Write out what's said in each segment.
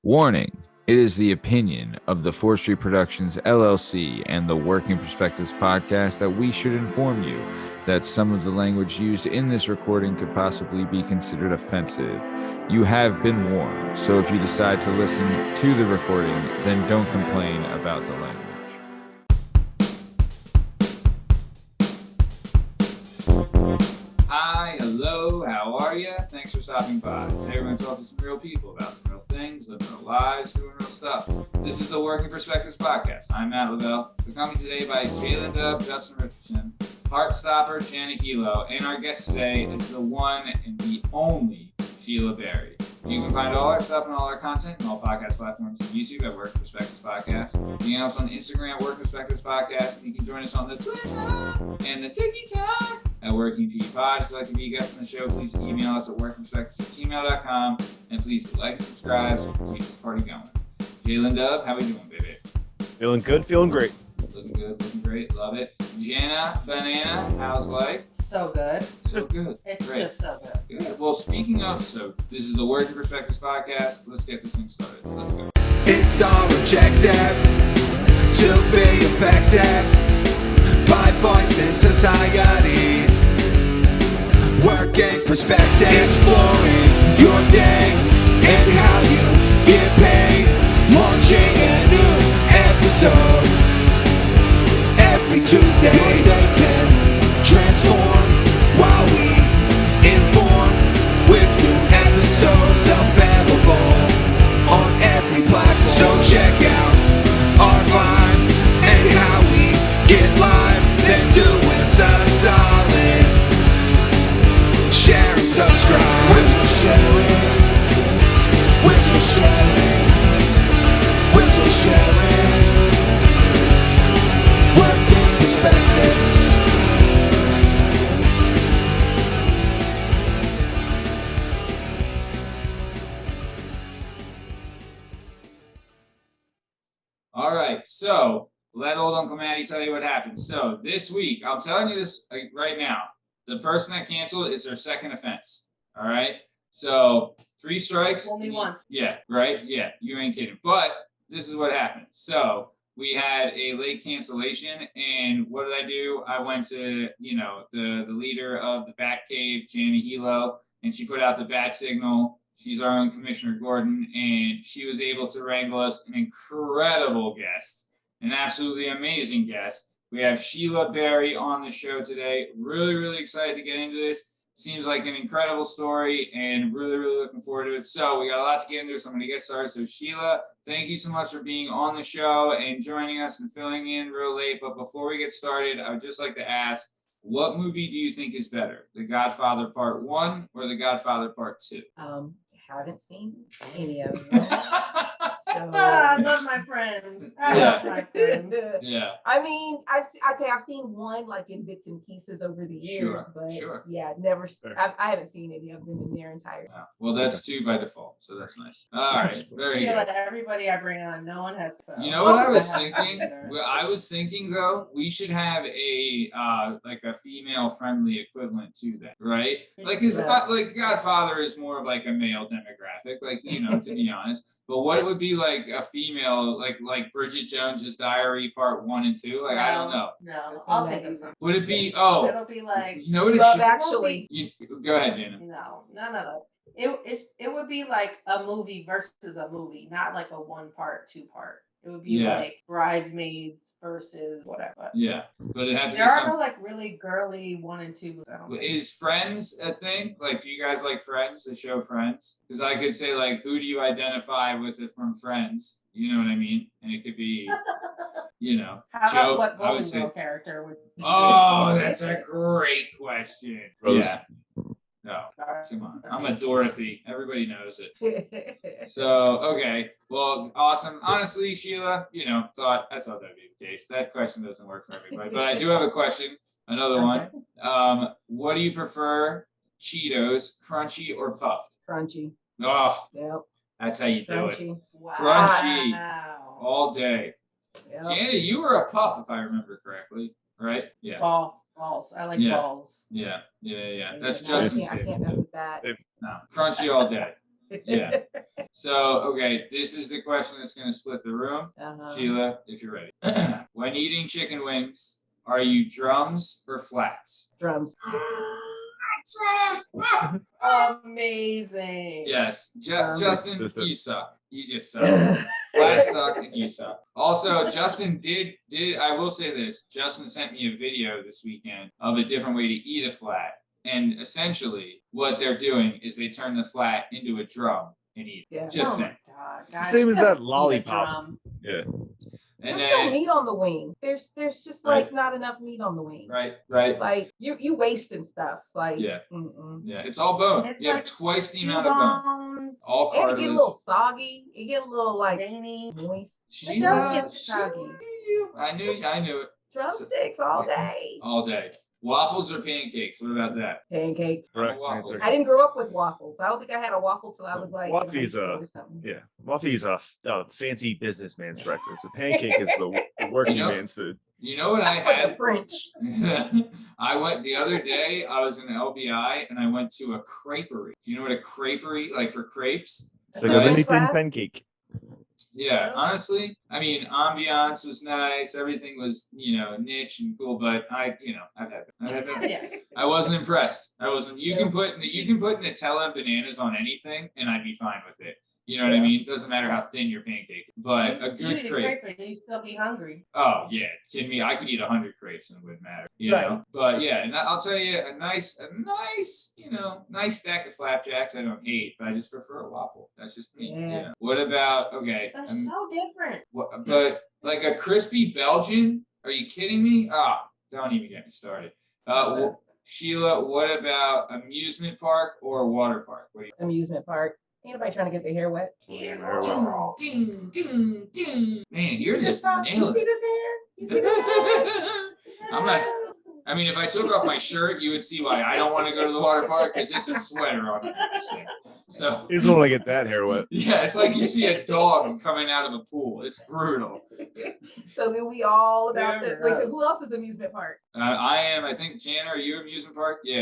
Warning. It is the opinion of the Forestry Productions LLC and the Working Perspectives podcast that we should inform you that some of the language used in this recording could possibly be considered offensive. You have been warned, so if you decide to listen to the recording, then don't complain about the language. Hi, hello, how are you? Thanks for stopping by. Today we're going to talk to some real people about some real things, living real lives, doing real stuff. This is the Working Perspectives podcast. I'm Matt Lavelle. We're coming today by jdub, Justin Richardson, Heartstopper, Jana, Hehlo, and our guest today is the one and the only Sheila Barry. You can find all our stuff and all our content on all podcast platforms and YouTube at Working Perspectives Podcast. You can also on Instagram, Working Perspectives Podcast, and you can join us on the Twitter and the TikTok at Working P Pod. If you'd like to be a guest on the show, please email us at workingperspectives@gmail.com, and please like and subscribe so we can keep this party going. Jalen Dub, how we doing, baby? Feeling good, feeling great. Looking good, looking great, love it. Jana, Banana, how's life? So good. So good. It's Great. just so good. Good. Well, speaking of, so this is the Working Perspectives podcast. Let's get this thing started. Let's go. It's all objective to be effective by voicing societies. Working perspective, exploring your day and how you get paid. Launching a new episode every Tuesday. Your day can transform while we inform with new episodes available on every platform. So check out our vibe and how we get live. Then do us a solid. Share and subscribe. We're just sharing. We're just sharing. We're just sharing. Working perspectives. All right, so let old Uncle Matty tell you what happened. So this week, I'm telling you this right now, the person that canceled is their second offense. All right, so 3 strikes. Only once. Yeah, right. Yeah, you ain't kidding. But this is what happened. So we had a late cancellation, and what did I do? I went to the leader of the Bat Cave, Jana Hehlo, and she put out the bat signal. She's our own Commissioner Gordon, and she was able to wrangle us an incredible guest, an absolutely amazing guest. We have Sheila Barry on the show today. Really, really excited to get into this. Seems like an incredible story, and really, really looking forward to it. So we got a lot to get into, so I'm going to get started. So Sheila, thank you so much for being on the show and joining us and filling in real late. But before we get started, I would just like to ask, what movie do you think is better, The Godfather Part 1 or The Godfather Part 2? Haven't seen any of them. So, I love my friend. I love my friend. Yeah. I mean, I've seen one like in bits and pieces over the years, but yeah, never. I haven't seen any of them in their entirety. Yeah. Well, that's 2 by default, so that's nice. All right, very good. Like everybody I bring on, no one has. You know what I was thinking? Well, I was thinking though, we should have a like a female friendly equivalent to that, right? Like his like Godfather is more of like a male demographic, like to be honest. But what it would be like a female, like Bridget Jones's Diary Part 1 and 2? Like I don't know. No, I'll think of something. Would it be? Oh, it'll be like. You know what it Love should? Actually. Go ahead, Jana. No, none of that. It would be like a movie versus a movie, not like a 1-part, 2-part. It would be like Bridesmaids versus whatever. Yeah, but it had to there be are no like really girly 1 and 2. Is Friends a thing? Like, do you guys like Friends? The show Friends? Because I could say like, who do you identify with it from Friends? You know what I mean? And it could be, How Joe, about what I would Golden say. Girl character would? Oh, that's a great question. Rose. Yeah. No, come on. I'm a Dorothy. Everybody knows it. So, okay. Well, awesome. Honestly, Sheila, thought that'd be the case. That question doesn't work for everybody. But I do have a question. Another one. What do you prefer? Cheetos, crunchy or puffed? Crunchy. Oh, Yep. that's how you do it. Crunchy. Wow. Crunchy. All day. Yep. Jana, you were a puff, if I remember correctly, right? Yeah. Balls. I like balls. Yeah. That's No, Justin's I can't favorite. mess with that. No, crunchy all day. Yeah. So, okay, this is the question that's going to split the room. Sheila, if you're ready. When eating chicken wings, are you drums or flats? Drums. Amazing. Yes. Justin, you suck. You just suck. Flats suck and you suck. Also, Justin did, I will say this, Justin sent me a video this weekend of a different way to eat a flat. And essentially, what they're doing is they turn the flat into a drum and eat it. Yeah. Just saying. Guys, Same as that eat a lollipop. drum. Yeah. And There's then, no meat on the wing. There's just Right. like not enough meat on the wing. right. Like you wasting stuff. Like Yeah. mm-mm. Yeah, it's all bone. It's You have like twice the two amount of bone. bones, All And it cartilage. get a little soggy. It get a little like veiny. moist. It does get Sheila, soggy. I knew it. Drumsticks all day. All day. Waffles or pancakes? What about that? Pancakes. Correct Waffle. answer. I didn't grow up with waffles. I don't think I had a waffle till I was like in high Waffles, school or something. Yeah. Waffle is a fancy businessman's breakfast. A pancake is the working You know- man's food. You know what I That's like the had? French. I went the other day. I was in LBI and I went to a creperie. Do you know what a creperie, like for crepes? It's like Right. a really thin Class? pancake. Yeah, honestly, I mean, ambiance was nice. Everything was, niche and cool. But I've had that. Yeah. I wasn't impressed. I wasn't. You can put Nutella and bananas on anything, and I'd be fine with it. You know what I mean? Doesn't matter how thin your pancake. But a You good eat a crepe. crepe and you still be hungry. Oh yeah, kidding me? I could eat 100 crepes and it wouldn't matter. You Right. know. But yeah, and I'll tell you, a nice, nice stack of flapjacks. I don't hate, but I just prefer a waffle. That's just me. Yeah. What about They're so different. but like a crispy Belgian? Are you kidding me? Don't even get me started. Sheila, what about amusement park or water park? What do you? Amusement park. Ain't nobody trying to get their hair wet. Ding, ding, ding. Man, you're just You nailing see it. this hair? You see this hair? I'm not. I mean, if I took off my shirt, you would see why I don't want to go to the water park because it's a sweater on this thing. So You just want to get that hair wet. yeah, it's like you see a dog coming out of a pool. It's brutal. So then we all about Yeah, the wait, so right. who else is amusement park? I am. I think Jana, are you amusement park? Yeah.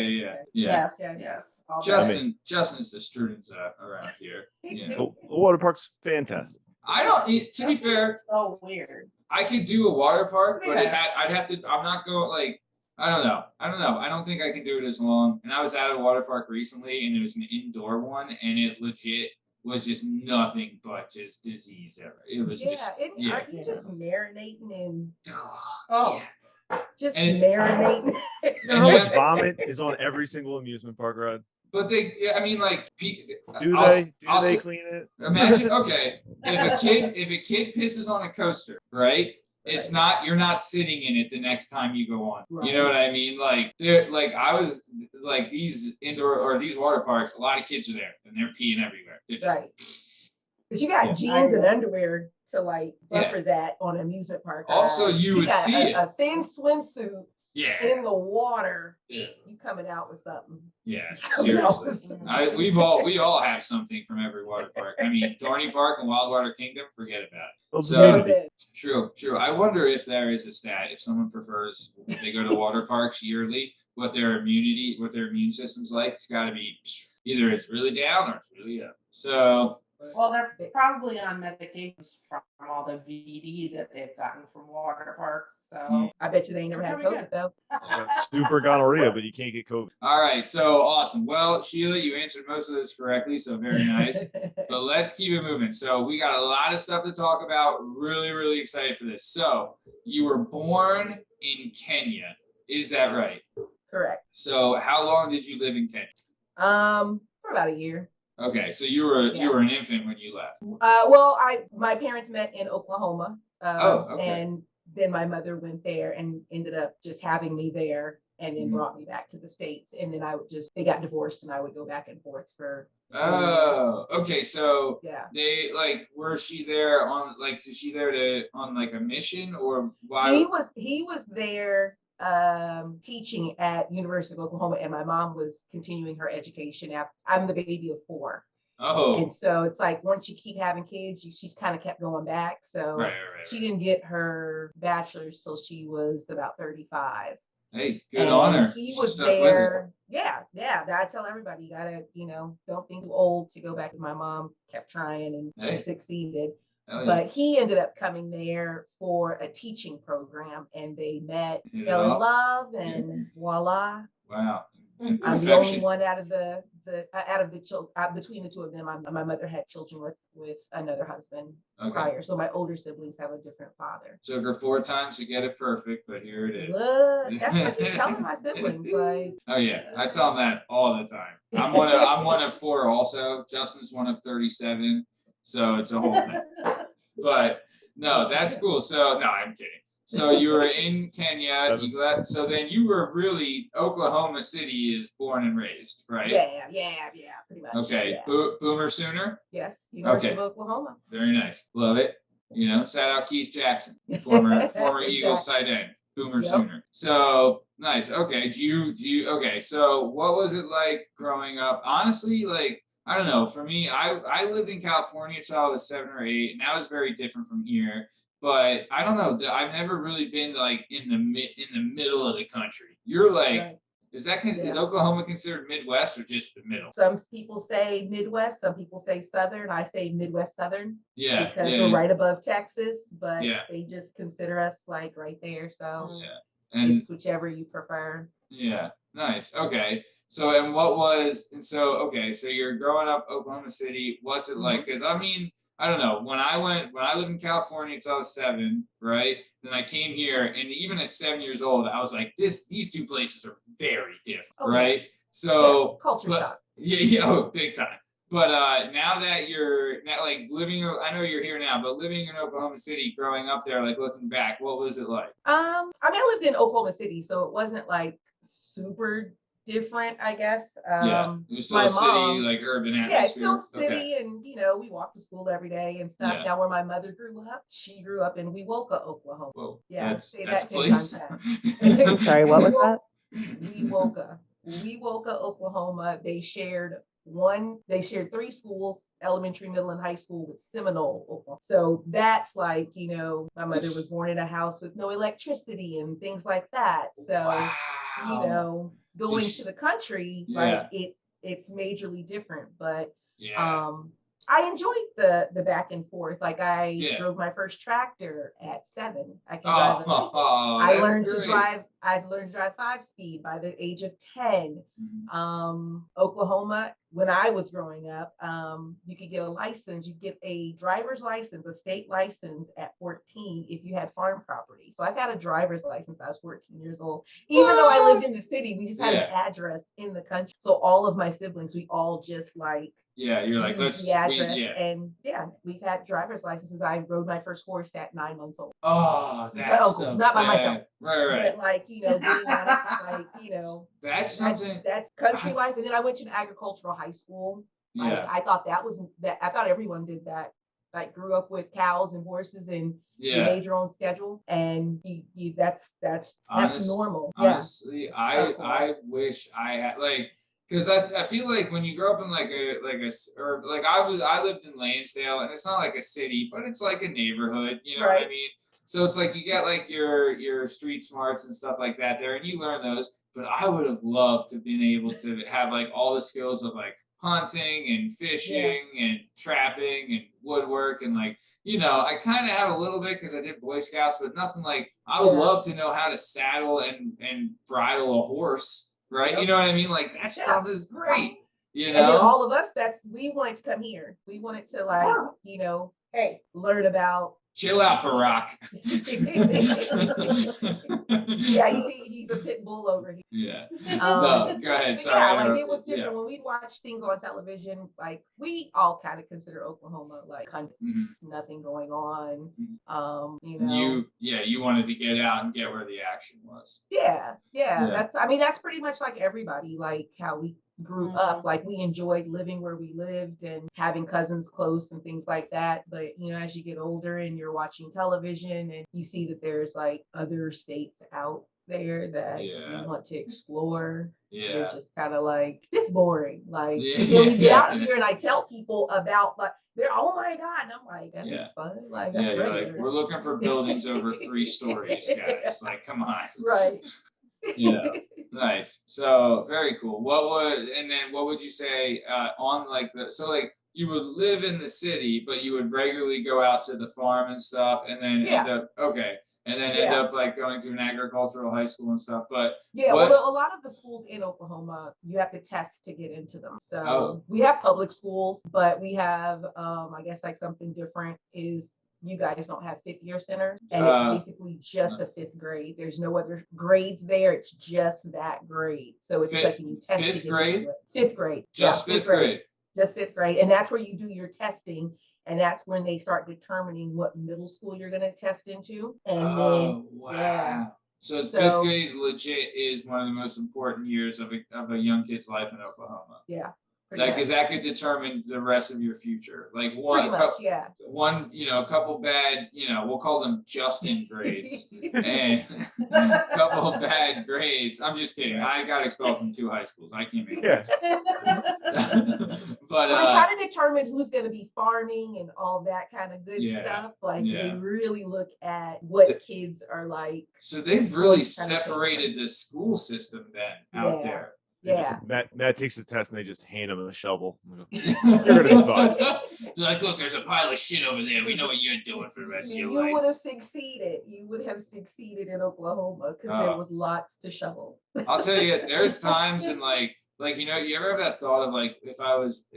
Yes, Yeah. yes. All day. Justin's the students around here. Yeah. The water park's fantastic. I don't. To be fair, So weird. I could do a water park, but Yeah. I'd have to. I'm not going like. I don't know. I don't think I can do it as long. And I was at a water park recently, and it was an indoor one, and it legit was just nothing but just disease ever. It was just Aren't you just marinating and Oh, just And- marinating? You know And how you much have- vomit is on every single amusement park ride? But they. I mean, like. Do I'll- they? Do I'll they s- clean it? Imagine, okay, if a kid pisses on a coaster, right? It's not, you're not sitting in it the next time you go on. You know what I mean? Like I was like these indoor or these water parks, a lot of kids are there and they're peeing everywhere. They're just, Right. But you got Yeah. jeans and underwear to like Yeah. buffer that on an amusement park. Also, ride. you would got see a thin swimsuit yeah, in the water. Yeah. You coming out with something. yeah, Coming out seriously. with something. We all have something from every water park. I mean, Dorney Park and Wildwater Kingdom, forget about it. Builds So- immunity. True. I wonder if there is a stat if someone prefers if they go to water parks yearly, what their immune system's like. It's got to be either it's really down or it's really up. So well, they're probably on medications from all the VD that they've gotten from water parks. So I bet you they ain't never had Probably COVID though. Got super gonorrhea, but you can't get COVID. all right, so awesome. Well, Sheila, you answered most of this correctly, so very nice. But let's keep it moving. So we got a lot of stuff to talk about. Really, really excited for this. So you were born in Kenya, is that right? Correct. So how long did you live in Kenya? For about a year. Okay, so you were an infant when you left. Well, my parents met in Oklahoma. Okay. And then my mother went there and ended up just having me there and then Mhm. brought me back to the States. And then they got divorced and I would go back and forth for 4 Oh, okay. So years. Yeah. they was she there on a mission or why? He was there teaching at University of Oklahoma, and my mom was continuing her education. I'm the baby of 4. Oh, And so it's like once you keep having kids, she's kind of kept going back. So right. she didn't get her bachelor's till she was about 35. Hey, good And honor. he She was stuck with it. there. Yeah. I tell everybody, you gotta, don't think too old to go back. Because my mom kept trying and Hey. she succeeded. Hell yeah. But he ended up coming there for a teaching program, and they met, Hit it fell in off. love, and voila. Wow. Mhm. And I'm the only perfection. one out of the between the two of them. My mother had children with another husband Okay. prior, so my older siblings have a different father. Took her 4 times to get it perfect, but here it is. What? That's what he's telling my siblings. Like, Oh yeah, I tell them that all the time. I'm one of 4 also. Justin's one of 37, so it's a whole thing. But no, that's cool. So no, I'm kidding. So you were in Kenya. You left. So then you were really Oklahoma City is born and raised, right? yeah, pretty much. Okay. Yeah. Boomer Sooner. Yes, University Okay. of Oklahoma. Very nice. Love it. Shout out Keith Jackson, former Eagles Exactly. tight end, Boomer Yep. Sooner. So nice. Okay. Okay. So what was it like growing up? Honestly, like, I don't know. For me, I lived in California until I was 7 or 8, and that was very different from here. But I don't know. I've never really been like in the middle of the country. You're like, Right. is Yeah. Oklahoma considered Midwest or just the middle? Some people say Midwest, some people say Southern. I say Midwest Southern Yeah. because we're right above Texas, but Yeah. they just consider us like right there. So Yeah. And it's whichever you prefer. yeah, nice. Okay. So so you're growing up Oklahoma City. What's it like? Because I mean, I don't know. When I lived in California until I was 7, right? Then I came here, and even at 7 years old, I was like, these 2 places are very different, Okay. right? So Culture shock. yeah, big time. But now that you're like living, I know you're here now, but living in Oklahoma City, growing up there, like looking back, what was it like? I mean, I lived in Oklahoma City, so it wasn't like super different, I guess. Yeah, it was still my a city, mom- like urban Yeah, it's atmosphere. still city, and we walked to school every day and stuff. Yeah. Now, where my mother grew up, she grew up in Wewoka, Oklahoma. Whoa, Yeah, that's say a that 10 place. times I'm sorry, what was that? Wewoka, Oklahoma. They shared 3 schools, elementary, middle, and high school with Seminole, Oklahoma. So that's like, my mother was born in a house with no electricity and things like that. So, Wow. going to the country, Yeah. like it's majorly different, but Yeah. I enjoyed the back and forth. Like I Yeah. drove my first tractor at 7. I can drive. I I learned to drive 5-speed by the age of 10. Mm-hmm. Oklahoma, when I was growing up, you could get a license. You get a driver's license, a state license at 14 if you had farm property. So I got a driver's license. I was 14 years old. Even though I lived in the city, we just had an address in the country. So all of my siblings, we all just like you're like, used the address, and we've had driver's licenses. I rode my first horse at 9 months old. Oh, that's not by myself. Right. But like, being on it, like, That's something. that's country life. And then I went to an agricultural high school. Like, Yeah. I thought I thought everyone did that. Like grew up with cows and horses, and you Yeah. made your own schedule, and that's normal. Honestly, So cool. I wish I had because I feel like when you grow up in I lived in Lansdale, and it's not like a city, but it's like a neighborhood, you know what I Right. mean? So it's like you get like your street smarts and stuff like that there, and you learn those. But I would have loved to been able to have like all the skills of like hunting and fishing and trapping and woodwork, and like, I kind of have a little bit because I did Boy Scouts, but nothing like I would love to know how to saddle and bridle a horse. Right? Yep. You know what I mean? Like that stuff is great. And then all of us, we wanted to come here. We wanted to hey, learn about. Chill out, Barack. Yeah, he's a pit bull over here. Yeah. No, go ahead. Sorry. Yeah, like it was different when we'd watch things on television. Like we all kind of consider Oklahoma like nothing going on. You wanted to get out and get where the action was. Yeah. That's pretty much like everybody, like how we grew up. Like we enjoyed living where we lived and having cousins close and things like that. But as you get older and you're watching television and you see that there's like other states out there that you want to explore, you're just kind of like, this boring. Like we get out here and I tell people about like they're, oh my God, and I'm like, that's fun. Like that's great. Like, we're looking for buildings over 3 stories, guys. Like, come on. Right. Yeah. Nice. So very cool. What would you say on like you would live in the city, but you would regularly go out to the farm and stuff, and then end up like going to an agricultural high school and stuff. But well, a lot of the schools in Oklahoma, you have to test to get into them. So we have public schools, but we have, I guess like something different is you guys don't have fifth year centers, and it's basically just the fifth grade. There's no other grades there. It's just that grade. So it's like you test fifth grade. Fifth grade. Just fifth grade. Just fifth grade, and that's where you do your testing, and that's when they start determining what middle school you're going to test into. And then, wow. Yeah. So fifth grade legit is one of the most important years of a young kid's life in Oklahoma. Yeah. Because that could determine the rest of your future. Like one, a couple bad, we'll call them Justin grades, and a couple of bad grades. I'm just kidding. I got expelled from 2 high schools. I can't make it. But they kind of determine who's going to be farming and all that kind of good stuff. Like they really look at what kids are like. So they've really separated the school system then out there. Yeah. Matt takes the test and they just hand him a shovel. You're gonna be fine. They're like, look, there's a pile of shit over there. We know what you're doing for the rest of your life. You would have succeeded. You would have succeeded in Oklahoma because there was lots to shovel. I'll tell you, there's times in like you ever have that thought of like if I was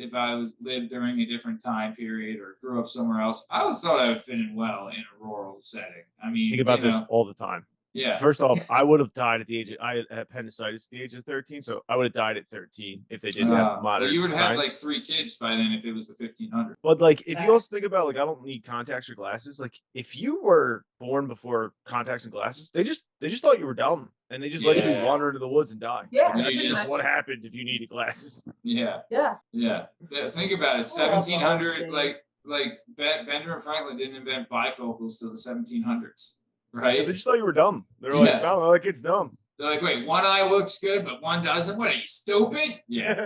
lived during a different time period or grew up somewhere else, I always thought I would fit in well in a rural setting. I mean, think about this all the time. Yeah. First off, I would have died at the age of I had appendicitis at the age of 13, so I would have died at 13 if they didn't have modern. Well, you would have science. had like 3 kids by then if it was the 1500s. But like, if you also think about like, I don't need contacts or glasses. Like, if you were born before contacts and glasses, they just thought you were dumb, and they just let you wander into the woods and die. Yeah, that's just what happened if you needed glasses. Yeah. Think about it. 1700, like Benjamin Franklin didn't invent bifocals till the 1700s. Right? Yeah, they just thought you were dumb. They're like, no, that kid's dumb. They're like, wait, one eye looks good, but one doesn't? What are you, stupid? Yeah.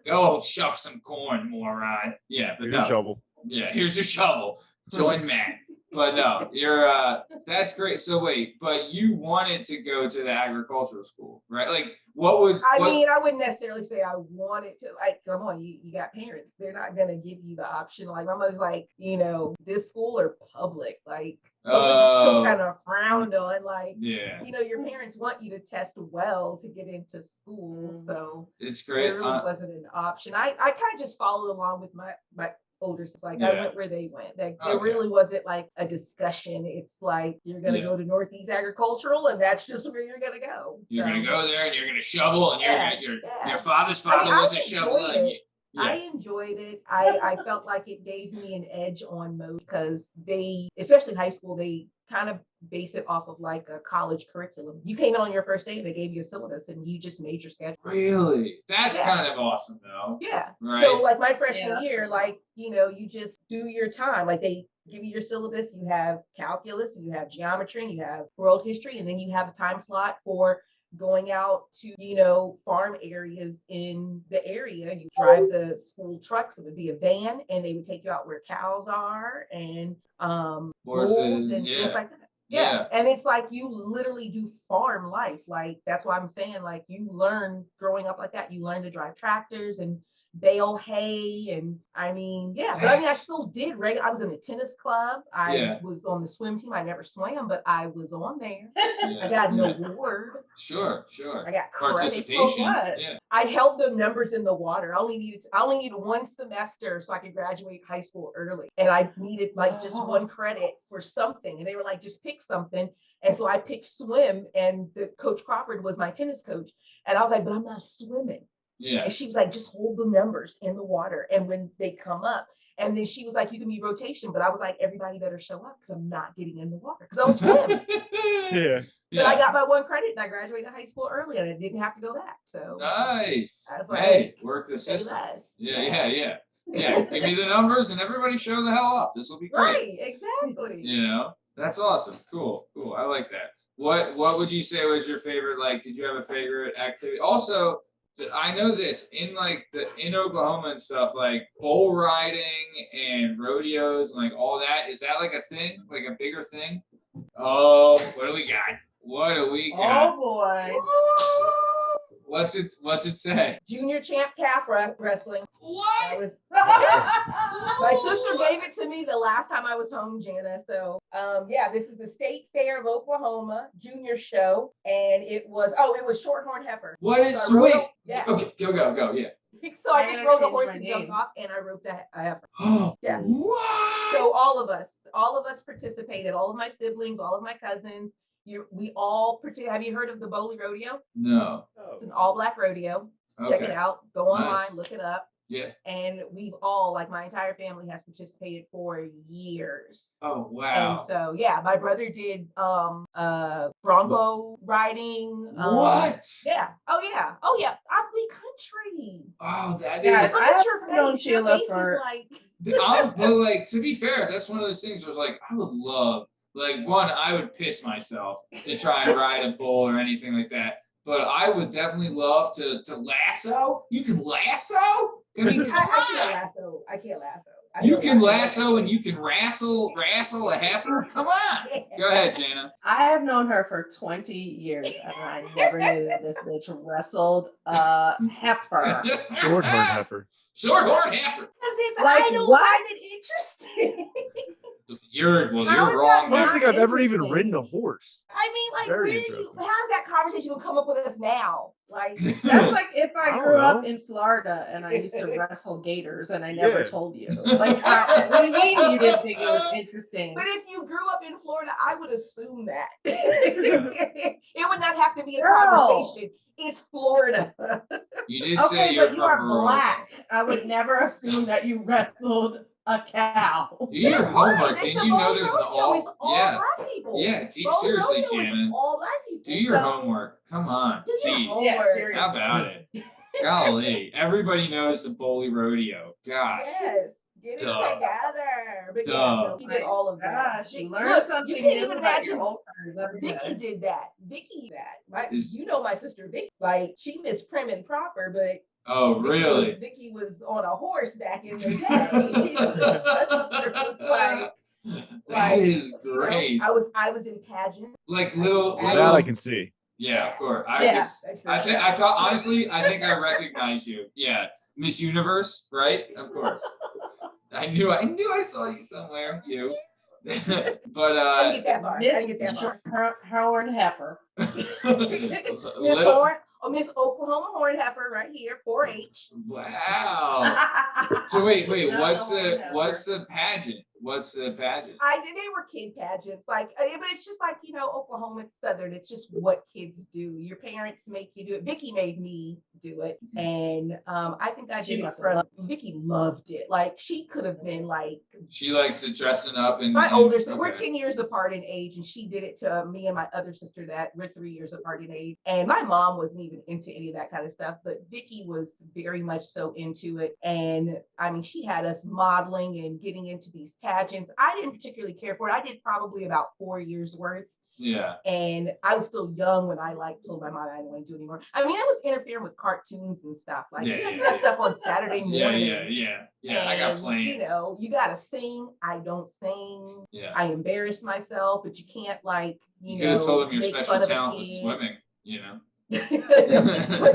Go shuck some corn, moron. Yeah, but here's a shovel. Yeah, here's your shovel. Join Matt. But no, you're that's great. So wait, but you wanted to go to the agricultural school, right? Like I mean, I wouldn't necessarily say I wanted to. Like, come on, you got parents. They're not gonna give you the option. Like my mother's like, this school or public. Like still kind of frowned on. Like your parents want you to test well to get into school. So it's great. It really wasn't an option. I kind of just followed along with my older, like I went where they went. There really wasn't like a discussion. It's like you're gonna go to Northeast Agricultural, and that's just where you're gonna go. You're gonna go there, and you're gonna shovel, and your father's father was a shoveler. I enjoyed it. I felt like it gave me an edge on most because they, especially high school, they kind of base it off of like a college curriculum. You came in on your first day, they gave you a syllabus and you just made your schedule. Really? That's kind of awesome though. Yeah. Right. So like my freshman year, like, you just do your time. Like they give you your syllabus, you have calculus, you have geometry, and you have world history, and then you have a time slot for going out to, farm areas in the area. You drive the school trucks. It would be a van, and they would take you out where cows are and horses and things like that. Yeah. And it's like you literally do farm life. Like that's why I'm saying, like, you learn growing up like that. You learn to drive tractors and bale hay, and I mean, but I mean, I still did I was in a tennis club. I was on the swim team. I never swam, but I was on there. I got an award. Sure. I got participation. I held the numbers in the water. I only needed 1 semester so I could graduate high school early, and I needed like just 1 credit for something, and they were like, just pick something. And so I picked swim, and the coach Crawford was my tennis coach, and I was like, but I'm not swimming. Yeah. And she was like, just hold the numbers in the water. And when they come up, and then she was like, you can be rotation. But I was like, everybody better show up because I'm not getting in the water because I was swimming. But I got my 1 credit and I graduated high school early and I didn't have to go back. So nice. I was like, work the system. Yeah. Give me the numbers and everybody show the hell up. This will be great. Right, exactly. That's awesome. Cool. I like that. What would you say was your favorite? Like, did you have a favorite activity? Also, I know this in Oklahoma and stuff, like bull riding and rodeos and like all that. Is that like a thing, like a bigger thing? Oh, what do we got? What do we got? Oh boy. What's it say? Junior champ calf wrestling. What? My sister gave it to me the last time I was home, Jana. So yeah, this is the State Fair of Oklahoma junior show. And it was shorthorn heifer. What is So I rode sweet? yeah. Okay, go, yeah. So I just rode the horse my and name. jumped off and I roped a heifer. Yeah. What? So all of us participated, all of my siblings, all of my cousins. We all participated. Have you heard of the Bowley Rodeo? No. It's an all black rodeo. Check it out. Go online, look it up. Yeah. And we've all, like my entire family has participated for years. Oh wow. And so yeah, my brother did bronco riding. What? Yeah. Oh yeah. Ugly country. Oh, that Yeah, is. Look I at have your known face. Your Sheila face for- is like But like, to be fair, that's one of those things where it's like, I would love, like, one, I would piss myself to try and ride a bull or anything like that. But I would definitely love to lasso. You can lasso? I mean, come on. I can't lasso. You can lasso and you can wrestle a heifer? Come on. Go ahead, Jana. I have known her for 20 years, and I never knew that this bitch wrestled a heifer. Shorthorn heifer. Shorthorn heifer. Like, I don't what? find it interesting. You're How is wrong. that I don't man. think I've ever even interesting. ridden a horse. I mean, like, Very where interesting. how's that conversation gonna come up with us now? Like, That's like if I I don't grew up know. in Florida and I used to wrestle gators and I never Yeah. told you. Like, what do you mean you didn't think it was interesting? but if you grew up in Florida, I would assume that it would not have to be a Girl. conversation. It's Florida. You did say Okay, you're but you are from rural. black. I would never assume that you wrestled a cow. Do your homework. It's Didn't the you know Bowley there's an Rodeo. It's all yeah. black people. Yeah, Bowley seriously, Rodeo is Jana. all black people. Do your So, homework. Come on. do your Jeez. homework. Yeah, seriously. How about it? Golly. Everybody knows the Bowley Rodeo. Gosh. Yes. Get it Duh. together. But Duh. yeah, no, he did all of that. Gosh, you Look, learn something you can't new even about your imagine old friends every Vicky day. did that. Vicky that. Is- You know my sister Vicky. Like she missed prim and proper, but Oh, really? Vicky was on a horse back in the day. My sister was That is you know, great. I was in pageant. Like little, That That I can see. yeah, of course. Yeah. I thought honestly, I think I recognize you. Yeah, Miss Universe, right? Of course. I knew I saw you somewhere. You. But I didn't get that far. I Miss didn't get that far. Horn Heifer. Miss little, Horn, Miss Oklahoma Horn Heifer right here, 4-H. wow. So wait, No, what's never. the pageant? What's the pageant? They were kid pageants, but it's just like, Oklahoma, it's Southern. It's just what kids do. Your parents make you do it. Vicky made me do it. And I think I She did it must have from, loved Vicky loved it. Like she could have been like, She likes to dressing up and my older sister, we're okay. 10 years apart in age, and she did it to me and my other sister that we're 3 years apart in age. And my mom wasn't even into any of that kind of stuff, but Vicky was very much so into it. And I mean, she had us modeling and getting into these pageants. I didn't particularly care for it. I did probably about 4 years worth. Yeah. And I was still young when I told my mom I didn't want to do it anymore. I mean, it was interfering with cartoons and stuff. Like Yeah, you yeah, got yeah. stuff on Saturday morning. Yeah. I got And, plans. you gotta sing. I don't sing. Yeah. I embarrass myself, but you can't You could have told them your make special fun of a talent was kid. swimming. But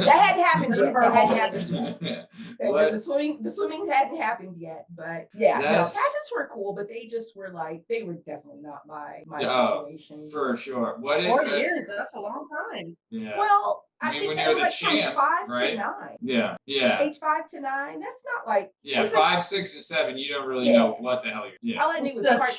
that hadn't happened yet. That hadn't happened yet. What? The swimming hadn't happened yet, but yeah, That's- pageants were cool, but they just were they were definitely not my Oh, situation. For sure. What 4 is years, that's a long time. Yeah. Well, I I mean, think when that you're was the like champ, from 5 right? to 9. Yeah. Age 5 to 9. That's not like Yeah. was it- 5, 6, and 7. You don't really Yeah. know what the hell you're. Yeah. all I knew was That's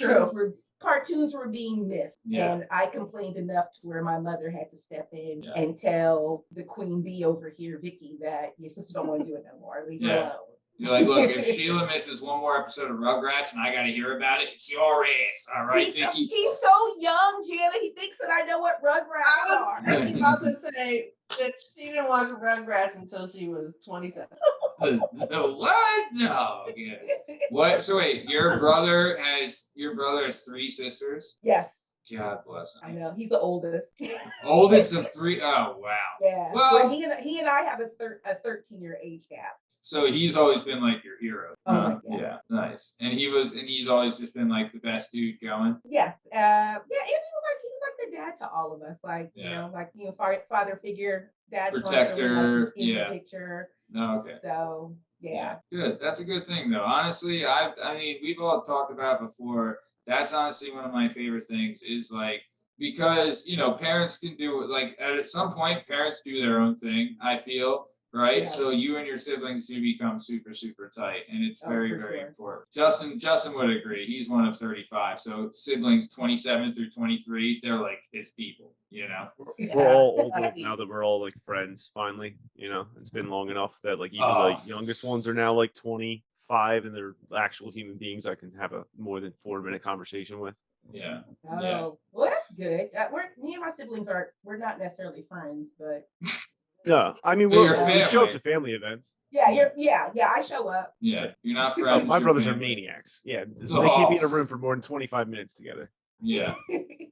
cartoons were being missed. Yeah. And I complained enough to where my mother had to step in Yeah. and tell the queen bee over here, Vicky, that your sister don't want to do it no more. Leave her Yeah. alone. You're like, look, if Sheila misses one more episode of Rugrats and I got to hear about it, it's your ass. All right, Vicky. He's so young, Jana. He thinks that I know what Rugrats I are. was just about to say that she didn't watch Rugrats until she was 27. The what? No. Yeah. What? So wait, your brother has 3 sisters. Yes, God bless I him. know. He's the oldest. Oldest of 3. Oh wow. Yeah. Well- Well, he and I have a 13-year age gap. So he's always been like your hero. Oh my gosh. Yeah, nice. And he's always just been like the best dude going. Yes. Yeah. He was like the dad to all of us. Like, Yeah. Father figure, dad's Protector, in yeah. the picture. No, okay. So yeah. Good. That's a good thing though. Honestly, I mean, we've all talked about before. That's honestly one of my favorite things is like, because parents can do it, like at some point parents do their own thing, I feel, right? Yes. So you and your siblings do become super super tight, and it's very for very sure. important. Justin would agree. He's one of 35, so siblings 27 through 23, they're like his people. We're all old enough now that we're all like friends finally. It's been long enough that like even the youngest ones are now like 25 and they're actual human beings I can have a more than 4-minute conversation with. Yeah. Oh, well, that's good. Me and my siblings we're not necessarily friends, but No, I mean But we your show up family. to family events. yeah, I show up. Yeah, you're not Oh, friends. my you're brothers are family. maniacs. Yeah, they can't be in a room for more than 25 minutes together. Yeah,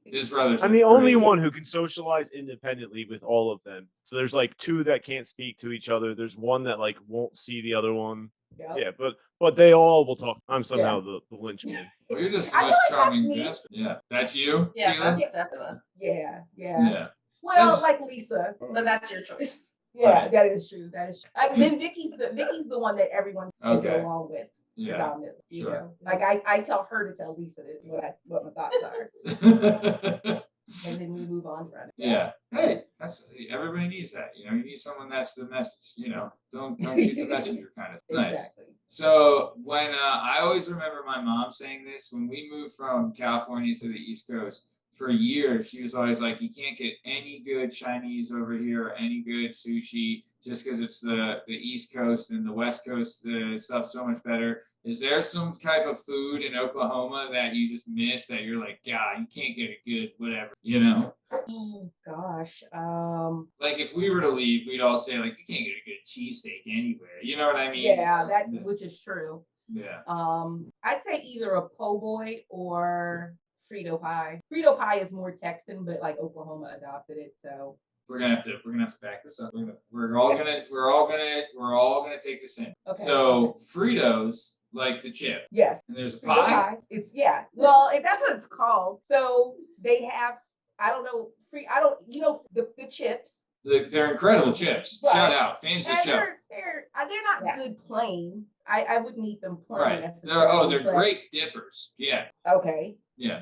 his brothers. I'm are the only crazy. one who can socialize independently with all of them. So there's like 2 that can't speak to each other. There's one that like won't see the other one. Yep. Yeah, but they all will talk. I'm somehow the linchpin. Well, you're just the I feel most like that's charming me. best. Yeah, that's you, Yeah, Sheila. that's definitely. Yeah. Yeah. Well, That's- like Lisa. But that's your choice. Yeah, Right. that is true. That is true. Then Vicky's the one that everyone can get Okay. along with. Yeah. Predominantly, Sure. Like I tell her to tell Lisa what my thoughts are, and then we move on from it. Yeah. Hey, everybody needs that. You need someone that's the message. Don't shoot the messenger kind of. Nice. Exactly. So when I always remember my mom saying this when we moved from California to the East Coast. For years, she was always like, "You can't get any good Chinese over here, or any good sushi, just because it's the East Coast and the West Coast. The stuff's so much better." Is there some type of food in Oklahoma that you just miss that you're like, God, you can't get a good whatever, Oh gosh. Like if we were to leave, we'd all say like, you can't get a good cheesesteak anywhere. You know what I mean? Yeah, which is true. Yeah. I'd say either a po' boy or Frito pie. Frito pie is more Texan, but like Oklahoma adopted it, so We're gonna have to back this up. We're all gonna take this in. okay. So Fritos, like the chip, Yes. and there's a Frito pie. It's well, that's what it's called. So they have the chips. They're incredible chips. Right. Shout out, fans of the And show. they're not Yeah. good plain. I wouldn't eat them plain Right. necessarily. They're but- great dippers. Yeah. Okay. Yeah.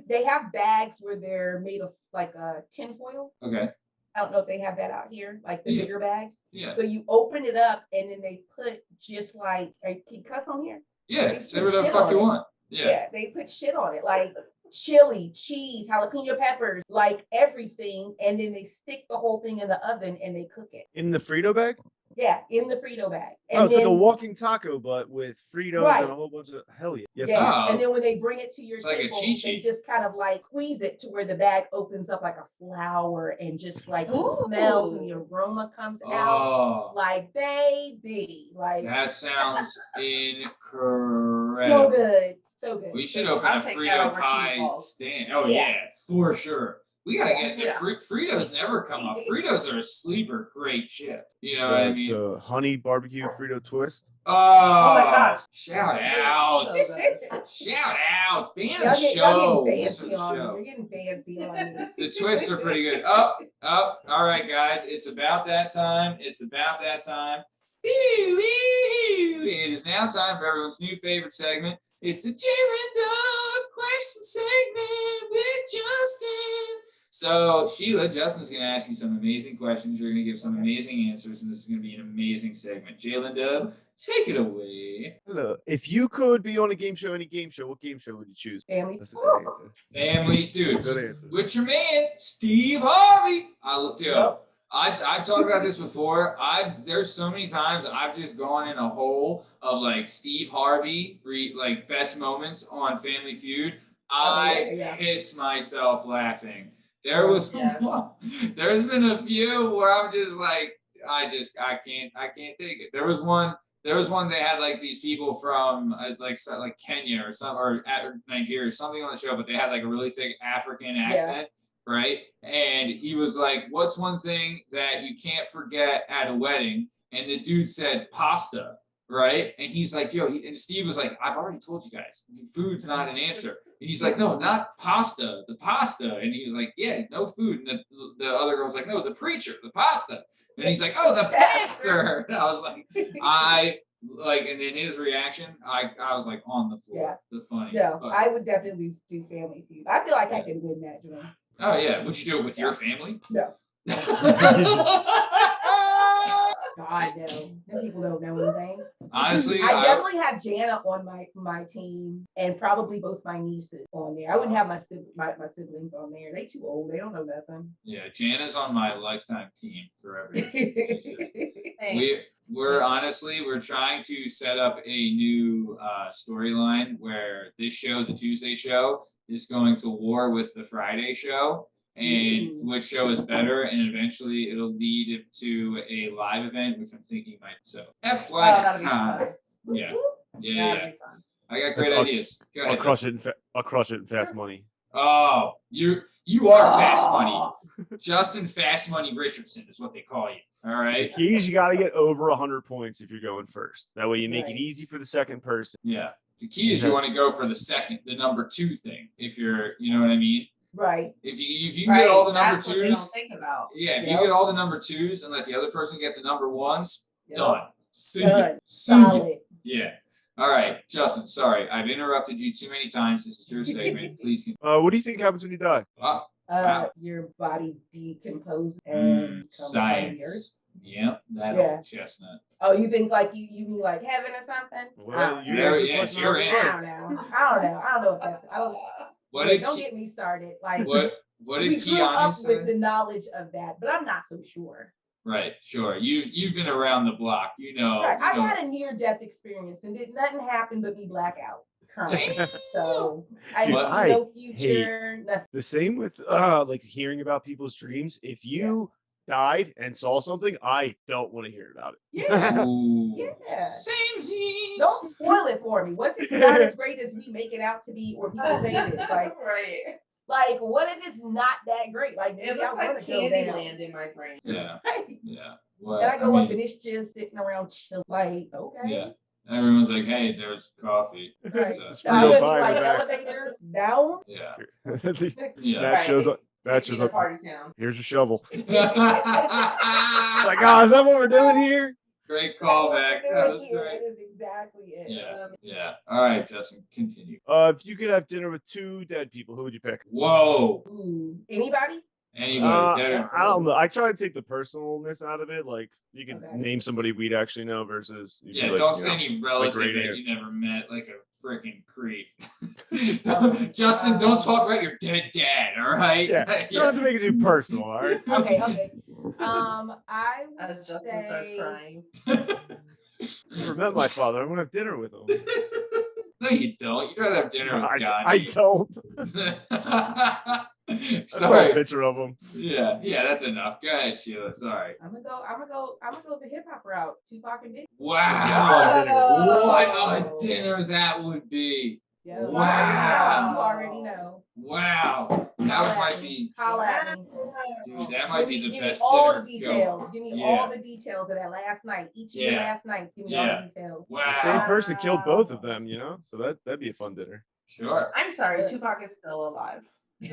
They have bags where they're made of like a tin foil. Okay. I don't know if they have that out here, like the Yeah. bigger bags. Yeah. So you open it up and then they put just like, can you cuss on here? Yeah. They Say put whatever the shit fuck on you it. want. Yeah. They put shit on it, like chili, cheese, jalapeno peppers, like everything. And then they stick the whole thing in the oven and they cook it. In the Frito bag? Yeah, in the Frito bag. And Oh, it's like a then- walking taco, but with Fritos Right. and a whole bunch of hell yeah. Yes, Yeah, ma'am. Oh. and then when they bring it to your It's like a table, cheat they sheet. just kind of like squeeze it to where the bag opens up like a flower and just like it Ooh. smells and the aroma comes out. Oh, Like baby, like that sounds so incredible. good, so good. We should So- open I'll a take that Frito over cheese pie balls. stand. Oh yeah, for sure. We gotta get Yeah. Fritos never come up. Fritos are a sleeper, great chip. You know what I mean? The honey barbecue Frito twist. Oh, my gosh. Shout out. So good. Shout out. Fans of the Y'all show. getting Listen fancy to the on me. show. You're getting fancy on me. The twists are pretty good. Up. All right, guys. It's about that time. It is now time for everyone's new favorite segment. It's the J-Dub question segment with Justin. So, Sheila, Justin's going to ask you some amazing questions. You're going to give some amazing answers, and this is going to be an amazing segment. Jalen Dub, take it away. Hello. If you could be on a game show, any game show, what game show would you choose? Family. That's a good answer. Family, dude. Good answer. With your man, Steve Harvey. Yep. I've talked about this before. There's so many times I've just gone in a hole of like Steve Harvey, like best moments on Family Feud. I piss myself laughing. There's been a few where I'm just like, I can't take it. There was one they had like these people from like Kenya or Nigeria or something on the show, but they had like a really thick African accent. Right. And he was like, what's one thing that you can't forget at a wedding? And the dude said pasta. right? And he's like, yo, and Steve was like, I've already told you guys, food's not an answer. And he's like, no, not pasta, the pasta. And he was like, yeah, no food. And the other girl was like, no, the preacher, the pasta. And he's like, oh, the pastor. And I was like, and then his reaction, I was like on the floor. Yeah. The funniest. No, I would definitely do Family Feud. I feel like I could win that, you know. Oh yeah, would you do it with your family? No. God, no. Them people don't know anything. Honestly, I definitely have Jana on my team, and probably both my nieces on there. I wouldn't have my siblings on there. They too old. They don't know nothing. Yeah, Jana's on my lifetime team for everything. Thanks. We're trying to set up a new storyline where this show, the Tuesday show, is going to war with the Friday show. And which show is better, and eventually it'll lead to a live event, which I'm thinking might. So FYI, yeah. I got great ideas. Go ahead. I'll crush it in Fast Money. Oh, you are Fast Money. Justin Fast Money Richardson is what they call you. All right. The keys, you got to get over 100 points if you're going first. That way you make it easy for the second person. Yeah. The key is you want to go for the number 2 thing. If you're, you know what I mean. Right. If you get all the number That's what they 2s, don't think about. yeah. If you get all the number 2s and let the other person get the number 1s, done. Solid. Yeah. All right, Justin. Sorry, I've interrupted you too many times. This is your segment. Please. What do you think happens when you die? Wow. Your body decomposes and science. Yep, that old chestnut. Oh, you think like you mean like heaven or something? Well, it's your answer. I don't know if that's. Don't get me started. Like what did Keanu say? With the knowledge of that, but I'm not so sure. Right, sure. You've been around the block, you know. Right. I've had a near-death experience, and nothing happened but me blackout. So I no future. Nothing. The same with like hearing about people's dreams. If you died and saw something, I don't want to hear about it. Yeah. Same team. Don't spoil it for me. What if it's not as great as we make it out to be, or people say it is? Like, right. Like, what if it's not that great? Like, it looks like Candyland in my brain. Yeah. Right. Yeah. Well, and I go up and it's just sitting around chill. Like, okay. Yeah. Everyone's like, hey, there's coffee. Right. So I would be like, elevator down. Yeah. That shows up. That shows up. Party town. Here's your shovel. It's like, oh, is that what we're doing here? Great callback. That was great. That is exactly it. Yeah. Yeah. All right, Justin, continue. If you could have dinner with 2 dead people, who would you pick? Whoa. Anybody? Anybody? I don't know. I try to take the personalness out of it. Like, you can name somebody we'd actually know versus. Don't say any relative that you never met, like a freaking creep. Justin, don't talk about your dead dad, all right? Yeah. Don't have to make it too personal, all right? Okay. I would as Justin starts crying. Never met my father. I want to have dinner with him. No, you don't. You'd rather have dinner with God. I don't. Sorry. A picture of him. Yeah, that's enough. Go ahead, Sheila. Sorry. I'm gonna go the hip hop route. Tupac and Biggie. Wow. What a dinner that would be. Yeah, wow. You already know. Wow. That might be. Holla at me. Dude, that might be the best dinner. All the details. Give me all the details of that last night. Each of your last nights. Give me all the details. Wow. It's the same person killed both of them, you know? So that'd be a fun dinner. Sure. I'm sorry, Tupac is still alive.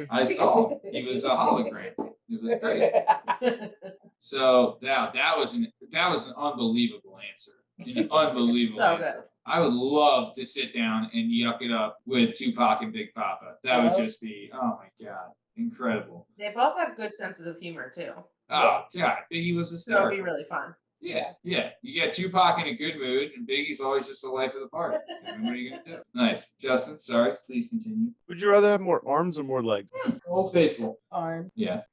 I saw him. He was a hologram. It was great. So that was an unbelievable answer. An unbelievable answer. Good. I would love to sit down and yuck it up with Tupac and Big Papa. That would just be, oh my God, incredible. They both have good senses of humor too. Oh God, Biggie was hysterical. So it'd be really fun. Yeah. You get Tupac in a good mood, and Biggie's always just the life of the party. I mean, what are you gonna do? Nice, Justin. Sorry, please continue. Would you rather have more arms or more legs? Old Faithful. Arm. Yeah.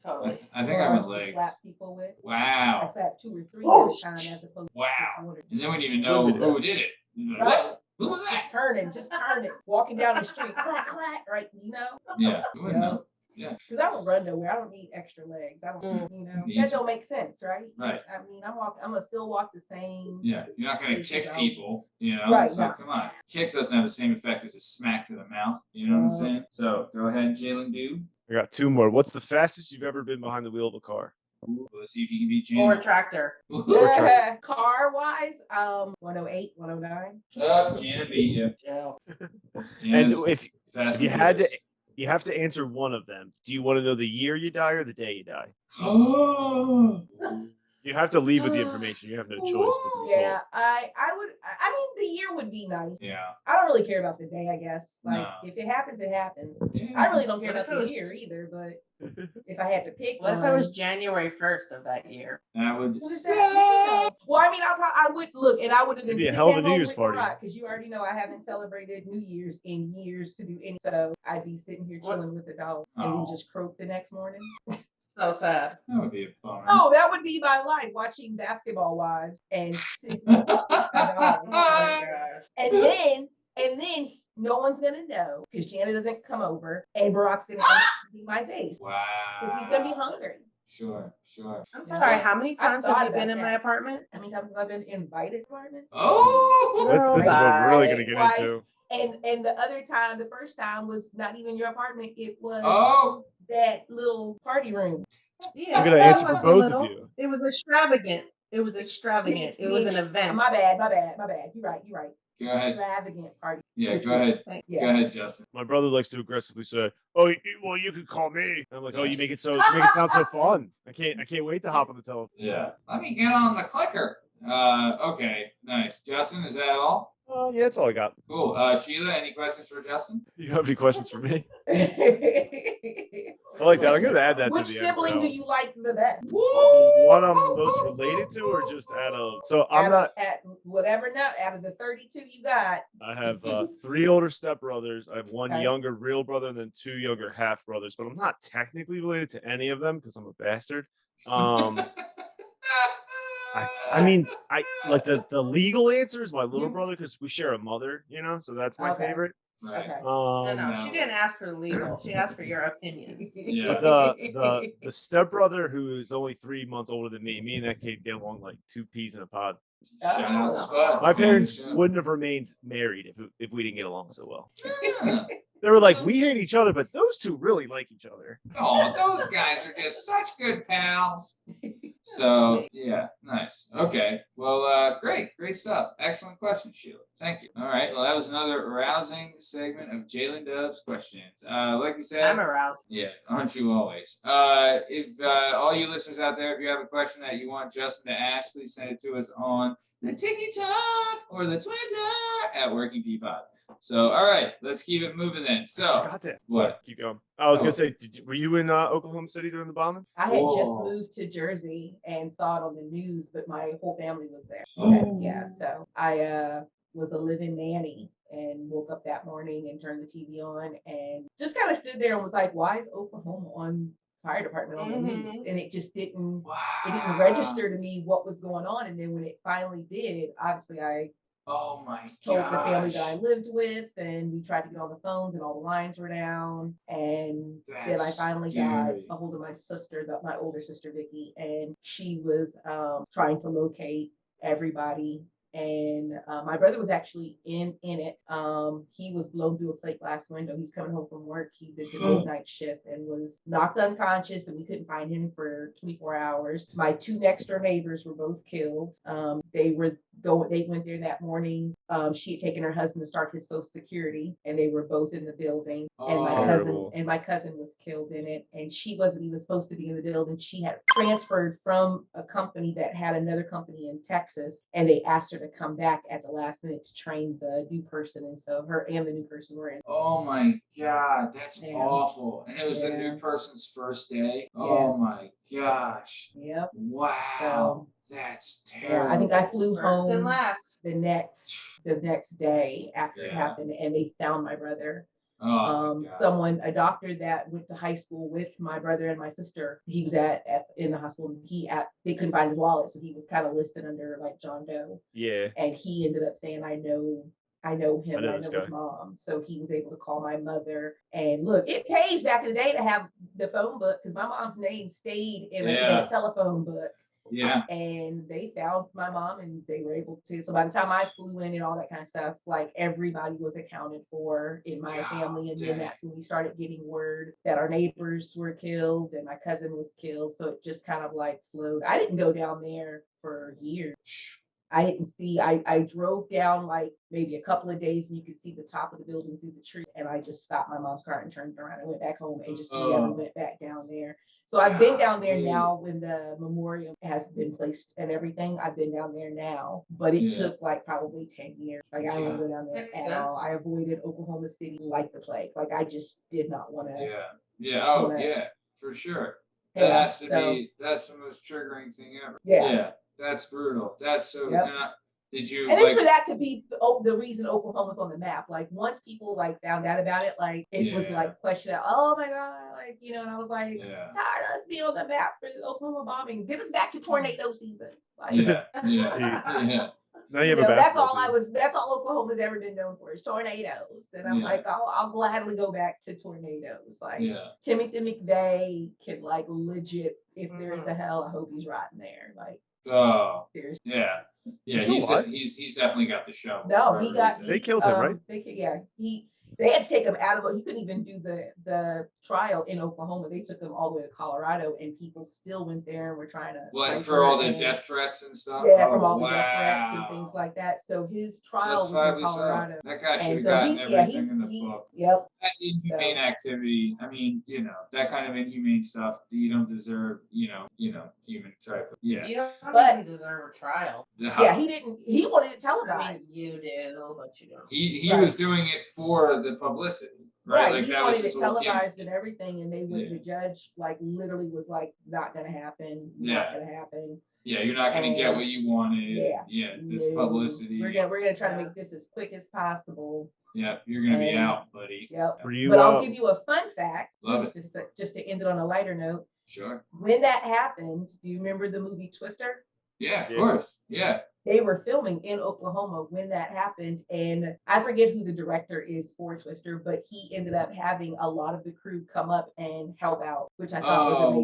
Totally. I think I went legs. Slap people with. Wow. I slapped 2 or 3 Oh, at a time as opposed to wow. just 1. And they wouldn't even know who did it. Right. What? Who was that? Just turning, walking down the street, clack, clack, right? You know? Yeah. You wouldn't know. Yeah. Because I don't run nowhere. I don't need extra legs. I don't, that don't make sense, right? Right. I mean, I'm gonna still walk the same. Yeah. You're not gonna kick people, you know? Right. So come on. Kick doesn't have the same effect as a smack to the mouth. You know what I'm saying? So go ahead, Jalen. Do. I got 2 more. What's the fastest you've ever been behind the wheel of a car? Ooh, let's see if you can beat Or Jana. tractor. Car wise, 108, 109. Oh, Jana beat you. Joe. And Jana's if Fast you and had to, Furious. you have to answer one of them. Do you want to know the year you die or the day you die? You have to leave with the information. You have no choice. But to Yeah, I would. I mean, the year would be nice. Yeah. I don't really care about the day. I guess like No. if it happens, it happens. Yeah. I really don't care What about if it the was- year either. But if I had to pick What one, if it was January 1st of that year? That would what is suck. that? Well, I mean, I would look, and I would have been It'd be a sitting hell of at a New home Year's with party. because you already know I haven't celebrated New Year's in years to do any. So I'd be sitting here What? chilling with the dog and then Oh. just croak the next morning. So sad. That would be a bummer. Oh, that would be my life, watching Basketball Wives and sitting with my dog. Oh my gosh. And then no one's gonna know because Jana doesn't come over and Barack's gonna see my face Wow. because he's gonna be hungry. Sure. I'm sorry, how many I've times have thought you been about in my that. apartment? How many times have I been invited to apartment? Oh. this is what we're really Bye. gonna get Twice. into. And the other time, the first time was not even your apartment. It was Oh. that little party room. Yeah, I'm gonna it answer for was a both little. of you. It was extravagant. It was extravagant. It was an event. My bad. You're right. Go ahead. Extravagant party. Yeah, Which go ahead. Yeah. Go ahead, Justin. My brother likes to aggressively say, "Oh, well, you could call me." And I'm like, "Oh, you make it sound so fun. I can't wait to hop on the telephone." Yeah. Let me get on the clicker. Okay. Nice. Justin, is that all? Yeah, that's all I got. Cool. Sheila, any questions for Justin? You have any questions for me? I like that. I'm gonna add that Which to the sibling do you like the best? One I'm most related to, or just out of? So I'm not. At whatever now, out of the 32 you got. I have 3 older stepbrothers. I have one Okay. younger real brother, and then 2 younger half brothers. But I'm not technically related to any of them because I'm a bastard. I mean, I like the legal answer is my little brother because we share a mother, so that's my Okay. favorite. Right. Okay. No, no. she didn't ask for legal. She asked for your opinion. Yeah. But the stepbrother who is only 3 months older than me and that kid get along like 2 peas in a pod. Shout out Spud. My parents Friend of the show. wouldn't have remained married if we didn't get along so well. Yeah. They were like, we hate each other, but those two really like each other. Oh, those guys are just such good pals. So yeah, nice. Okay. Well, great stuff. Excellent question, Sheila. Thank you. All right. Well, that was another arousing segment of Jalen Dub's questions. Like we said, I'm aroused. yeah, aren't you always? If all you listeners out there, if you have a question that you want Justin to ask, please send it to us on the TikTok or the Twitter at Working Pea Pod. So, all right, let's keep it moving then. I So, got that. what? Sorry, keep going. I was gonna say, were you in Oklahoma City during the bombing? I had just Whoa. moved to Jersey and saw it on the news, but my whole family was there. Oh. Yeah, so I was a living nanny and woke up that morning and turned the TV on and just kind of stood there and was like, why is Oklahoma on fire department on the news? And it just didn't register to me what was going on. And then when it finally did, obviously I Oh my told the family that I gosh. lived with, and we tried to get on the phones, and all the lines were down. And then I That's finally got scary. a hold of my sister, my older sister Vicky, and she was trying to locate everybody. And my brother was actually in it. He was blown through a plate glass window. He's coming home from work. He did the midnight shift and was knocked unconscious, and we couldn't find him for 24 hours. My 2 next door neighbors were both killed. They went there that morning. She had taken her husband to start his Social Security, and they were both in the building. And Oh. my cousin was killed in it, and she wasn't even supposed to be in the building. She had transferred from a company that had another company in Texas, and they asked her to come back at the last minute to train the new person. And so her and the new person were in. Oh my God, that's Yeah. awful. And it was the Yeah. new person's first day. Oh my gosh. Yep. Wow. That's Yeah, terrible. I think I flew First and home last. the next day after it Yeah. happened, and they found my brother. Oh my God. A doctor that went to high school with my brother and my sister, he was in the hospital. They couldn't find his wallet, so he was kind of listed under like John Doe. Yeah. And he ended up saying, I know him, I know this his guy. mom. So he was able to call my mother. And look, it pays back in the day to have the phone book because my mom's name stayed in a telephone book. Yeah. And they found my mom and they were able to. So by the time I flew in and all that kind of stuff, like everybody was accounted for in my family. And then that's when we started getting word that our neighbors were killed and my cousin was killed. So it just kind of like flowed. I didn't go down there for years. I didn't see, I drove down like maybe a couple of days and you could see the top of the building through the trees. And I just stopped my mom's car and turned around and went back home and just never went back down there. So I've been down there now when the memorial has been placed and everything. I've been down there now, but it took like probably 10 years. Like I didn't go down there at all. I avoided Oklahoma City like the plague. Like I just did not want to. Yeah. Oh, yeah, for sure. That has to be, that's the most triggering thing ever. Yeah. That's brutal. That's so. Did you? And it's for that to be the reason Oklahoma's on the map. Like once people like found out about it, like it was like questioned out. Oh my god, like and I was like, tired of us being on the map for the Oklahoma bombing. Get us back to tornado season. Like, Now you have a that's all that's all Oklahoma's ever been known for is tornadoes. And I'm like, I'll gladly go back to tornadoes. Like Timothy McVeigh can like legit, if there's a hell, I hope he's rotting there. Like he's definitely got the show. No, they killed him, right? They had to take him out of he couldn't even do the trial in Oklahoma. They took him all the way to Colorado and people still went there and were trying to for all the death threats and stuff. From all the death threats and things like that. So his trial was in Colorado. That guy should have gotten everything in the book. Yep. That inhumane activity. I mean, that kind of inhumane stuff. You don't deserve, human trafficking. Yeah. You don't even deserve a trial. Yeah, he didn't. He wanted it televised. I mean, you do, but you don't. He was doing it for the publicity, right? Like he that wanted was it televised and everything, and they was the judge, like literally was like, not gonna happen. Not gonna happen. Yeah, you're not gonna get what you wanted. This publicity. We're gonna try to make this as quick as possible. Yeah, you're gonna be out, buddy. Yep. But I'll give you a fun fact. Love it. Just to end it on a lighter note. Sure. When that happened, do you remember the movie Twister? Yeah, of course. Yeah. They were filming in Oklahoma when that happened. And I forget who the director is for Twister, but he ended up having a lot of the crew come up and help out, which I thought was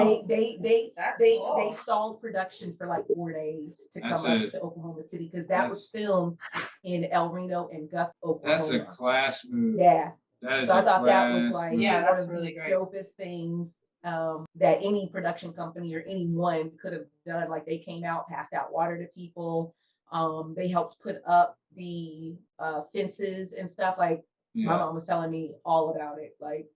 amazing. Wow. They stalled production for like 4 days to come up to Oklahoma City because that was filmed in El Reno and Guth, Oklahoma. That's a class move. Yeah. That is so I thought that was like that's really great. Dopest things that any production company or anyone could have done. Like they came out, passed out water to people. They helped put up the fences and stuff. Like my mom was telling me all about it. Like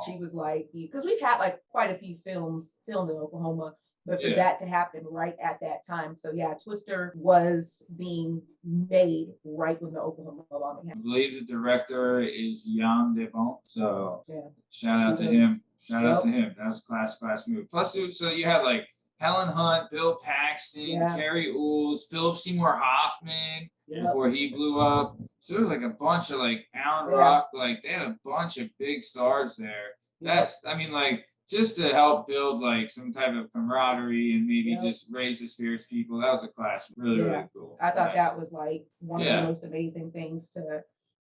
she was like, because we've had like quite a few films filmed in Oklahoma, but for that to happen right at that time. So Twister was being made right when the Oklahoma bombing happened. I believe the director is Jan de Bon. So shout out to him. Shout out to him. That was class move. Plus, so you had like Helen Hunt, Bill Paxton, Carrie Ools, Philip Seymour Hoffman before he blew up. So there was like a bunch of like Alan Ruck, like they had a bunch of big stars there. That's, I mean, like just to help build like some type of camaraderie and maybe just raise the spirits of people. That was a class. Really cool. I thought that was like one of the most amazing things to,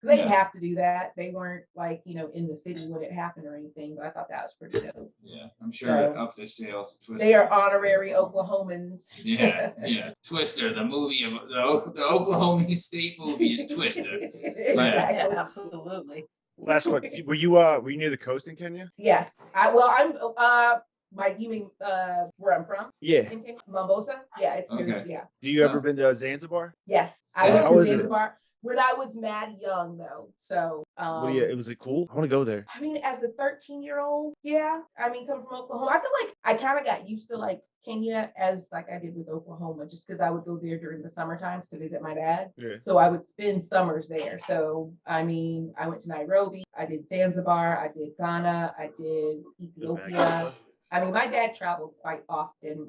because they didn't have to do that. They weren't like, in the city when it happened or anything, but I thought that was pretty dope. Yeah, I'm sure it upped their sales. Twister. They are honorary Oklahomans. Yeah. Twister, the movie of the Oklahoma State movie is Twister. Absolutely. Last one. Were you near the coast in Kenya? Yes. You mean where I'm from? Yeah. In Kenya? Mombasa? Yeah, it's good. Yeah. Do you ever been to Zanzibar? Yes. I went to Zanzibar. When I was mad young, though, so it was like cool. I want to go there. I mean, as a 13-year-old, coming from Oklahoma, I feel like I kind of got used to like Kenya as like I did with Oklahoma, just because I would go there during the summer times to visit my dad. Yeah. So I would spend summers there. So I mean, I went to Nairobi, I did Zanzibar, I did Ghana, I did Ethiopia. I mean, my dad traveled quite often.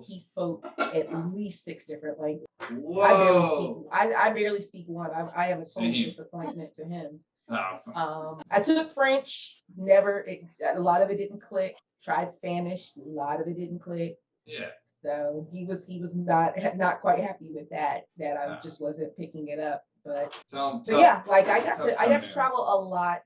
He spoke at least 6 different languages. Whoa! I barely speak one. I am a total disappointment to him. I took French. A lot of it didn't click. Tried Spanish. A lot of it didn't click. Yeah. So he was not quite happy with that. That I just wasn't picking it up. But I got to travel a lot.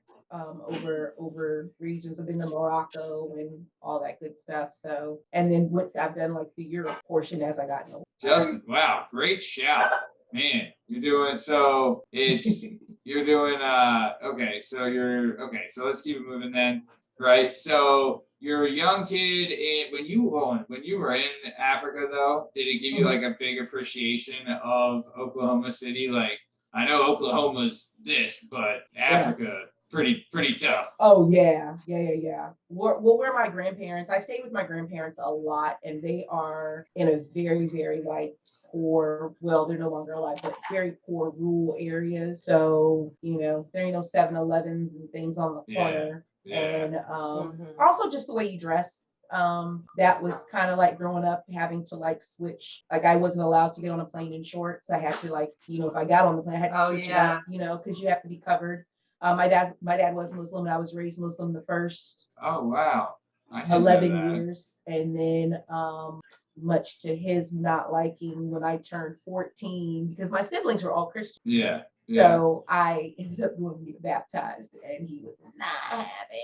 over regions. I've been to Morocco and all that good stuff. So, and then I've done like the Europe portion as I got older. Justin, wow, great shout. Man, you're doing so it's you're doing okay, so let's keep it moving then. Right. So you're a young kid and when you were in Africa though, did it give you like a big appreciation of Oklahoma City? Like I know Oklahoma's this, but Africa pretty tough. Oh yeah. We're my grandparents. I stayed with my grandparents a lot, and they are in a very, very like poor, well, they're no longer alive, but very poor rural areas. So, there ain't no 7-Elevens and things on the corner. Yeah. And also just the way you dress. That was kind of like growing up having to like switch. Like I wasn't allowed to get on a plane in shorts. I had to like, if I got on the plane, I had to switch it up, because you have to be covered. My dad was Muslim, and I was raised Muslim the first. Oh wow. 11 years, and then much to his not liking, when I turned 14, because my siblings were all Christian. Yeah. So I ended up going to get baptized, and he was not happy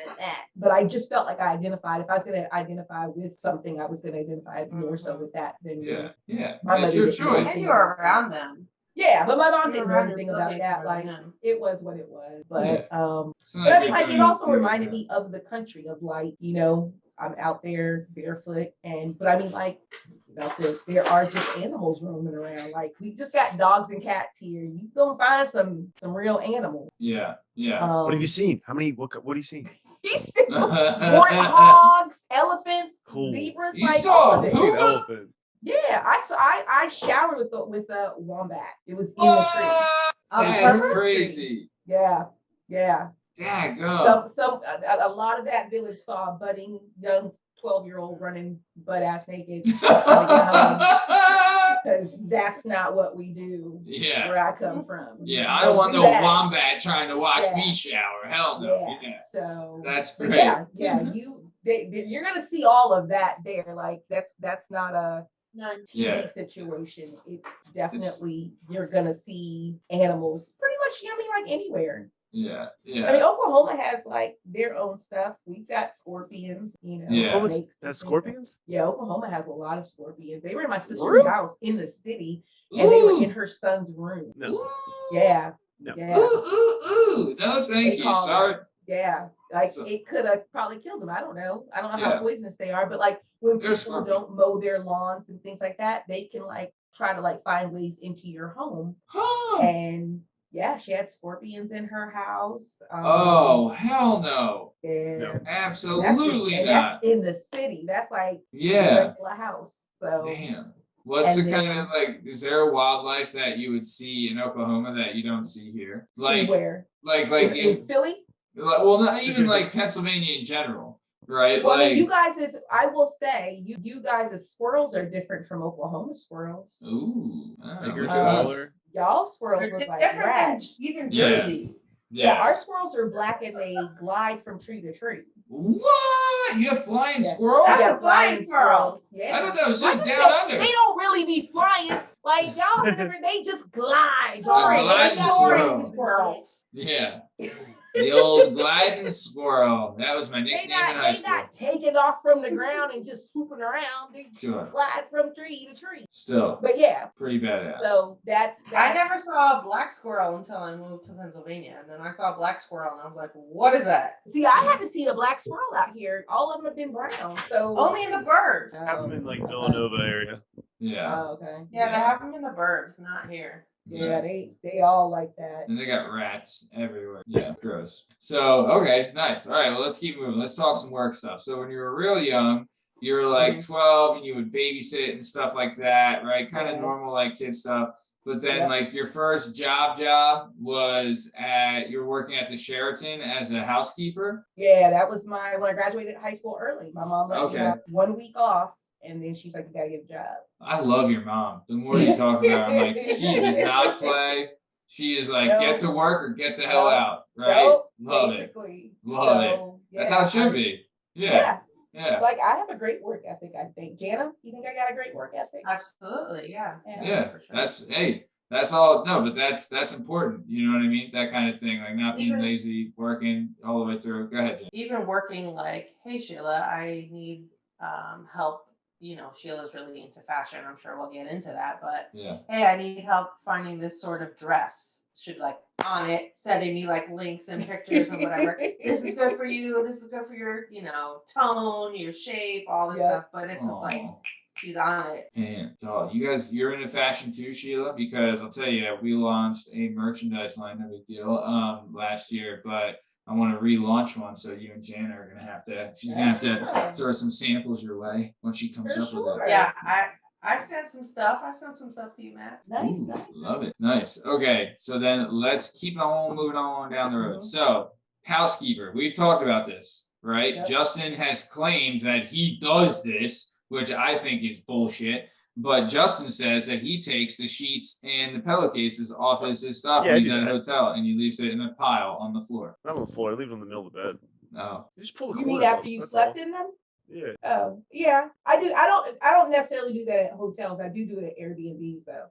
with that. But I just felt like I identified. If I was going to identify with something, I was going to identify more so with that than It's your choice. And you were around them. Yeah, but my mom didn't know anything about that. Like it was what it was. But but I mean, like it also reminded me of the country of like, I'm out there barefoot, but I mean, like, there are just animals roaming around. Like we just got dogs and cats here. You gonna find some real animals. Yeah. What have you seen? How many? What have you seen? He's seen warthogs, elephants, zebras. You like saw I've seen an elephant. Yeah, I showered with a wombat. it was in the tree. That's crazy. Yeah. Daggone. A lot of that village saw a budding young 12-year-old running butt ass naked. Because that's not what we do where I come from. Yeah, I don't want no wombat trying to watch me shower. Hell no. Yeah. So that's great. You're gonna see all of that there. Like that's not a TV situation. It's definitely you're gonna see animals pretty much. I mean, like anywhere. Yeah. I mean, Oklahoma has like their own stuff. We've got scorpions, Oklahoma has scorpions? Yeah, Oklahoma has a lot of scorpions. They were in my sister's house in the city, and they were in her son's room. No. Yeah. No, thank you. Sorry. Like it could have probably killed them. I don't know how poisonous they are, but like when people don't mow their lawns and things like that, they can like try to like find ways into your home. And she had scorpions in her house. Oh hell no! No. Absolutely not. That's in the city. That's like a regular house. So damn. What's the kind of like? Is there a wildlife that you would see in Oklahoma that you don't see here? Like where? Like in Philly? Well, not even like Pennsylvania in general, right? Well, like you guys I will say, you guys' squirrels are different from Oklahoma squirrels. Ooh, bigger, smaller. Y'all squirrels look like rats. Even Jersey. Yeah, our squirrels are black and they glide from tree to tree. What? You have flying squirrels? That's a flying squirrel. Yeah. I thought that was just down under. They don't really be flying. Like y'all remember, they just glide. Gliding squirrels. Yeah. The old gliding squirrel. That was my nickname in high school. They not taking off from the ground and just swooping around. They glide from tree to tree. Still. But yeah. Pretty badass. So that's I never saw a black squirrel until I moved to Pennsylvania. And then I saw a black squirrel and I was like, what is that? See, I haven't seen a black squirrel out here. All of them have been brown. So only in the burbs. I have them in like Villanova area. Yeah. Oh, okay. Yeah, they have them in the burbs, not here. Yeah, they all like that. And they got rats everywhere. Yeah, gross. So, okay, nice. All right, well, let's keep moving. Let's talk some work stuff. So when you were real young, you were like 12 and you would babysit and stuff like that, right? Kind of normal like kid stuff. But then like your first job was you're working at the Sheraton as a housekeeper? Yeah, that was when I graduated high school early. My mom let me have 1 week off. And then she's like, you gotta get a job. I love your mom. The more you talk about her, I'm like, she does not play. She is like, get to work or get the hell out. Right? Love it. Love it. That's how it should be. Yeah. Like I have a great work ethic, I think. Jana, you think I got a great work ethic? Absolutely, yeah. Yeah. For sure. That's hey, That's all. No, but that's important. You know what I mean? That kind of thing, like not being Even- lazy, working all the way through. Go ahead, Jen. Even working like, hey Sheila, I need help. You know, Sheila's really into fashion. I'm sure we'll get into that, but Yeah. hey, I need help finding this sort of dress. Should like on it, sending me like links and pictures and whatever. This is good for you. This is good for your, you know, tone, your shape, all this stuff. But it's just like Aw. she's on it. Damn, dog. You guys, you're into fashion too, Sheila, because I'll tell you, we launched a merchandise line, no big deal, last year, but I want to relaunch one, so you and Jana are gonna have to. She's gonna have to throw some samples your way when she comes For up with sure. it. Yeah, I sent some stuff. I sent some stuff to you, Matt. Nice, Ooh, nice. love it. Nice. Okay, so then let's keep on moving on down the road. So, housekeeper, we've talked about this, right? Yep. Justin has claimed that he does this, which I think is bullshit. But Justin says that he takes the sheets and the pillowcases off his stuff Yeah, when I he's do at a that. hotel, and he leaves it in a pile on the floor. Not on the floor. I leave it in the middle of the bed. Oh, You just pull the You cord mean up, after you that's slept all. in them? Yeah. Oh, yeah. I do. I don't necessarily do that at hotels. I do it at Airbnbs though.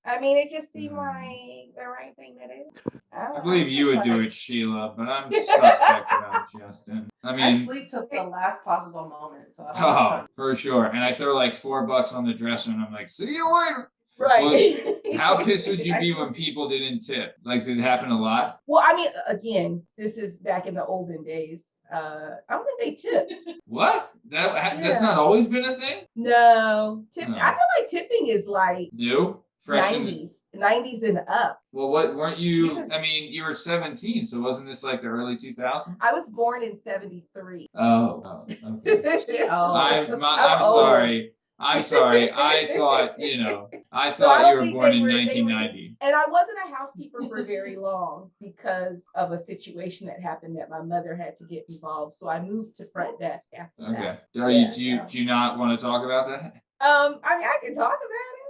I mean, it just seemed like the right thing to do. I believe you would do it, Sheila, but I'm suspect about Justin. I I mean, sleep till the last possible moment. So I don't oh, know. for sure. And I throw like $4 on the dresser, and I'm like, see you later. Right. How pissed would you be when people didn't tip? Like, did it happen a lot? Well, I mean, again, this is back in the olden days. I don't think they tipped. What? That's Yeah. not always been a thing? No, tip. No. I feel like tipping is like No? Fresh in, 90s and up. well, what weren't you? I mean, you were 17, so wasn't this like the early 2000s? I was born in 73. Oh, okay. Oh, I'm old. sorry. I'm sorry. I thought, I So I thought don't you were think born they in were- they were- 1990. And I wasn't a housekeeper for very long because of a situation that happened that my mother had to get involved. So I moved to front desk after Okay. that. Do you not want to talk about that? I mean, I can talk about it.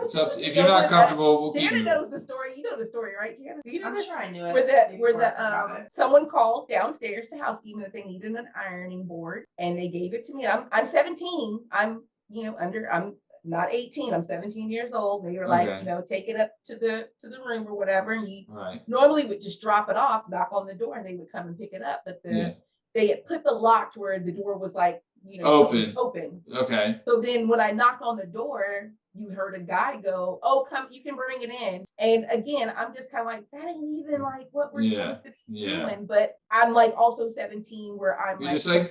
It's up if you're not comfortable, we'll keep Jana it. knows the story. You know the story, right, Jana? You know I'm this? sure I knew it. Where someone called downstairs to housekeeping that they needed an ironing board, and they gave it to me. I'm 17. I'm not 18. I'm 17 years old. They were like, Okay. take it up to the room or whatever. And you Right. normally would just drop it off, knock on the door, and they would come and pick it up. But they had put the lock to where the door was like, Open. Okay. So then when I knocked on the door, you heard a guy go, "Oh, come, you can bring it in." And again, I'm just kind of like, that ain't even like what we're supposed to be doing. But I'm like also 17 where I'm You're like, just like,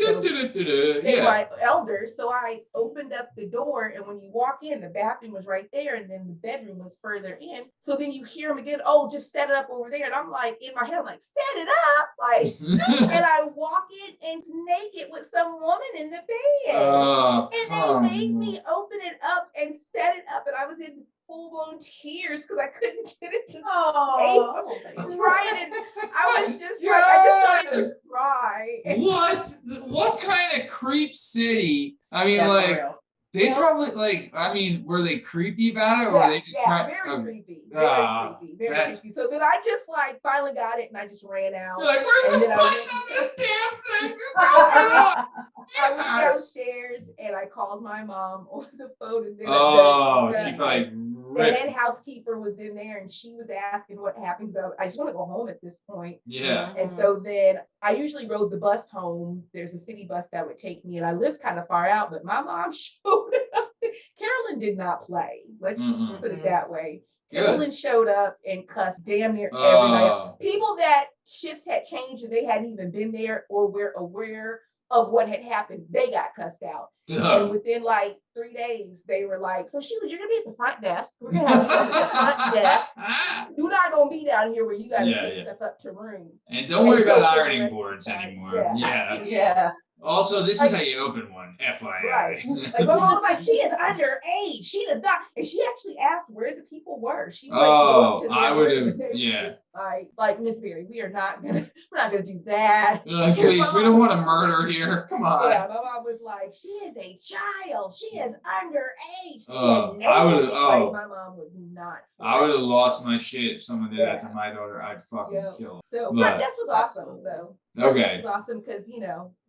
they're my elders. So I opened up the door, and when you walk in, the bathroom was right there, and then the bedroom was further in. So then you hear them again, "Oh, just set it up over there." And I'm like, in my head, I'm like, set it up, like, and I walk in and it's naked with some woman in the bed. Oh, And they made me open it up and set it up, and I was in full-blown tears because I couldn't get it to right. And I was just like, I just started to cry. What kind of creep city? I mean, Yeah, for like, real. they probably like. I mean, were they creepy about it, or were they just trying? Very creepy. Ah, Very that's- creepy. So then I just like finally got it, and I just ran out. You're like, where's And the then button on this damn thing? Open I up! went downstairs and I called my mom on the phone, and then Oh, the- she probably the head ripped. housekeeper was in there, and she was asking what happened. So I just want to go home at this point. Yeah. And so then I usually rode the bus home. There's a city bus that would take me, and I lived kind of far out, but my mom showed up. Carolyn did not play. Let's just put it that way. Good. Carolyn showed up and cussed damn near every night. Oh, People that shifts had changed and they hadn't even been there or were aware of what had happened, they got cussed out. And within like 3 days, they were like, "So Sheila, you're gonna be at the front desk. We're gonna have you at the front desk. You're not gonna be down here where you gotta take stuff up to rooms." And don't worry And about so for the ironing rest of boards the time, anymore. Yeah. Yeah. Also, this is how you open one, FYI. Right. Like my mom was like, "She is underage. She does not." And she actually asked where the people were. She wanted to go up to I their would room, have, and they were yeah. just like Miss Berry, we're not gonna do that. Like, please, we don't want to murder here. Come on. Yeah, my mom was like, "She is a child. She is underage." Oh, I would've- Like, my mom was not. I would have lost my shit if someone did that to my daughter. I'd fucking kill So But- front desk was awesome though. Front desk Okay. was awesome because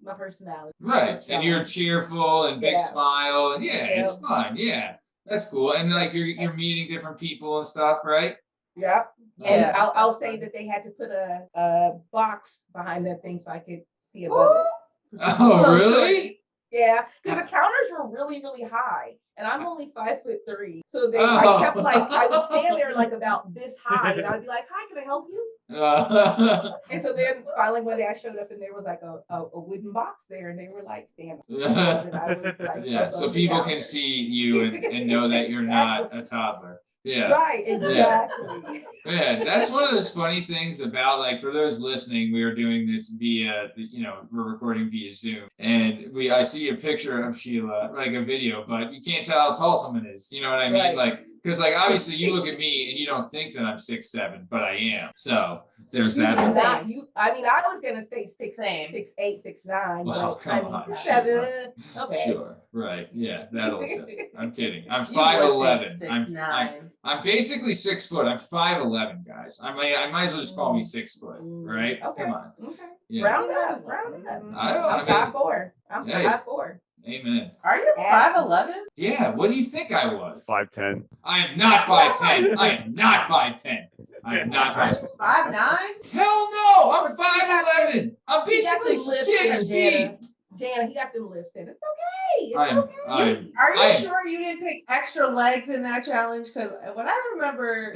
my personality. Right. And you're cheerful and big Yeah. smile. And yeah, it's Yeah. fun. Yeah. That's cool. And like you're meeting different people and stuff, right? Yep. Yeah. And I'll say that they had to put a box behind that thing so I could see above it. Oh, really? Yeah, because the counters were really, really high, and I'm only 5'3". So I kept I would stand there like about this high, and I'd be like, "Hi, can I help you?" And so then finally one day I showed up, and there was like a wooden box there, and they were like, "Stand." And I was like, Yeah, so people can see you and know that you're not a toddler. Yeah. Right, exactly. Yeah, that's one of those funny things about, like, for those listening, we are doing this via, we're recording via Zoom, and I see a picture of Sheila, like a video, but you can't tell how tall someone is. You know what I mean? Right. Like, because like obviously you look at me and you don't think that I'm 6'7", but I am. So there's that. Not you. I mean, I was gonna say 6'8", 6'9", Well, but come I mean on, 6'7". Okay. Sure, right, yeah, that'll exist. I'm kidding. I'm You would 5'11". think 6'9". I'm basically 6 foot. I'm 5'11", guys. I might as well just call me 6 foot, right? Okay. Come on. Okay. Yeah. Round up, round up. I'm 5'4". I'm Hey. 5'4". Amen. Are you 5'11"? Yeah. What do you think I was? 5'10". I am not 5'10". I am not 5'10". I am not Aren't 5'10". you 5'9"? Hell no! I'm 5'11". I'm basically He got them lifts 6 in, feet. Jana, he got them lifts in. It's okay. It's I'm- okay. Are you I am- sure you didn't pick extra legs in that challenge? Because what I remember,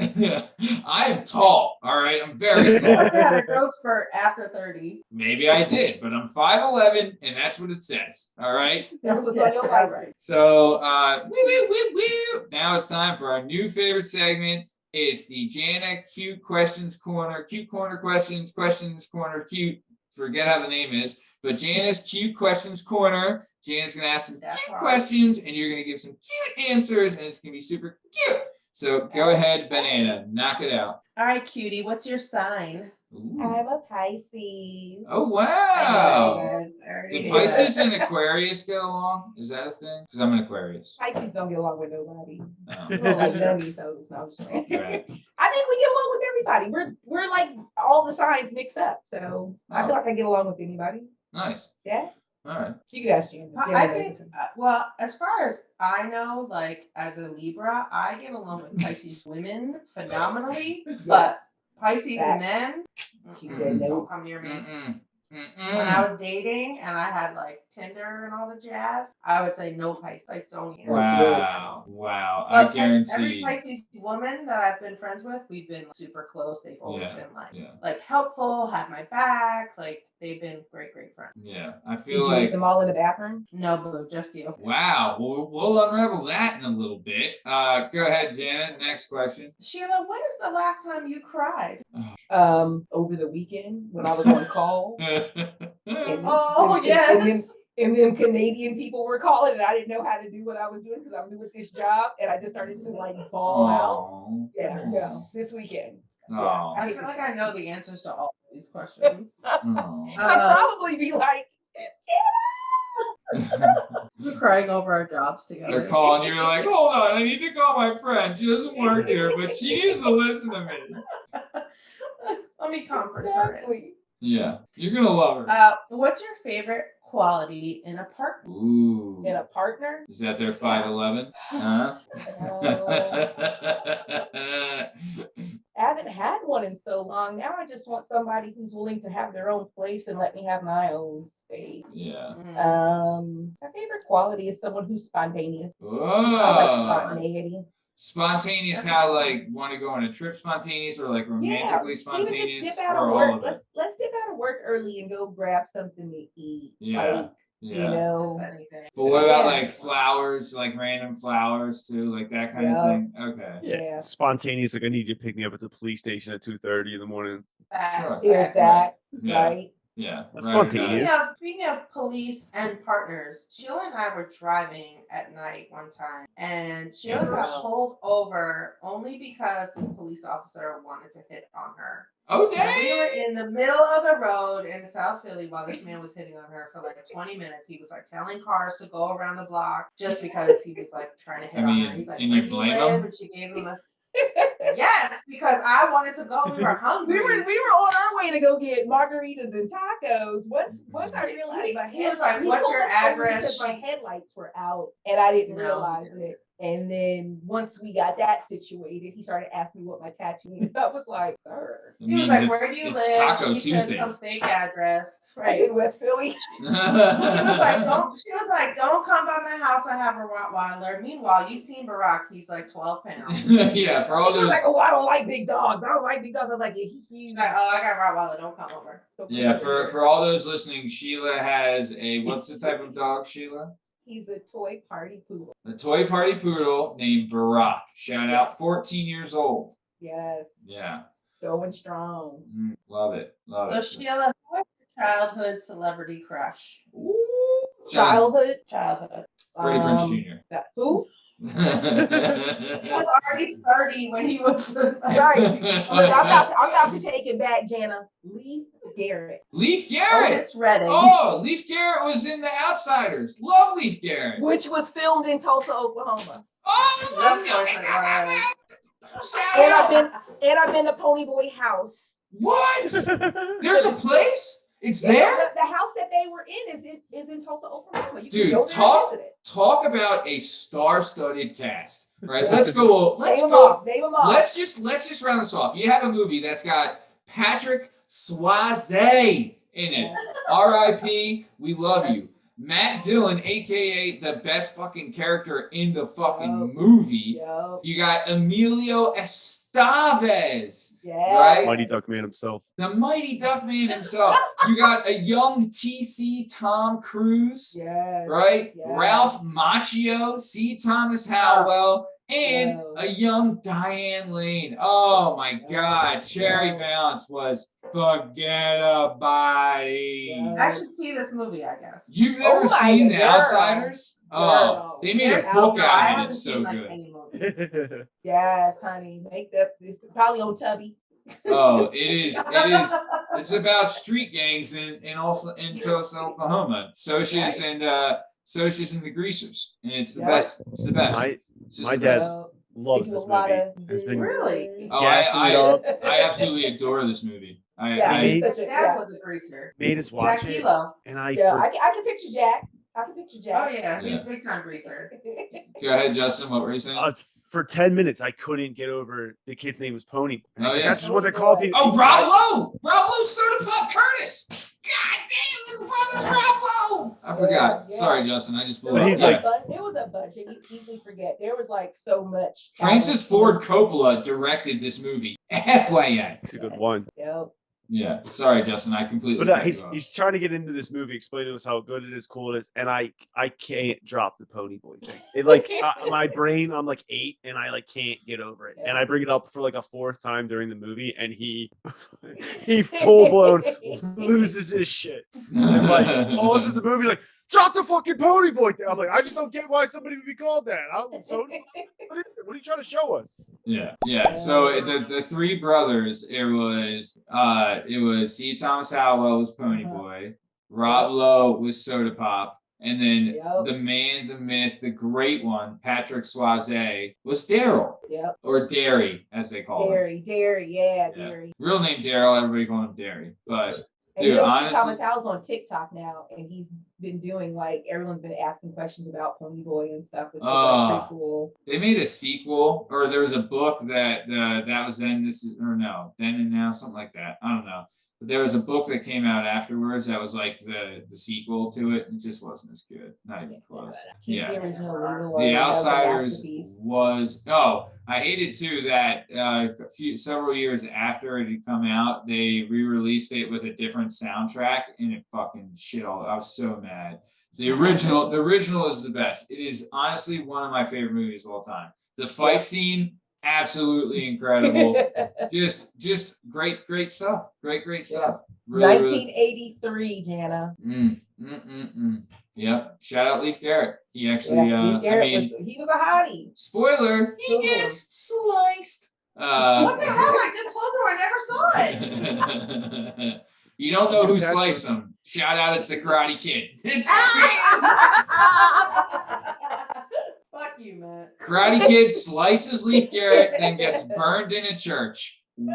I am tall. All right, I'm very you tall. must have had a growth spurt after 30. Maybe I did, but I'm 5'11", and that's what it says. All right. That's what's on your All life. right. So, now it's time for our new favorite segment. It's the Jana Cute Questions Corner. Cute Corner Questions, Questions Corner Cute. Forget how the name is, but Jana's Cute Questions Corner. Jana's going to ask some cute questions, and you're going to give some cute answers, and it's going to be super cute. So go ahead, Banana, knock it out. All right, cutie, what's your sign? Ooh. I'm a Pisces. Oh, I wow. already Did knew Pisces that. and Aquarius get along? Is that a thing? Because I'm an Aquarius. Pisces don't get along with nobody. Oh. We don't like none of these hoes. No, I'm just saying. Right. I think we get along with everybody. We're like all the signs mixed up. So I feel like I get along with anybody. Nice. Yeah. All right. You could ask Jana. I think, well, as far as I know, like as a Libra, I get along with Pisces women phenomenally, but Pisces men, She said no. don't come near me. Mm-mm. When I was dating and I had like Tinder and all the jazz, I would say no Pisces. Like don't. Wow. Wow. I But guarantee. every Pisces woman that I've been friends with, we've been super close. They've always Yeah, been yeah. like helpful, had my back. Like they've been great friends. Yeah. I Did feel you meet like. them all in the bathroom? No, boo, just you. Wow. Well, we'll unravel that in a little bit. Go ahead, Janet. Next question. Sheila, when is the last time you cried? Over the weekend when I was on call. Oh, yes. And then Canadian people were calling, and I didn't know how to do what I was doing because I'm new at this job, and I just started to like bawl out. Aw. Yeah, no, this weekend. Aw. I feel like I know the answers to all of these questions. Aw. I'd probably be like, We're crying over our jobs They're together. calling you. You're like, hold on, I need to call my friend. She doesn't work here, but she needs to listen to me. Let me comfort her. exactly. Yeah, you're gonna love her. What's your favorite quality in a partner? Ooh. And a partner? Is that their 5'11"? Huh? I haven't had one in so long. Now I just want somebody who's willing to have their own place and let me have my own space. Yeah. My favorite quality is someone who's spontaneous. I like Whoa. spontaneity. Spontaneous, how like want to go on a trip spontaneous or like romantically Even spontaneous just dip out or of all work. of it? Let's dip out of work early and go grab something to eat. Yeah. Like, Yeah. you know. Just anything. But what about Yeah. like flowers, like random flowers too, like that kind of Yeah. thing? Okay. Yeah. Spontaneous, like I need you to pick me up at the police station at 2:30 in the morning. Facts, There's facts. that, Yeah. right? Yeah. That's right or spontaneous. not. Speaking of police and partners, Sheila and I were driving at night one time, and Sheila got pulled over only because this police officer wanted to hit on her. Oh And we were dang! in the middle of the road in South Philly while this man was hitting on her for like 20 minutes. He was like telling cars to go around the block just because he was like trying to hit I on mean, her. He's like, can "Where you do you blame live?" him? And she gave him a yes, because I wanted to go. We were hungry. We were on our way to go get margaritas and tacos. Once I realized my He was like, "What's your he pulled us over address?" because my headlights were out and I didn't No, he realize didn't. it. And then once we got that situated, he started asking me what my tattoo meant. I was like, sir. It He was means like, it's- where do you it's live? Taco She Tuesday. said some fake address. Right in West Philly. He was like, don't come by my house. I have a Rottweiler. Meanwhile, you've seen Barack. He's like 12 pounds. Yeah, for all He was those. like, oh, I don't like big dogs. I don't like big dogs. I was like, yeah, he's She's huge. like, oh, I got a Rottweiler. Don't come over. Yeah, for all those listening, Sheila has a what's the type of dog, Sheila? He's a toy party poodle. A toy party poodle named Barack. Shout out, 14 years old. Yes. Yeah. Going strong. Love it. Love So it. Sheila, who was your childhood celebrity crush? Ooh, Childhood. Childhood. Freddie Prinze Jr. Who? He was already 30 when he was Right. Look, I'm about to take it back, Jana. Leaf Garrett. Leaf Garrett. Otis Redding. Oh, Leaf Garrett was in The Outsiders. Love Leaf Garrett. Which was filmed in Tulsa, Oklahoma. Oh, Of course it was. And I've been to Pony Boy House. What? There's a place? It's there? The house that they were in is in Tulsa, Oklahoma. You Dude, can go there talk- and visit it. Talk about a star-studded cast. Right? Let's go. Name them off. Let's just round this off. You have a movie that's got Patrick Swayze in it. R.I.P. We love you. Matt Dillon, aka the best fucking character in the fucking movie. Yep. You got Emilio Estevez, Yeah. right? Mighty Duck Man himself. The Mighty Duckman himself. You got a young TC Tom Cruise, Yes. right? Yes. Ralph Macchio, C. Thomas Howell, and Yes. a young Diane Lane. Oh my God. Cherry Bounce was forget about it. I should see this movie, I guess. You've never Oh my seen The girl. Outsiders? Oh, Girl. they made a There's book no- I out of it. haven't It's so seen, like, good. any movie. Yes, honey. Make that. It's probably on Tubby. Oh, it is. It's about street gangs in Tulsa, Oklahoma. Socias and Socias and the Greasers. And it's the Yeah. best. It's the best. It's just my the dad best. loves this movie. Has been Really? Oh, gassing it up. I absolutely adore this movie. Yeah, I he's made- such a, Dad yeah. was a greaser. made us Jack watch it, Hehlo. and I Yeah, for- I can picture Jack. I can picture Oh Jack. yeah, he's Yeah. a big time greaser. Go ahead, Justin. What were you saying? for 10 minutes I couldn't get over the kid's name was Pony. And Oh, it's like, yeah. that's just what they call people. Oh, Rob Lowe! Rob Lowe, Soda Pop Curtis! God damn, his brother's Rob Lowe! I forgot. Yeah. Sorry, Justin. I just blew But up. he's Yeah. like- There was a budget. You easily forget. There was like so much. Francis Ford Coppola directed this movie. FYI. It's a good one. Yep. Yeah. Sorry, Justin. I completely. But cut you off. he's trying to get into this movie, explaining to us how good it is, cool it is, and I can't drop the Pony Boy thing. It like my brain, I'm like 8, and I like can't get over it. And I bring it up for like a 4th time during the movie, and he full blown loses his shit. And like pauses the movie, like drop the fucking Pony Boy thing. I'm like, I just don't get why somebody would be called that. What is it? What are you trying to show us? Yeah, yeah. So the three brothers, it was C. Thomas Howell was Pony Boy, Rob Lowe was Soda Pop, and then Yep. the man, the myth, the great one, Patrick Swayze, was Daryl, Yep. or Derry, as they call him. Dairy, yeah, Yeah. Dairy. Real name Daryl, everybody call him Derry. But And dude, you know, honestly, Thomas Howell's on TikTok now, and he's been doing like everyone's been asking questions about Pony Boy and stuff, which is like, pretty cool. they made a sequel, or there was a book that was then, this is, or no, then and now, something like that. I don't know. But there was a book that came out afterwards that was like the sequel to it. It just wasn't as good. Not even close. Keep Yeah. the original legal The one, Outsiders masterpiece. was I hated too that several years after it had come out, they re-released it with a different soundtrack and it fucking shit all. I was so mad. The original is the best. It is honestly one of my favorite movies of all time. The fight scene, absolutely incredible. just great stuff. Great stuff. Really, 1983, Jana. Yep. Shout out Leif Garrett. He actually, Leif Garrett I mean, he was a hottie. spoiler, he Spoiler. gets sliced. What the hell? I just told you I never saw it. You don't know who sliced him. Shout out, it's the Karate Kid. It's Fuck you, Matt. Karate Kid slices Leif Garrett, then gets burned in a church. Woo!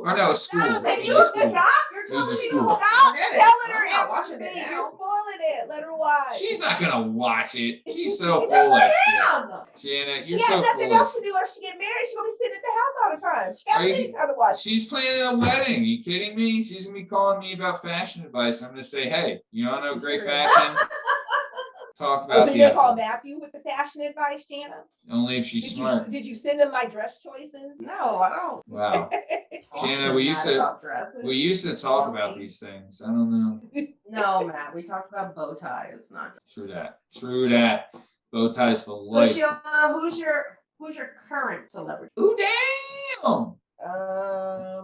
Or no, a school. No, It you was a school. forgot. You're It was a telling me school. to look out. Telling her I'm not watching it everything. now. You're spoiling it. it. Let her watch. She's not gonna watch it. She's so full of that shit. Jana, She you're has so nothing full. else to do after she get married. She's gonna be sitting at the house all the time. She got Are you- plenty of time to watch. She's planning a wedding. You kidding me? She's gonna be calling me about fashion advice. I'm gonna say, hey, you wanna know great fashion? Talk Oh, about so the you're gonna call outside. Matthew with the fashion advice, Jana? Only if she's smart. Did you send him my dress choices? No, I don't. Wow. talk Jana, to we Matt used to- about dresses. We used to talk No, about me. these things. I don't know. No, Matt, we talked about bow ties, not. True that. True that. Bow ties for So life. Sheila, who's your current celebrity? Ooh, damn!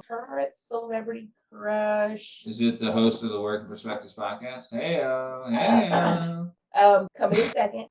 Current celebrity crush. Is it the host of the Working Perspectives podcast? Hey, Coming in second.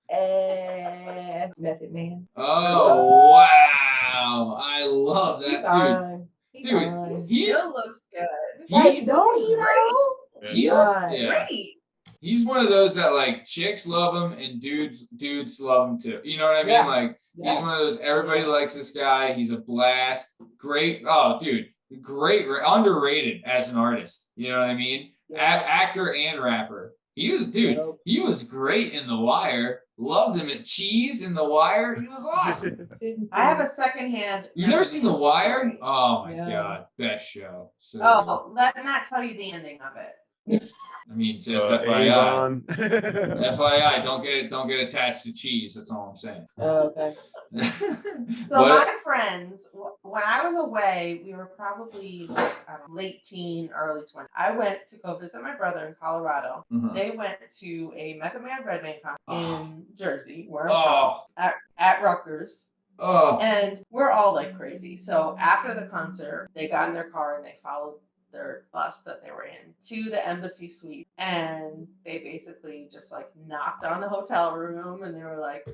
Method Man. Oh, wow. I love that, dude. Fine. Dude, fine. he's Still looks good. he's Don't he though? he's Fine. yeah. Great. He's one of those that like chicks love him and dudes love him too. You know what I mean? Yeah. Like Yeah. he's one of those, everybody likes this guy. He's a blast. Great. Oh, dude. Great. Underrated as an artist. You know what I mean? Yeah. Actor and rapper. He was, dude, Yep. he was great in The Wire. Loved him at Cheese in The Wire. He was awesome. I have a secondhand. You've never seen The Wire? story. Oh my Yeah. God. Best show. So Oh, let Matt tell you the ending of it. good. I mean, just FYI. Avon. FYI, don't get attached to cheese. That's all I'm saying. Oh, okay. So What- my friends, when I was away, we were probably like, I don't know, late teen, early 20s. I went to go visit my brother in Colorado. Uh-huh. They went to a Method Man Redman concert in Jersey, where I'm Oh. from, at Rutgers. Oh, And we're all like crazy. So after the concert, they got in their car and they followed their bus that they were in to the embassy suite. And they basically just like knocked on the hotel room and they were like,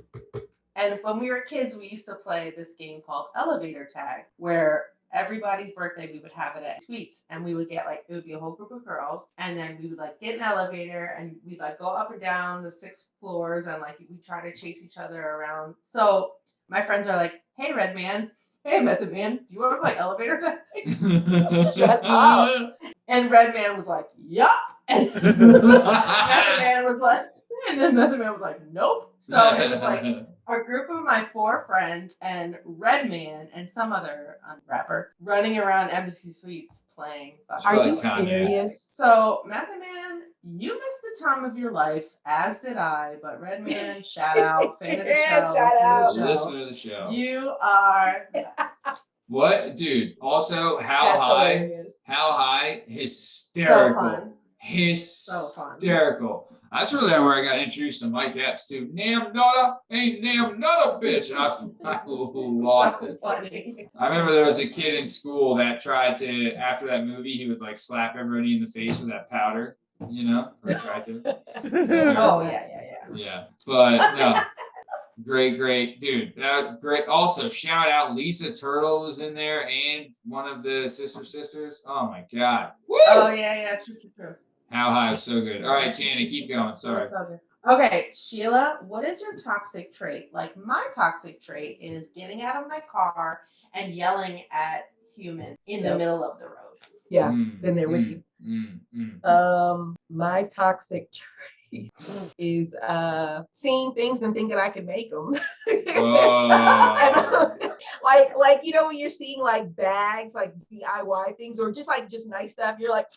and when we were kids, we used to play this game called elevator tag, where everybody's birthday, we would have it at suites, and we would get like, it would be a whole group of girls, and then we would like get in the elevator and we'd like go up and down the 6 floors and like we try to chase each other around. So my friends are like, hey, Red Man, hey, Method Man, do you want to play elevator tag? Shut up. And Red Man was like, yup. And Method Man was like, and then Method Man was like, nope. So it was like a group of my 4 friends and Red Man and some other rapper running around embassy suites playing. Are Probably you Kanye. serious? So Method Man, you missed the time of your life, as did I. But Red Man, shout out, fan of the Yeah, show, shout listener of the show. Listen to the show. You are. What, dude? Also, That's how high? hilarious. How high? So Hysterical. fun. Hysterical. That's really where I got introduced to Mike Epps too. Nam nutter, ain't nam nutter, bitch. I lost it. Funny. I remember there was a kid in school that tried to, after that movie, he would like slap everybody in the face with that powder, you know, or tried to. Oh yeah. Yeah, but no, great, dude. Great. Also, shout out Lisa Turtle was in there and one of the sisters. Oh my God. Woo! Oh yeah. True. How high was so good. All right, Jana, keep going. Sorry. So good. Okay, Sheila, what is your toxic trait? Like my toxic trait is getting out of my car and yelling at humans in the Yep. middle of the road. Yeah, Mm, been there with mm, you. mm. My toxic trait is seeing things and thinking I can make them. Oh. like you know when you're seeing like bags, like DIY things, or just nice stuff, you're like,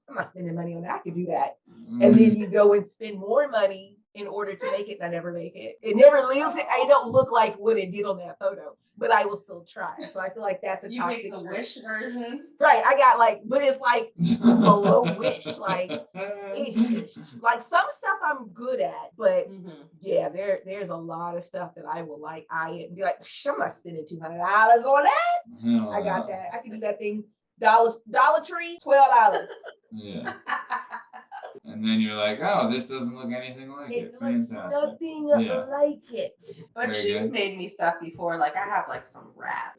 I'm not spending money on that. I could do that, and then you go and spend more money in order to make it. And I never make it. It never leaves it. I don't look like what it did on that photo, but I will still try. So I feel like that's a You toxic make the trait. wish version. Right, I got like, but it's like below wish, like it's like some stuff I'm good at, but yeah, there's a lot of stuff that I will like eye it and be like, I'm not spending $200 on that. Hell I got no. that. I can do that thing. Dollar Tree, $12. Yeah. And then you're like, oh, this doesn't look anything like it. It looks Fantastic. nothing Yeah. like it. But Very she's good. made me stuff before. Like I have like some rap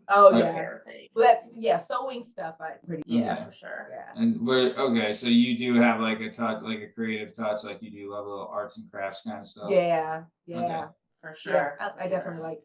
Oh Okay. yeah, hair thing. but that's sewing stuff. I pretty Yeah, Okay. for sure. yeah. And we're okay, so you do have like a touch, like a creative touch, like you do love little arts and crafts kind of stuff. Yeah. Okay. For Yeah, sure. I definitely like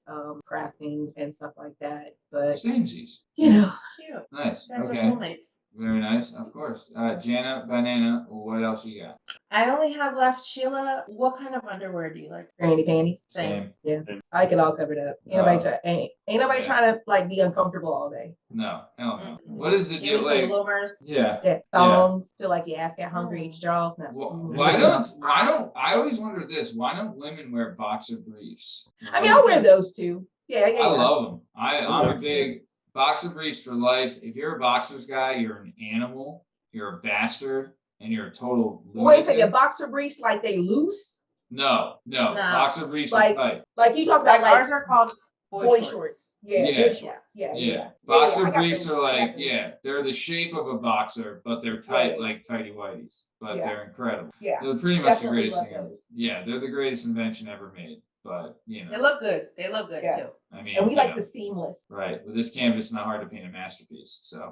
crafting and stuff like that. But Samesies. you know, Cute. Nice. You guys are Okay. soulmates. Very nice, of course. Jana, Banana, what else you got? I only have left Sheila. What kind of underwear do you like? Granny panties. Same. Yeah, I like it all covered up. Ain't nobody Yeah. trying to like be uncomfortable all day. No, hell no. Mm-mm. What is the Give deal me some like? bloomers. Yeah. Yeah, thongs. Feel like your ass got hungry, eat your jaws. No. Why don't I always wonder this? Why don't women wear boxer briefs? I mean, I'll wear those too. Yeah. I love them. I'm a big boxer briefs for life. If you're a boxers guy, you're an animal. You're a bastard, and you're a total lunatic. Wait a second, boxer briefs like they loose? No. No. Boxer briefs are Like- tight. Like you talk about Like ours are called boy shorts. Yeah, Yeah. boy shorts. Yeah. Boxer I got briefs those. are like, I got those. yeah, they're the shape of a boxer, but they're tight Yeah. like tighty whities. But Yeah. they're incredible. Yeah. They're pretty much the Definitely greatest love thing. those. Yeah, they're the greatest invention ever made. But They know, look good. They look good Yeah. too. I mean, And we you like know, the seamless. right. With this canvas, it's not hard to paint a masterpiece. So,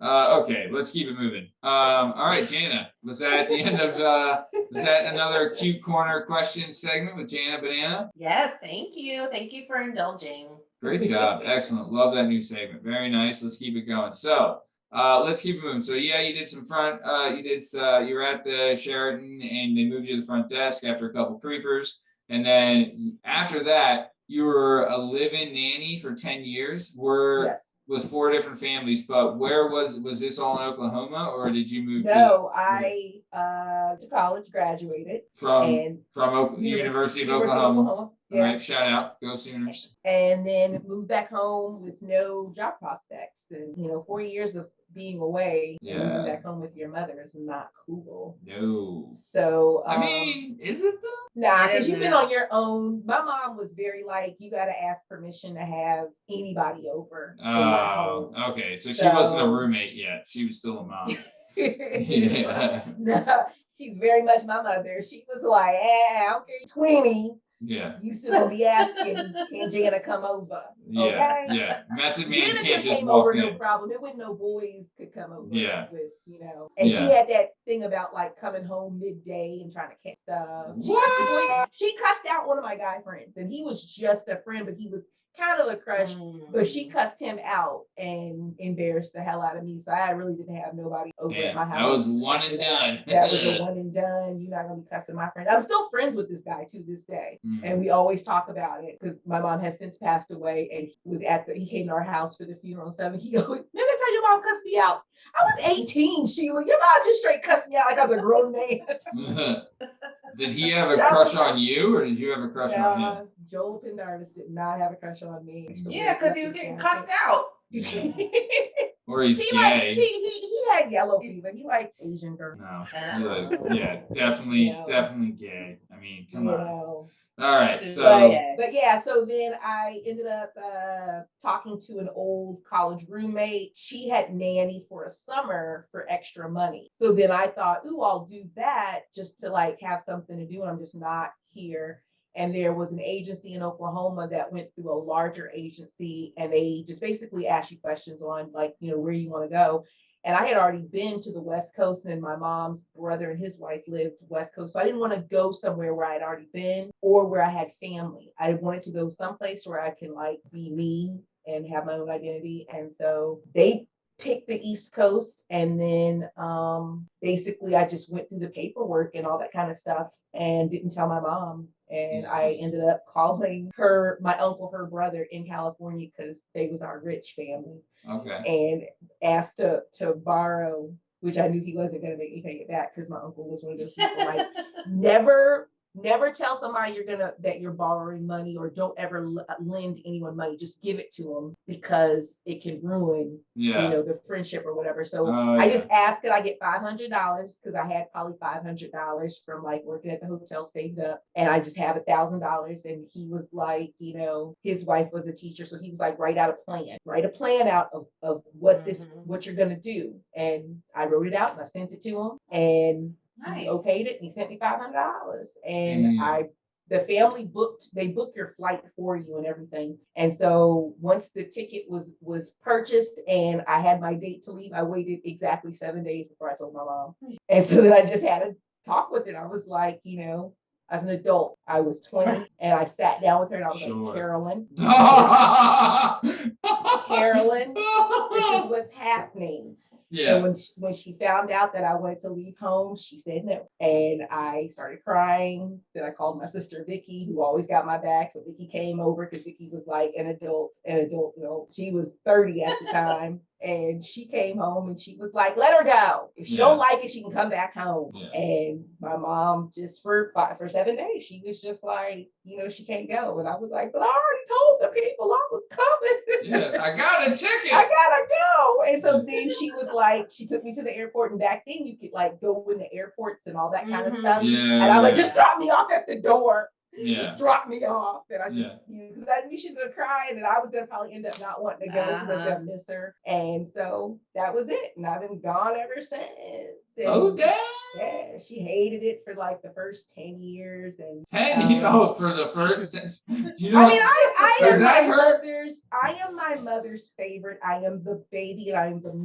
okay, let's keep it moving. All right, Jana, was that at the end of, was that another cute corner question segment with Jana Banana? Yes, thank you. Thank you for indulging. Great job. Excellent. Love that new segment. Very nice. Let's keep it going. So, let's keep it moving. So yeah, you did some front, you were at the Sheraton and they moved you to the front desk after a couple creepers. And then after that, you were a live-in nanny for 10 years. Yes. With 4 different families, but where was this all in Oklahoma or did you move No, I to college, graduated. from and University of University Oklahoma? All Yeah. right, shout out. Go Sooners. And then moved back home with no job prospects. And 4 years of being away and Yeah. moving back home with your mother is not cool. No. So I mean, is it though? nah, It because is you've been now. on your own. My mom was very like, you got to ask permission to have anybody over in my Oh, home. okay. So she wasn't a So- roommate yet. She was still a mom. Yeah. No, she's very much my mother. She was like, okay, 20. Yeah. You still gonna be asking, can Jana come over? Yeah. Okay. Yeah. Method man Jana can't just just came walk over, in. no problem. It wasn't no boys could come over Yeah. with, And she Yeah. had that thing about like coming home midday and trying to catch stuff. What? She cussed out one of my guy friends, and he was just a friend, but he was kind of a crush. But she cussed him out and embarrassed the hell out of me. So I really didn't have nobody over at my Damn, house. that was one and done. That was a one and done. You're not gonna be cussing my friend. I'm still friends with this guy to this day. Mm. And we always talk about it because my mom has since passed away and he came to our house for the funeral and stuff. And he always, man, I tell your mom cussed me out. I was 18, Sheila. Your mom just straight cussed me out like I was a grown man. Did he have a crush on you or did you have a crush on him? Joel Pendarvis did not have a crush on me. Yeah, because he was getting cussed out. Or he's he gay. he had yellow fever. He liked Asian girls. No. Oh. Yeah, definitely, No. definitely gay. I mean, come on. know. All right, Super so gay. But yeah, so then I ended up talking to an old college roommate. She had nanny for a summer for extra money. So then I thought, ooh, I'll do that just to like have something to do. And I'm just not here. And there was an agency in Oklahoma that went through a larger agency and they just basically ask you questions on like, where you want to go. And I had already been to the West Coast and my mom's brother and his wife lived West Coast. So I didn't want to go somewhere where I'd already been or where I had family. I wanted to go someplace where I can like be me and have my own identity. And so they picked the East Coast. And then basically I just went through the paperwork and all that kind of stuff and didn't tell my mom. And I ended up calling my uncle, her brother in California because they was our rich family. okay. And asked to borrow, which I knew he wasn't going to make me pay it back because my uncle was one of those people like never tell somebody that you're borrowing money or don't ever lend anyone money. Just give it to them because it can ruin the friendship or whatever. So I just asked, could I get $500 because I had probably $500 from like working at the hotel saved up, and I just have $1,000. And he was like, his wife was a teacher, so he was like, write a plan out of what what you're gonna do. And I wrote it out and I sent it to him, and he okayed it and he sent me $500. And the family booked your flight for you and everything. And so once the ticket was purchased and I had my date to leave, I waited exactly 7 days before I told my mom. And so then I just had to talk with it. I was like, as an adult, I was 20 and I sat down with her and I was like, Carolyn, Carolyn, this is what's happening. Yeah. So when she found out that I wanted to leave home, she said no. And I started crying. Then I called my sister Vicky, who always got my back. So Vicky came over because Vicky was like an adult. She was 30 at the time. And she came home and she was like, let her go. If she don't like it, she can come back home. Yeah. And my mom, just for 7 days, she was just like, she can't go. And I was like, but I already told the people I was coming. Yeah, I got a ticket. I gotta go. And so then she was like, she took me to the airport, and back then you could like go in the airports and all that kind of stuff. Yeah. And I was like, just drop me off at the door. Yeah. Just drop me off. And I just, because I knew she's gonna cry, and then I was gonna probably end up not wanting to go because I was gonna miss her. And so that was it. And I've been gone ever since. And Oh, damn. yeah, she hated it for like the first 10 years. And for the first. I mean, I am my mother's favorite. I am the baby, and I am the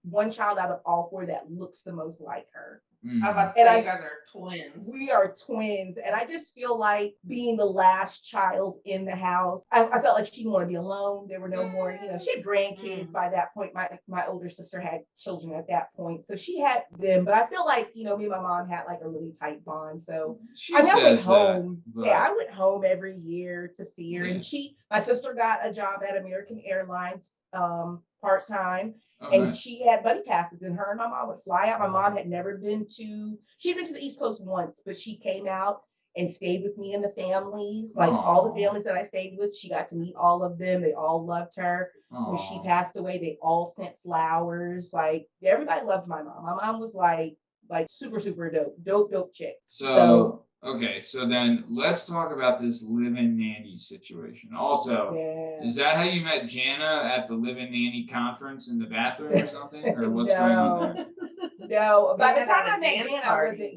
one child out of all four that looks the most like her. I was about to say, you guys are twins. We are twins, and I just feel like being the last child in the house. I felt like she didn't want to be alone. There were no more, she had grandkids by that point. My older sister had children at that point, so she had them. But I feel like, me and my mom had like a really tight bond. So I went home. I went home every year to see her, and my sister got a job at American Airlines part-time. And she had buddy passes, and her and my mom would fly out. My mom had never been she'd been to the East Coast once, but she came out and stayed with me and the families, like all the families that I stayed with. She got to meet all of them. They all loved her. When she passed away, they all sent flowers. Like, everybody loved my mom. My mom was like super, super dope chick. So okay, so then let's talk about this live-in nanny situation. Also, is that how you met Jana at the live-in nanny conference in the bathroom or something? Or what's going on there? No, by the time I met Jana,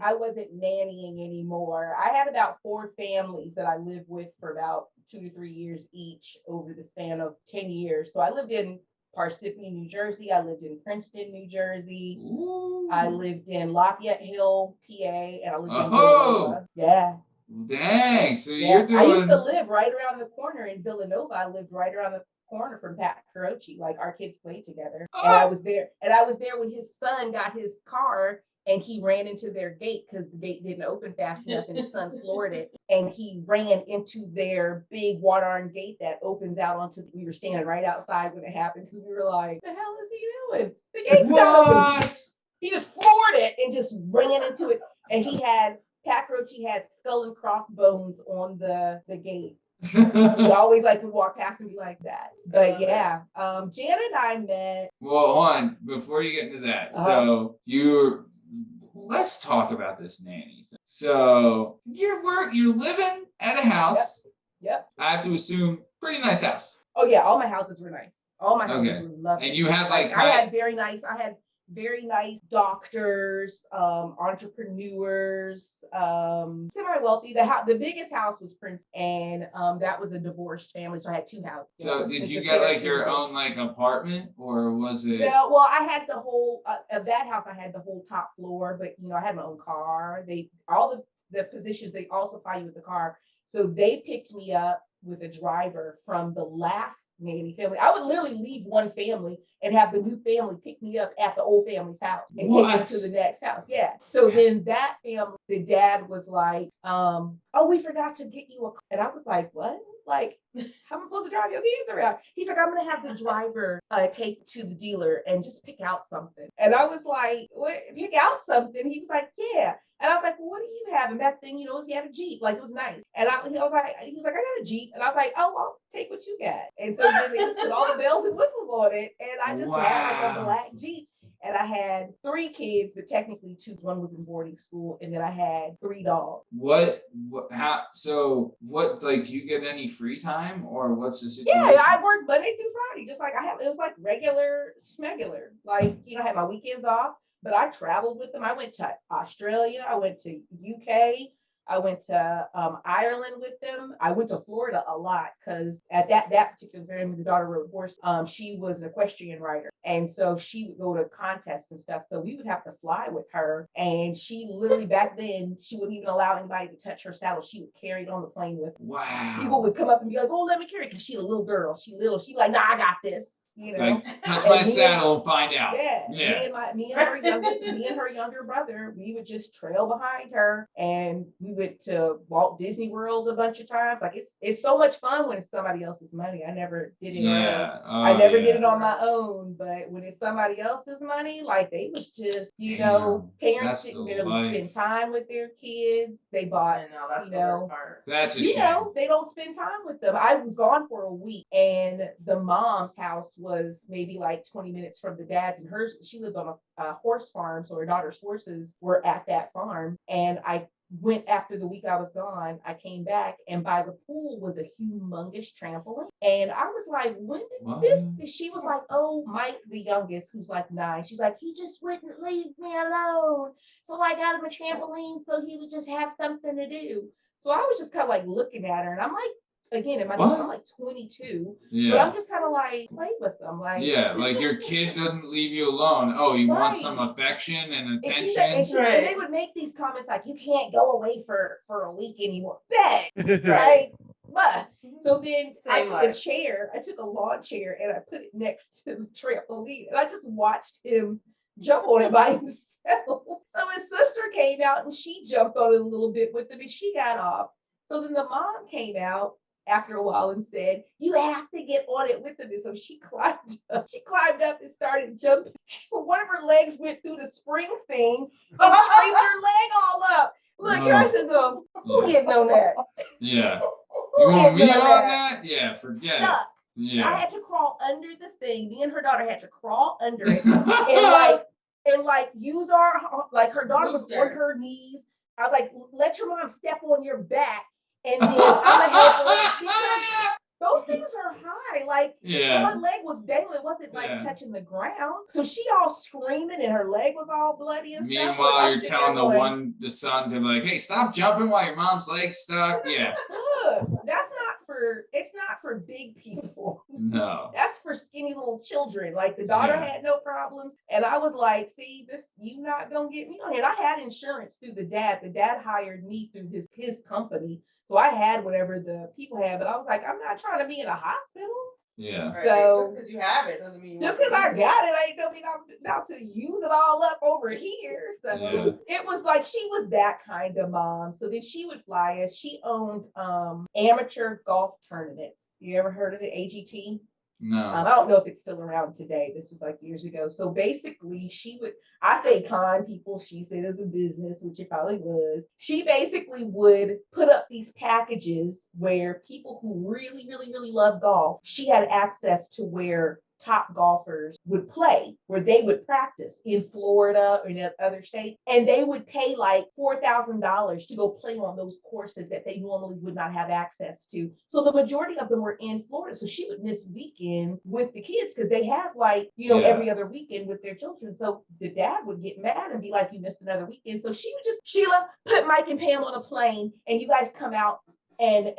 I wasn't nannying anymore. I had about 4 families that I lived with for about 2 to 3 years each over the span of 10 years. So I lived in Parsippany, New Jersey. I lived in Princeton, New Jersey. Ooh. I lived in Lafayette Hill, PA, and I lived in Villanova. Yeah. Dang. So you're doing. I used to live right around the corner in Villanova. I lived right around the corner from Pat Carochi. Like, our kids played together. And I was there. And I was there when his son got his car. And he ran into their gate because the gate didn't open fast enough, and his son floored it. And he ran into their big water iron gate that opens out onto. We were standing right outside when it happened because we were like, "The hell is he doing? The gate's not open." He just floored it and just ran into it. And Pat Croce had skull and crossbones on the gate. We always would walk past and be like that. But yeah, Jana and I met. Well, hold on, before you get into that. So let's talk about this nanny thing. So you're living at a house. Yep. I have to assume pretty nice house. Oh yeah, all my houses were nice. All my houses were lovely. And you had I had very nice doctors, entrepreneurs, semi-wealthy. The biggest house was Prince, and that was a divorced family, so I had 2 houses. So did you get your own apartment, or was it? Yeah, well, I had the whole of that house. I had the whole top floor, but I had my own car. All the positions, they all supply you with the car, so they picked me up with a driver from the last nanny family. I would literally leave one family and have the new family pick me up at the old family's house and take me to the next house. Yeah. So then that family, the dad was like, oh, we forgot to get you a car. And I was like, what? Like, how am I supposed to drive your kids around? He's like, I'm going to have the driver take to the dealer and just pick out something. And I was like, what? Pick out something? He was like, yeah. And I was like, well, what do you have? And back then, he had a Jeep. Like, it was nice. And he was like, I got a Jeep. And I was like, oh, I'll take what you got. And so then they just put all the bells and whistles on it. And I just had a black Jeep. And I had 3 kids, but technically 2. One was in boarding school, and then I had 3 dogs. Do you get any free time, or what's the situation? Yeah, I worked Monday through Friday, just like it was like regular schmegular. I had my weekends off, but I traveled with them. I went to Australia, I went to UK, I went to Ireland with them. I went to Florida a lot because at that particular family, the daughter rode horse. She was an equestrian rider, and so she would go to contests and stuff. So we would have to fly with her, and she literally back then she wouldn't even allow anybody to touch her saddle. She would carry it on the plane with her. Wow. People would come up and be like, "Oh, let me carry it," because she's a little girl. She like, "Nah, I got this." You know, Like, touch my saddle and find out. yeah. Me and her younger brother, we would just trail behind her, and we went to Walt Disney World a bunch of times. Like it's so much fun when it's somebody else's money. I never did it. Yeah. I never did it on my own, but when it's somebody else's money, like they was just, parents didn't barely spend time with their kids. They bought, I know, that's the worst part. That's a shame. They don't spend time with them. I was gone for a week, and the mom's house was maybe like 20 minutes from the dad's, and hers, she lived on a horse farm, so her daughter's horses were at that farm. And I went after the week I was gone. I came back, and by the pool was a humongous trampoline. And I was like, when did this? She was like, oh, Mike, the youngest, who's like 9, she's like, he just wouldn't leave me alone. So I got him a trampoline so he would just have something to do. So I was just kind of like looking at her, and I'm like, again, I'm like 22, but I'm just kind of like, play with them. Like, like your kid doesn't leave you alone. Oh, you want some affection and attention? And they would make these comments like, you can't go away for a week anymore. Bet, right? But so then I took a lawn chair and I put it next to the trampoline, and I just watched him jump on it by himself. So his sister came out and she jumped on it a little bit with him, and she got off. So then the mom came out after a while and said, you have to get on it with them. And so she climbed up and started jumping. One of her legs went through the spring thing and scraped her leg all up. Look, here I said, who getting on that? Yeah. You want me on that? Yeah, forget it. Yeah. I had to crawl under the thing. Me and her daughter had to crawl under it and use her daughter was on her knees. I was like, let your mom step on your back, and then I'm gonna help her, because those things are high. Like, her leg was dangling, it wasn't like touching the ground. So she all screaming, and her leg was all bloody and stuff. Meanwhile, you're telling the son to like, hey, stop jumping while your mom's leg's stuck. Yeah. It's not for big people. No. That's for skinny little children. Like, the daughter had no problems. And I was like, see, you not gonna get me on here. And I had insurance through the dad. The dad hired me through his company. So I had whatever the people had, but I was like, I'm not trying to be in a hospital. Yeah. Right. So just because you have it doesn't mean just because I got it, I don't mean I'm about to use it all up over here. So it was like, she was that kind of mom. So then she would fly us. She owned amateur golf tournaments. You ever heard of the AGT? No. I don't know if it's still around today. This was like years ago. So basically I say con people, she said it was a business, which it probably was. She basically would put up these packages where people who really, really, really love golf, she had access to where top golfers would play, where they would practice in Florida or in other states, and they would pay like $4,000 to go play on those courses that they normally would not have access to. So the majority of them were in Florida. So she would miss weekends with the kids because they have every other weekend with their children. So the dad would get mad and be like, you missed another weekend. So she would just, Sheila, put Mike and Pam on a plane and you guys come out and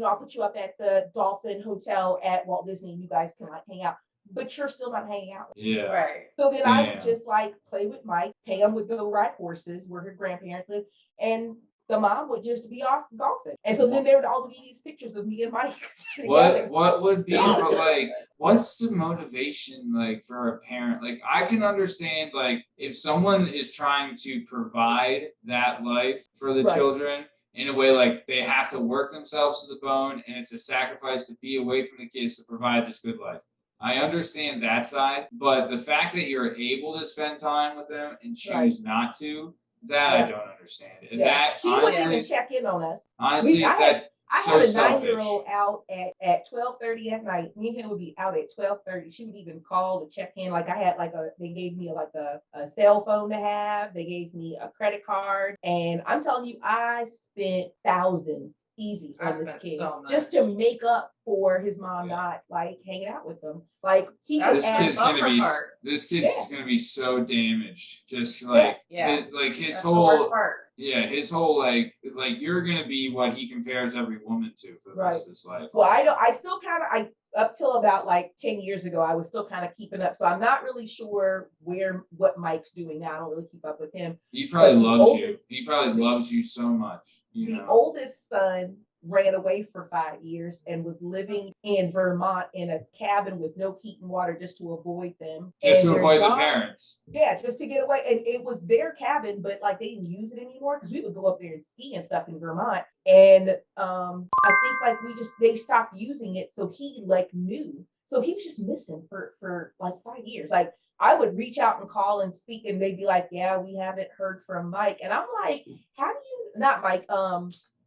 I'll put you up at the Dolphin Hotel at Walt Disney and you guys can like hang out. But you're still not hanging out. Yeah. Right. So then I would just like play with Mike. Pam would go ride horses where her grandparents lived. And the mom would just be off golfing. And so then there would all be these pictures of me and Mike together. What would be like, what's the motivation like for a parent? Like, I can understand like if someone is trying to provide that life for the children in a way, like they have to work themselves to the bone and it's a sacrifice to be away from the kids to provide this good life. I understand that side, but the fact that you're able to spend time with them and choose not to, that I don't understand. And that she honestly, wouldn't even check in on us. Honestly, that's so I had a selfish. 9-year-old out at 12:30 at night. Me and him would be out at 12:30. She would even call to check in. Like I had they gave me a cell phone to have. They gave me a credit card. And I'm telling you, I spent thousands easy on this kid just to make up for his mom not like hanging out with them. Like he That's was This the kid's bumper gonna be part. this kid's gonna be so damaged. Just like Yeah. his That's the worst whole part. his whole like you're gonna be what he compares every woman to for the rest of his life. Well, also. I still kind of up till about like 10 years ago, I was still kind of keeping up. So I'm not really sure what Mike's doing now. I don't really keep up with him. He probably but the loves oldest- you. He probably loves you so much. You The know. oldest son ran away for 5 years and was living in Vermont in a cabin with no heat and water just to avoid them. Just And to their avoid the daughter- parents. Yeah, just to get away. And it was their cabin, but like they didn't use it anymore because we would go up there and ski and stuff in Vermont. And I think like they stopped using it. So he like knew. So he was just missing for like 5 years. Like I would reach out and call and speak, and they'd be like, yeah, we haven't heard from Mike. And I'm like, how do you not Mike?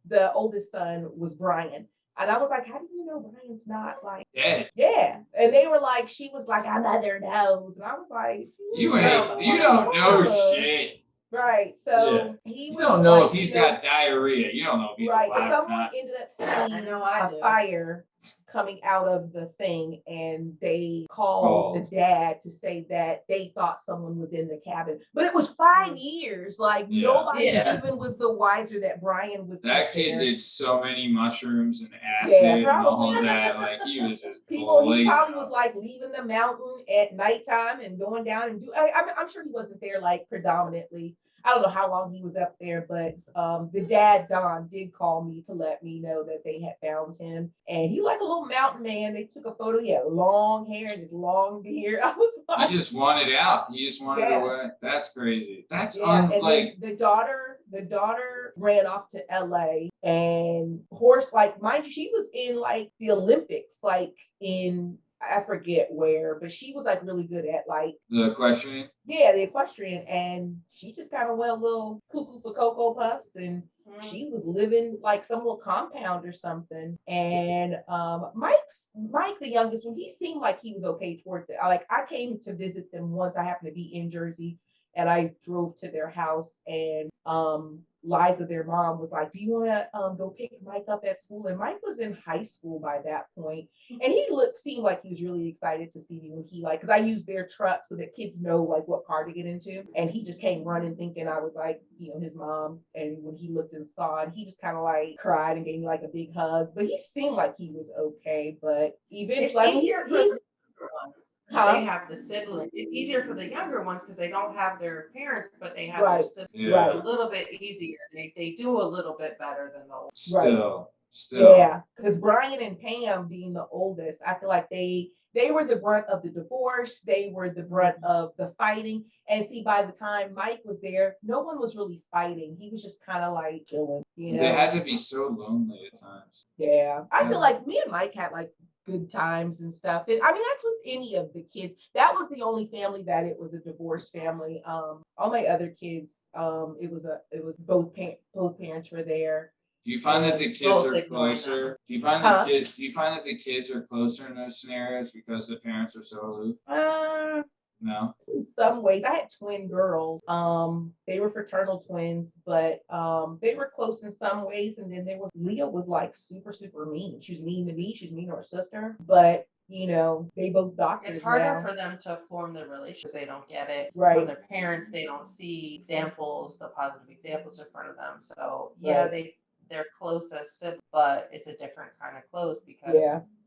The oldest son was Brian. And I was like, how do you know Brian's not like Dead. yeah. And they were like, she was like, our mother knows. And I was like, You don't know shit. Right. So he You was don't know like, if he's you know, got diarrhea. You don't know if he's right. alive or Someone not. ended up I seeing know I a do. fire coming out of the thing, and they called the dad to say that they thought someone was in the cabin. But it was 5 years. Like Yeah. nobody Yeah. even was the wiser that Brian was That up kid there. did so many mushrooms and acid and all probably. of that. Like he was just He blazing probably up. was like leaving the mountain at nighttime and going down and I'm sure he wasn't there like predominantly. I don't know how long he was up there, but the dad, Don, did call me to let me know that they had found him. And he like a little mountain man. They took a photo. He had long hair and his long beard. I was like, He just wanted out. He just wanted Yeah. away. That's crazy. That's and like then the daughter ran off to LA and mind you, she was in like the Olympics, like in I forget where, but she was like really good at like the questioning. the equestrian, and she just kind of went a little cuckoo for Cocoa Puffs, and she was living like some little compound or something. And Mike, the youngest one, he seemed like he was okay toward it. Like I came to visit them once. I happened to be in Jersey, and I drove to their house, and Liza, their mom, was like, do you want to go pick Mike up at school? And Mike was in high school by that point, and he seemed like he was really excited to see me when he because I used their truck so that kids know like what car to get into, and he just came running thinking I was like his mom. And when he looked and saw it, he just kind of like cried and gave me like a big hug, but he seemed like he was okay. But eventually It's easier for the younger ones. Huh? They have the siblings. It's easier for the younger ones because they don't have their parents, but they have Right. their siblings. Yeah. A little bit easier. They do a little bit better than the old. Still. Yeah, because Brian and Pam being the oldest, I feel like they were the brunt of the divorce. They were the brunt of the fighting. And see, by the time Mike was there, no one was really fighting. He was just kind of like chilling, They had to be so lonely at times. Yeah, I feel Yes. like me and Mike had like good times and stuff. And I mean, that's with any of the kids. That was the only family that it was a divorced family. All my other kids, it was both parents were there. Do you find that the kids Both are ignoring closer? Do you find Huh? Do you find that the kids are closer in those scenarios because the parents are so aloof? No. In some ways, I had twin girls. They were fraternal twins, but they were close in some ways. And then Leah was like super, super mean. She was mean to me. She was mean to her sister. But they both doctors. It's harder now. for them to form the relationship. They don't get it Right. from their parents. They don't see the positive examples in front of them. So yeah, they're close as siblings, but it's a different kind of close because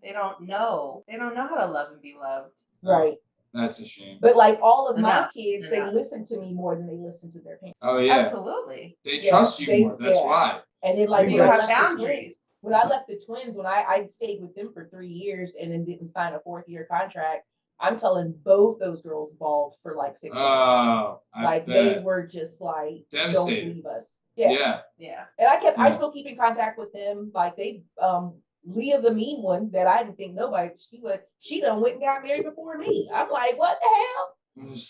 they don't know how to love and be loved. Right. That's a shame. But like all of They're my not. kids, They're they not. listen to me more than they listen to their parents. Oh yeah. Absolutely. They Yeah, trust you more. That's why. And then like They when I have left the twins, boundaries. when I left the twins, when I stayed with them for 3 years and then didn't sign a 4th-year contract, I'm telling both those girls bawled for like 6 years. Oh, I They bet. were just like, Devastated. don't leave us. Yeah. Yeah. And I Yeah. still keep in contact with them. Like they, Leah, the mean one that I didn't think nobody, she done went and got married before me. I'm like, what the hell?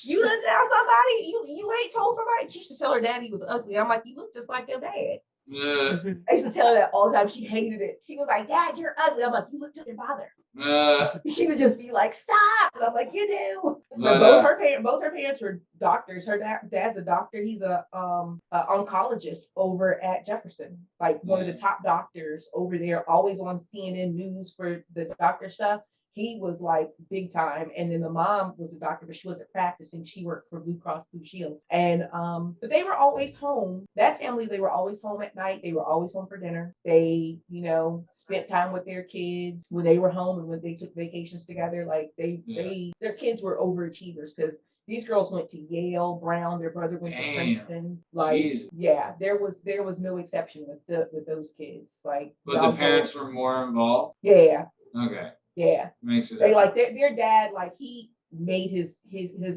You done tell somebody? You ain't told somebody? She used to tell her daddy was ugly. I'm like, you look just like your dad. I used to tell her that all the time. She hated it. She was like, Dad, you're ugly. I'm like, you look just like your father. She would just be like, "Stop!" And I'm like, "You do." But, Both her parents are doctors. Her dad's a doctor. He's a oncologist over at Jefferson, like one of the top doctors over there, always on CNN News for the doctor stuff. He was like big time. And then the mom was a doctor, but she wasn't practicing. She worked for Blue Cross Blue Shield. And but they were always home. That family, they were always home at night. They were always home for dinner. They, spent time with their kids when they were home and when they took vacations together. Like their kids were overachievers because these girls went to Yale, Brown. Their brother went to Princeton. Like, Jesus. yeah, there was no exception with those kids. Like, but the parents were more involved. Yeah. Okay. Yeah. Makes it. They like their dad. Like he made his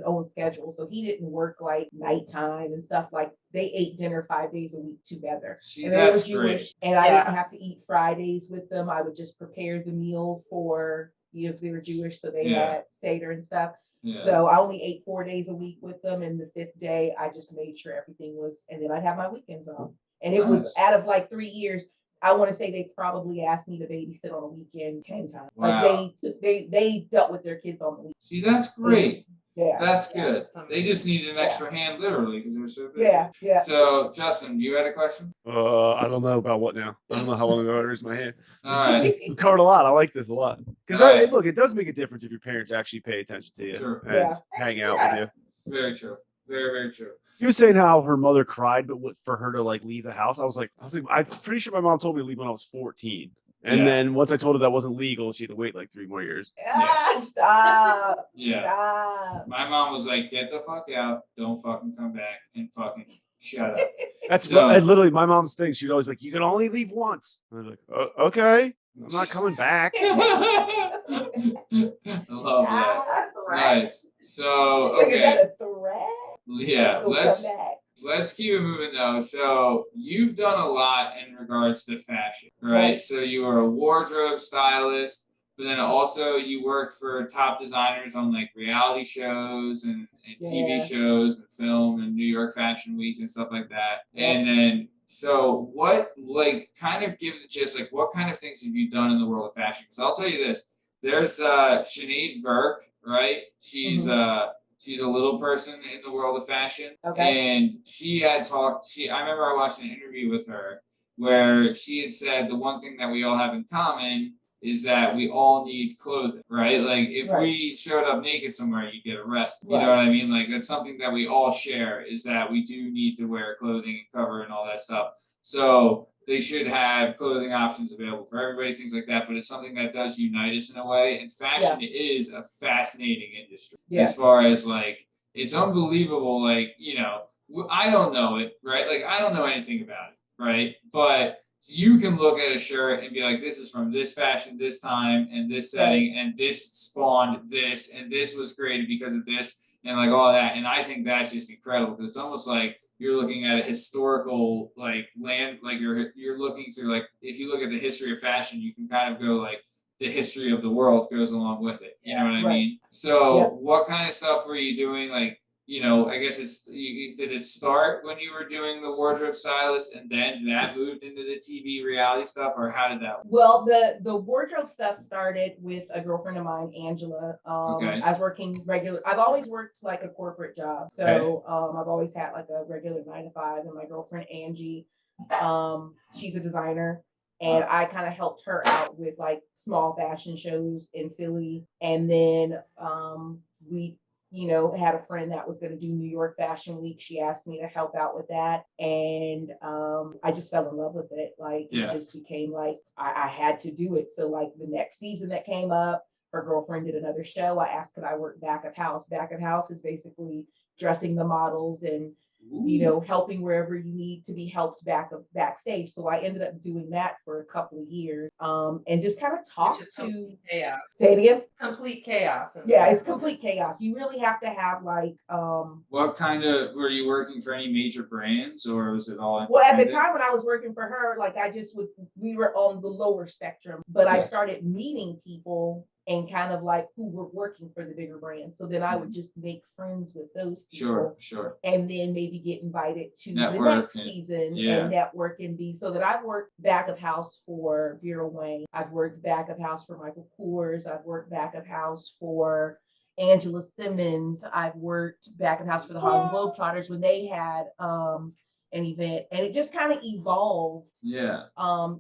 own schedule, so he didn't work like nighttime and stuff. Like they ate dinner 5 days a week together. See, and they were that's Jewish, great. and I didn't have to eat Fridays with them. I would just prepare the meal for because they were Jewish, so they had Seder and stuff. Yeah. So I only ate 4 days a week with them, and the 5th day I just made sure everything was, and then I'd have my weekends off. And it was out of like 3 years. I want to say they probably asked me to babysit on a weekend 10 times. Wow. Like they dealt with their kids on the weekend. See, that's great. Yeah. That's good. They just needed an extra hand, literally, because they're so busy. Yeah. So, Justin, you had a question? I don't know about what now. I don't know how long ago I raised my hand. All right. We covered a lot. I like this a lot because Right. look, it does make a difference if your parents actually pay attention to you Sure. and hang out with you. Very true. Very, very true. He was saying how her mother cried, but for her to like leave the house, I was like, I'm pretty sure my mom told me to leave when I was 14. And then once I told her that wasn't legal, she had to wait like 3 more years. Stop. Yeah. Stop. My mom was like, get the fuck out. Don't fucking come back and fucking shut up. That's So- literally my mom's thing. She'd always be like, you can only leave once. And I was like, okay, I'm not coming back. I love that. Nice. So, Is okay. that a threat? Yeah, Don't come back. let's keep it moving though. So you've done a lot in regards to fashion, right? So you were a wardrobe stylist, but then also you worked for top designers on like reality shows and TV shows and film and New York Fashion Week and stuff like that. And then so what, like, kind of give the gist, like what kind of things have you done in the world of fashion? Because I'll tell you this, there's Sinead Burke, right? She's She's a little person in the world of fashion. Okay. And she had talked, I remember I watched an interview with her where she had said the one thing that we all have in common is that we all need clothing, right? Like if we showed up naked somewhere, you get arrested. You know what I mean? Like that's something that we all share is that we do need to wear clothing and cover and all that stuff. So they should have clothing options available for everybody, things like that. But it's something that does unite us in a way. And fashion is a fascinating industry as far as like, it's unbelievable. Like, I don't know it, right? Like I don't know anything about it, right? But you can look at a shirt and be like, this is from this fashion, this time, and this setting, and this spawned this, and this was created because of this, and like all that. And I think that's just incredible because it's almost like you're looking at a historical like land, like you're looking to like, if you look at the history of fashion, you can kind of go like the history of the world goes along with it. You know what I mean? So what kind of stuff were you doing? Like, I guess did it start when you were doing the wardrobe stylist and then that moved into the TV reality stuff, or how did that work? Well, the wardrobe stuff started with a girlfriend of mine, Angela. I was working I've always worked like a corporate job. So I've always had like a regular 9 to 5, and my girlfriend, Angie, she's a designer. And I kind of helped her out with like small fashion shows in Philly. And then we had a friend that was going to do New York Fashion Week. She asked me to help out with that. And I just fell in love with it. Like, it just became like, I had to do it. So like the next season that came up, her girlfriend did another show. I asked, could I work back of house? Back of house is basically dressing the models and helping wherever you need to be helped backstage. So I ended up doing that for a couple of years, and just kind of talked to chaos. Say it again. Complete chaos. Yeah, it's complete chaos. You really have to have like. What kind of, were you working for any major brands, or was it all? Well, at the time when I was working for her, like we were on the lower spectrum, but I started meeting people and kind of like who were working for the bigger brands. So then I would just make friends with those people. Sure. And then maybe get invited to the Network next and- season yeah. and network and be so that I've worked back of house for Vera Wang. I've worked back of house for Michael Kors. I've worked back of house for Angela Simmons. I've worked back of house for the Harlem Globetrotters when they had an event, and it just kind of evolved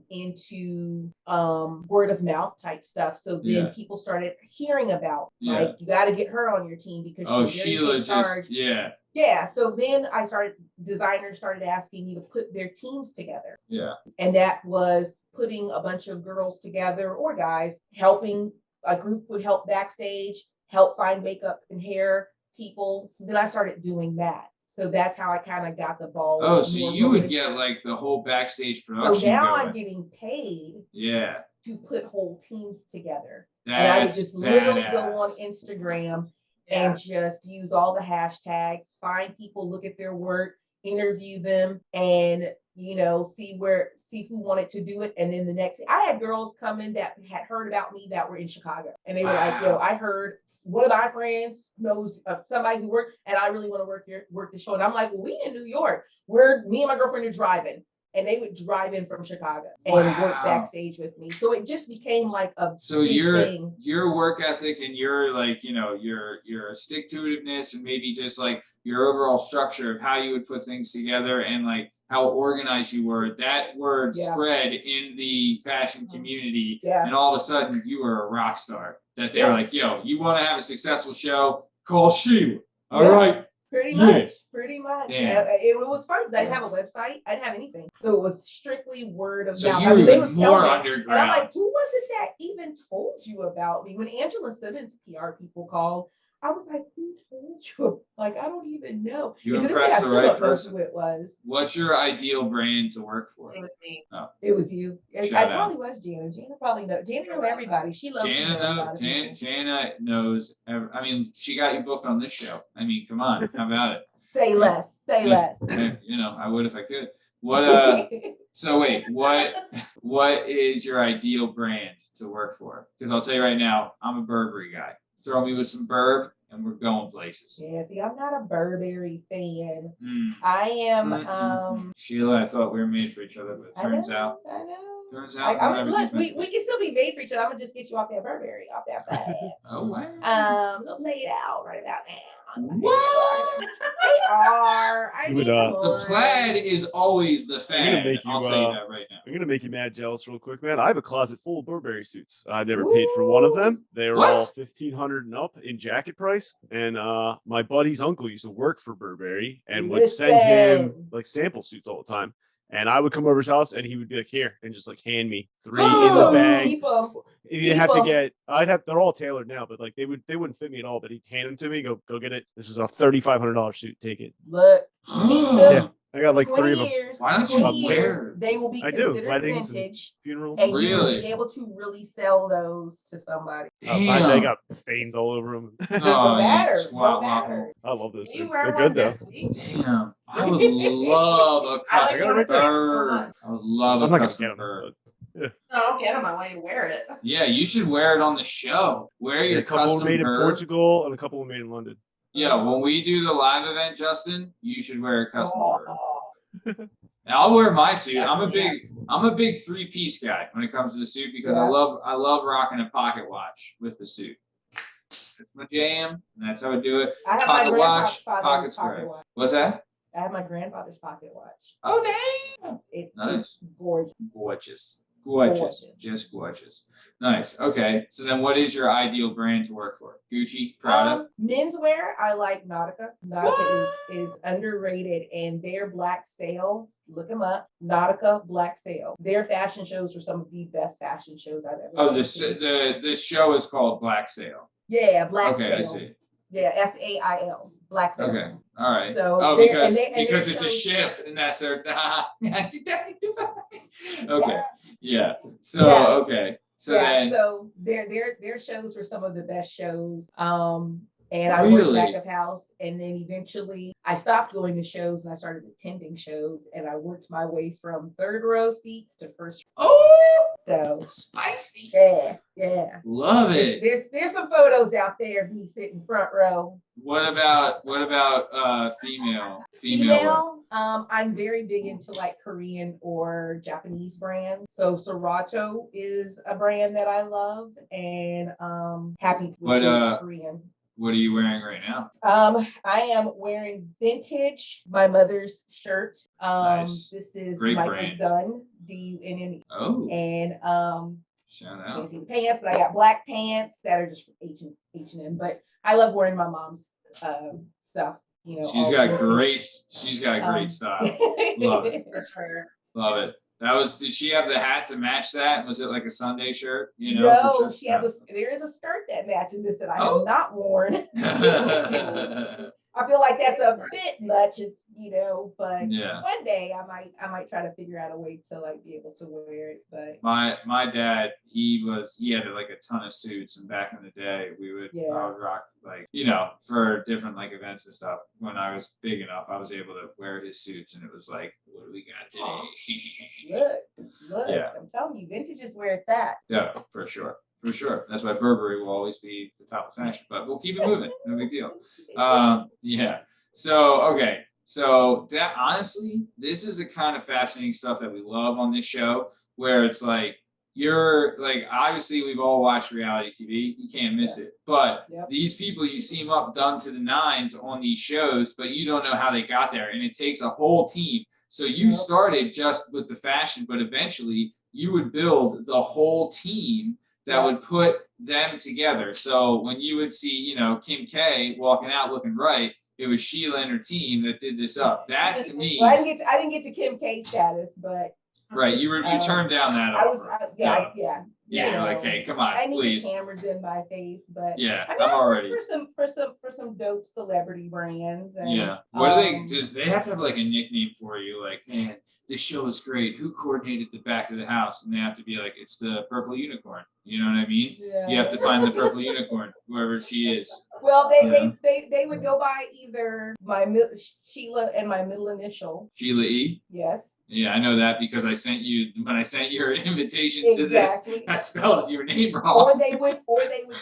into word of mouth type stuff. So then people started hearing about like, you got to get her on your team because she's Sheila in charge. Yeah. So then designers started asking me to put their teams together. Yeah. And that was putting a bunch of girls together or guys, helping a group would help backstage, help find makeup and hair people. So then I started doing that. So that's how I kind of got the ball. Oh, so you would get like the whole backstage production. So now going. I'm getting paid. Yeah. To put whole teams together. That's and I would just literally go on badass. Instagram and just use all the hashtags, find people, look at their work, interview them, and see who wanted to do it. And then the next, I had girls come in that had heard about me that were in Chicago, and they were like, "Yo, I heard one of my friends knows somebody who worked, and I really want to work the show." And I'm like, "Well, we in New York. Me and my girlfriend are driving." And they would drive in from Chicago and work backstage with me. So it just became like a big thing. Your work ethic and your like, your stick to itiveness and maybe just like your overall structure of how you would put things together and like how organized you were, that word spread in the fashion community. And all of a sudden you were a rock star. That they were like, yo, you want to have a successful show? Call Sheila. All right. Pretty much. Yeah. It was funny because I didn't have a website. I didn't have anything. So it was strictly word of mouth. So you were more underground. And I'm like, who was it that even told you about me? When Angela Simmons PR people called, I was like, who told you? Like, I don't even know. You impressed the right person. Who it was. What's your ideal brand to work for? It was me. Oh. It was you. Probably was Jana. Jana probably knows. Jana knew everybody. She loves Jana knows. I mean, she got you booked on this show. I mean, come on. How about it? Say less. Say less. I would if I could. What? So wait. What is your ideal brand to work for? Because I'll tell you right now, I'm a Burberry guy. Throw me with some Burb, and we're going places. Yeah, see, I'm not a Burberry fan. I am. Sheila, I thought we were made for each other, but it turns out. I know. Turns out. Look, we can still be made for each other. I'm gonna just get you off that Burberry, off that plaid. Oh wow. I'm gonna lay it out right about now. What? They are. The plaid is always the fad. I'll tell you that right now. I'm gonna make you mad jealous real quick, man. I have a closet full of Burberry suits. I never paid for one of them. They were all $1,500 and up in jacket price. And my buddy's uncle used to work for Burberry and would send him like sample suits all the time. And I would come over his house and he would be like, here, and just like hand me 3 in the bag. You'd have to get, they're all tailored now, but like they wouldn't fit me at all, but he'd hand them to me, go get it. This is a $3,500 suit. Take it. Look. Yeah. I got like 3 of them. Why don't you wear? They will be considered weddings vintage. And funerals. And you will be able to really sell those to somebody. They got stains all over them. No matter. I love those You things. wear They're one good though. this week. Damn. I would love a custom bird. I would love a custom bird. No, don't get them. I want you to wear it. Yeah, you should wear it on the show. Wear your a couple custom were made bird. in Portugal and a couple were made in London. Yeah, when we do the live event, Justin, you should wear a custom bird. And I'll wear my suit. I'm a big 3-piece guy when it comes to the suit because I love rocking a pocket watch with the suit. It's my jam, and that's how I do it. I have Pocket my watch, grandfather's pocket pocket square. watch. What's that? I have my grandfather's pocket watch. Oh, nice. It's Nice. gorgeous. Gorgeous. Just gorgeous. Nice. Okay. So then what is your ideal brand to work for? Gucci, Prada? Menswear, I like Nautica. Nautica is underrated, and their Black Sale, look them up. Nautica Black Sale. Their fashion shows are some of the best fashion shows I've ever seen. This show is called Black Sale. Yeah, Black Sale. Okay, I see. Yeah, SAIL. Black Sale. Okay. All right. So because it's a ship and that's their okay. Yeah. So okay. So then so their shows were some of the best shows. And I worked back of house, and then eventually I stopped going to shows and I started attending shows, and I worked my way from third row seats to first. Oh, So Spicy. yeah. Love it. There's some photos out there of me sitting front row. What about female? Female. I'm very big into like Korean or Japanese brands. So Serato is a brand that I love, and Happy, which is Korean. What are you wearing right now? I am wearing vintage, my mother's shirt. Nice. This is Great Michael brand. Dunn, D-U-N-N-E. Oh. And Shout you out. can't see the pants, but I got black pants that are just from H&M. But I love wearing my mom's stuff. You know, She's got great style. Love it. For sure. Love it. Did she have the hat to match that? Was it like a Sunday shirt? You know, No, she has there is a skirt that matches this that I have not worn. I feel like that's a bit much. It's, you know, but one day I might try to figure out a way to like be able to wear it. But my dad, he had like a ton of suits, and back in the day I would rock, like, you know, for different like events and stuff. When I was big enough, I was able to wear his suits, and it was like, what do we got today? Look, I'm telling you, vintage is where it's at. Yeah, for sure. For sure. That's why Burberry will always be the top of fashion, but we'll keep it moving. No big deal. Yeah. So, okay. So that, honestly, this is the kind of fascinating stuff that we love on this show, where it's like, you're like, obviously we've all watched reality TV. You can't miss it. But these people, you see them up done to the nines on these shows, but you don't know how they got there. And it takes a whole team. So you started just with the fashion, but eventually you would build the whole team that would put them together. So when you would see, you know, Kim K walking out looking right, it was Sheila and her team that did this up. That to me, well, I didn't get to Kim K status, but right, you turned down that offer. Yeah, like, hey, come on, I need please. the cameras in my face, but yeah, I mean, I'm already for some dope celebrity brands. And, what do they have to have like a nickname for you? Like, man, this show is great. Who coordinated the back of the house? And they have to be like, it's the purple unicorn. You know what I mean? Yeah. You have to find the purple unicorn, whoever she is. Well, they would go by either Sheila and my middle initial. Sheila E. Yes. Yeah, I know that because I sent your invitation to this, I spelled your name wrong. Or they would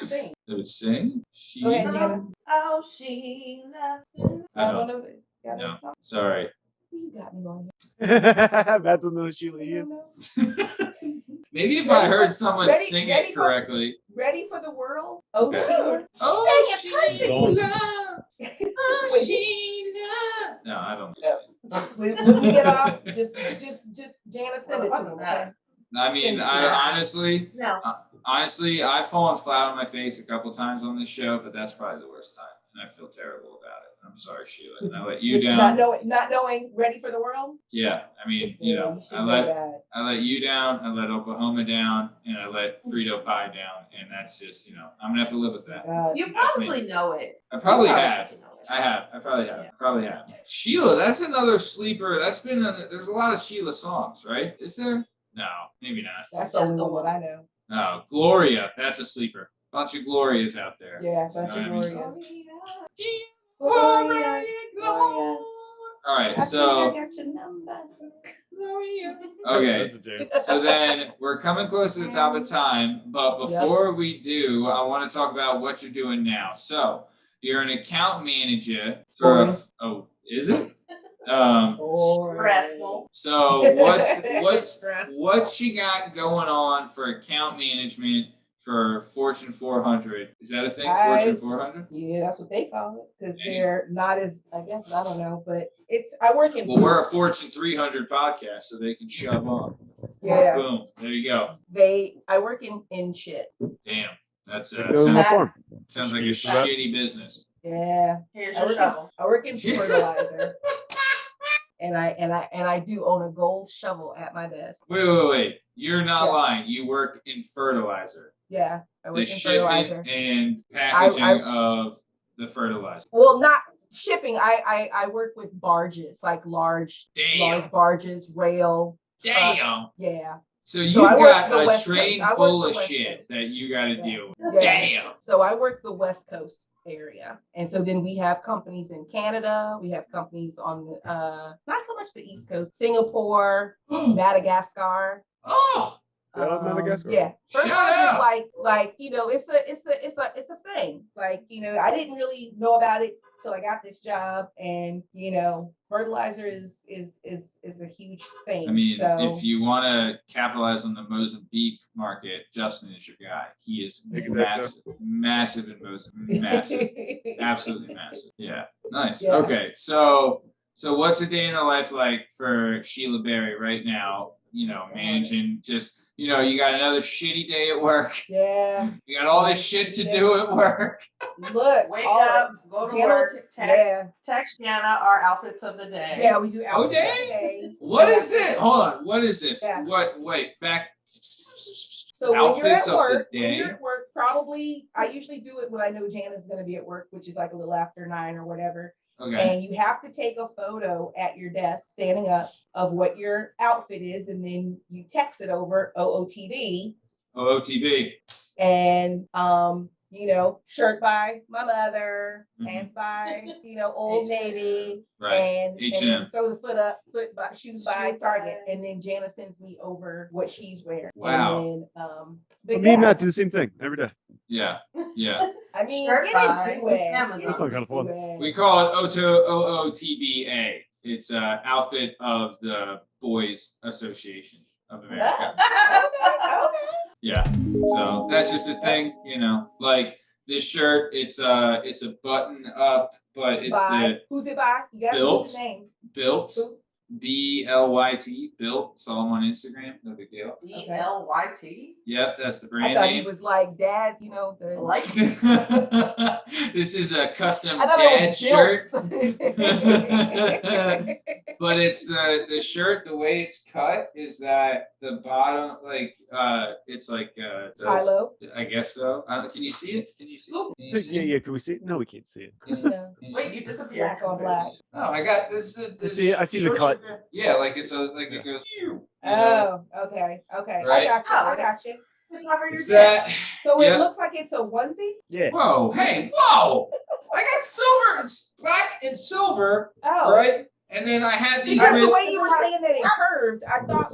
sing. They would sing? Go ahead, Jana. Oh, Sheila. I don't know. No, sorry. You got me on That doesn't know who Sheila is. Maybe if I heard someone sing it correctly. Ready for the world? Oh, Okay. Sheila. Oh, Sheila. Oh, Sheila. No, I don't know. When we get off, just Jana send it to me. Okay? I mean, honestly, I've fallen flat on my face a couple times on this show, but that's probably the worst time, and I feel terrible about it. I'm sorry, Sheila. And I let you down. Not knowing Ready for the World? Yeah, I mean, you know, I let you down, I let Oklahoma down, and I let Frito Pie down, and that's just, you know, I'm gonna have to live with that. You probably know it. I probably have. I probably have. Sheila, that's another sleeper. That's been there's a lot of Sheila songs, right? Is there? No, maybe not. That's the only one I know. Oh, Gloria, that's a sleeper. Bunch of Glorias out there. Yeah, bunch of Glorias. Gloria. All right, so. I got your number. Okay, so then we're coming close to the top of time, but before we do, I want to talk about what you're doing now. So you're an account manager for is it? Stressful. So what you got going on for account management for Fortune 400? Is that a thing? Fortune 400? Yeah, that's what they call it, because they're not as, I guess, I don't know, but I work in. Well, we're a Fortune 300 podcast, so they can shove on. Yeah. Boom. There you go. I work in shit. Damn. That's sounds like a shitty business. Yeah. Here's your shovel. I work in fertilizer. And I do own a gold shovel at my desk. Wait. You're not lying. You work in fertilizer. Yeah, I work in fertilizer. And packaging of the fertilizer. Well, not shipping. I work with barges, like large barges, rail. Damn. Yeah. So you've got a train full of shit that you got to deal with. Yeah. Damn. So I work the West Coast area, and so then we have companies in Canada. We have companies on not so much the East Coast, Singapore, Madagascar. Oh. Shout out Madagascar. Yeah, Shout fertilizer is out. like it's a thing. Like I didn't really know about it till I got this job, and fertilizer is a huge thing. I mean, so, if you want to capitalize on the Mozambique market, Justin is your guy. He is massive in Mozambique, massive, absolutely massive. Yeah, nice. Yeah. Okay, so what's a day in the life like for Sheila Barry right now? Managing just. You got another shitty day at work. Yeah. You got all this shit to do at work. Look, Wake up, go to work, text Jana our outfits of the day. Yeah, we do outfits Okay. of the day. What is it? Hold on. What is this? Yeah. Wait, back. So Outfits of the when day. you're at work, probably I usually do it when I know Jana's going to be at work, which is like a little after 9 or whatever. Okay. And you have to take a photo at your desk standing up of what your outfit is, and then you text it over OOTD. OOTB. And shirt by my mother, pants by Old Navy, Right. and H&M. throw the shoes by Target, and then Jana sends me over what she's wearing. Wow. And But me and Matt do the same thing every day. Yeah. I mean, Shirt get by into it. Amazon. That's not kind of fun. We call it OOTBA. It's outfit of the Boys Association of America. Okay. Yeah. So that's just a thing, like this shirt, it's a button up, but it's Who's it by? You gotta Built. use the name. Built, Who? BLYT, Built. Saw them on Instagram. No big deal. BLYT. Yep, that's the I brand thought name. he was like dad, the Like This is a custom I thought dad it was shirt. built. But it's the shirt, the way it's cut is that the bottom, it's like Hehlo. I guess so. Can you see it? Can you see it? Can you see it? Yeah. Can we see it? No, we can't see it. Yeah. Wait, you disappeared. Black on black. Oh, I got this. I see the short cut. shirt. Yeah, like it goes. Oh, okay. Right. I got you. It's that. So Yeah. it looks like it's a onesie? Yeah. Whoa! Hey! Whoa! I got silver. It's black and silver, Oh. right? And then I had these. Because the with- way you were saying that it curved, I thought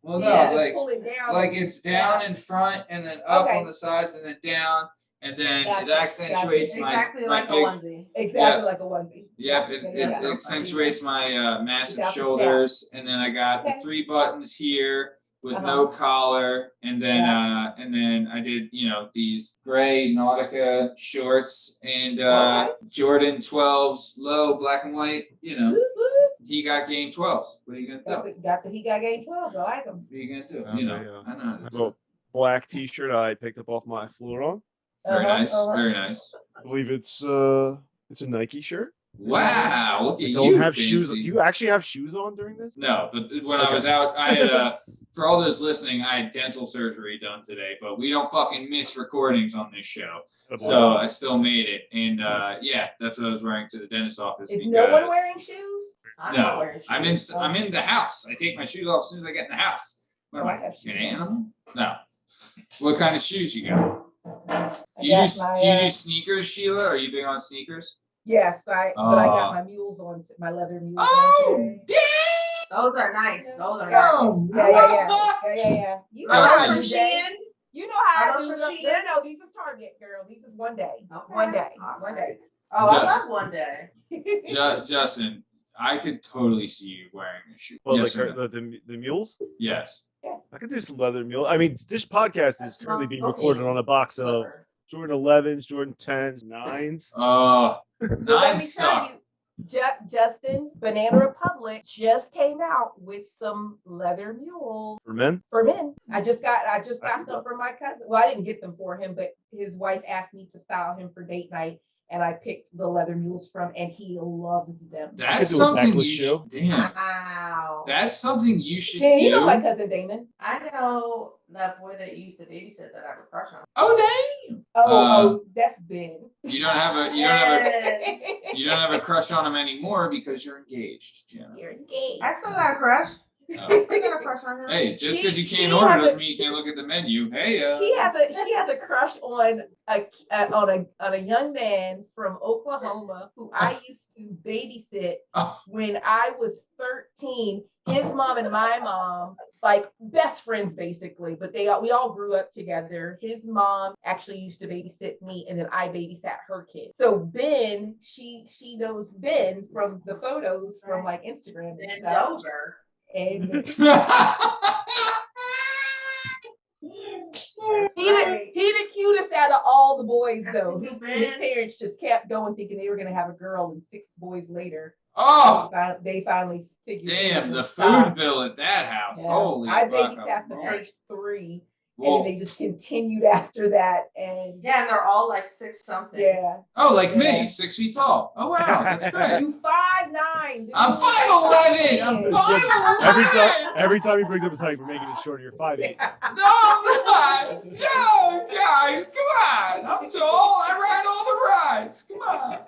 well, no, just pull it down. like it's down in front and then up Okay. on the sides and then down and then Gotcha, it accentuates Exactly my like a big, onesie. Exactly like a onesie. Yep, Yeah, it accentuates my massive Without the shoulders, and then I got the Okay. 3 buttons here with Uh-huh. no collar, and then I did these gray Nautica shorts and Okay. Jordan 12s, low black and white. He got game 12s. What are you gonna do? He got game 12. I like him. What are you gonna do? Okay, yeah. I know. Well, black T-shirt I picked up off my floor on. Very nice, very nice. I believe it's a Nike shirt. Wow, look at I you. don't have fancy. shoes. Do you actually have shoes on during this? No, but when I was out, I had for all those listening, I had dental surgery done today, but we don't fucking miss recordings on this show. So I still made it. And that's what I was wearing to the dentist office. Is because no one wearing shoes? I'm not No, wearing I'm in shoes. I'm in the house. I take my shoes off as soon as I get in the house. What am Oh, I, I have shoes an on. animal? No. What kind of shoes you got? Do you got my, do sneakers, Sheila? Are you big on sneakers? Yes, but I got my mules on, my leather mules on Oh, today. damn! Those are nice. Those are Oh, nice. Yeah. You know Justin. how I do Shein? that. You know how Are I those do from that. Shein? No, these is Target, girl. These is one day. Okay. One day. All One right. day. Oh, I love one day. Justin, I could totally see you wearing a shoe. Well, Yes, like or no? the mules. Yes. I could do some leather mule. I mean, this podcast is currently being recorded on a box of Slipper. Jordan 11s, Jordan 10s, 9s. But let Nine me suck. tell you, Justin, Banana Republic just came out with some leather mules For men? for men. I just got some for my cousin. Well, I didn't get them for him, but his wife asked me to style him for date night, and I picked the leather mules from, and he loves them. That's do a something backless you shoe. should. Damn. Wow. That's something you should Damon, you know my do. cousin Damon. I know that boy that used to babysit that I have a crush on. Oh damn! Oh, that's Ben. You don't have a you don't have a crush on him anymore because you're engaged, Jenna. You're engaged. I still got a crush. I still got a crush on him. Hey, just because you She can't order has doesn't a- mean you can't look at the menu. Hey, She has a crush on a young man from Oklahoma who I used to babysit Oh. when I was 13. His mom and my mom, like best friends basically, but we all grew up together. His mom actually used to babysit me, and then I babysat her kids. So Ben, she knows Ben from the photos from like Instagram and And stuff. Dover. And Right. he the cutest out of all the boys though. That's His Ben. parents just kept going thinking they were gonna have a girl, and 6 boys later, Oh, they finally figured. damn, it the was food time. bill at that house. Yeah. Holy I guacamole. babysat the first 3, Well, and then they just continued after that. And Yeah, and they're all like 6 something. yeah, oh, like Yeah. me, 6 feet tall. Oh, wow, that's great. you 5'9". dude. I'm 5'11". I'm Yeah. 5'11". Every time he brings up his height, we're making it shorter. You're 5'8". No, I'm not. No, guys, come on. I'm tall. I ride all the rides. Come on.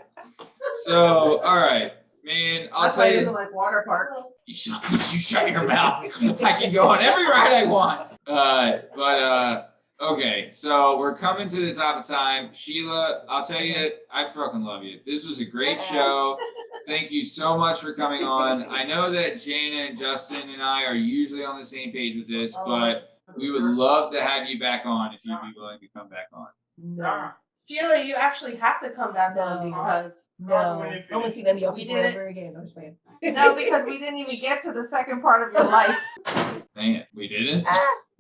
So, all right, man. I'll That's tell why he you. doesn't like water parks. You shut your mouth. I can go on every ride I want. Okay, so we're coming to the top of time. Sheila, I'll tell you, I fucking love you. This was a great show. Thank you so much for coming on. I know that Jana and Justin and I are usually on the same page with this, but we would love to have you back on if you'd be willing to come back on. No, Sheila, you actually have to come back on because no, I don't want to see any of We you did it. ever again. I'm just playing. no, because we didn't even get to the second part of your life. Dang it, we didn't?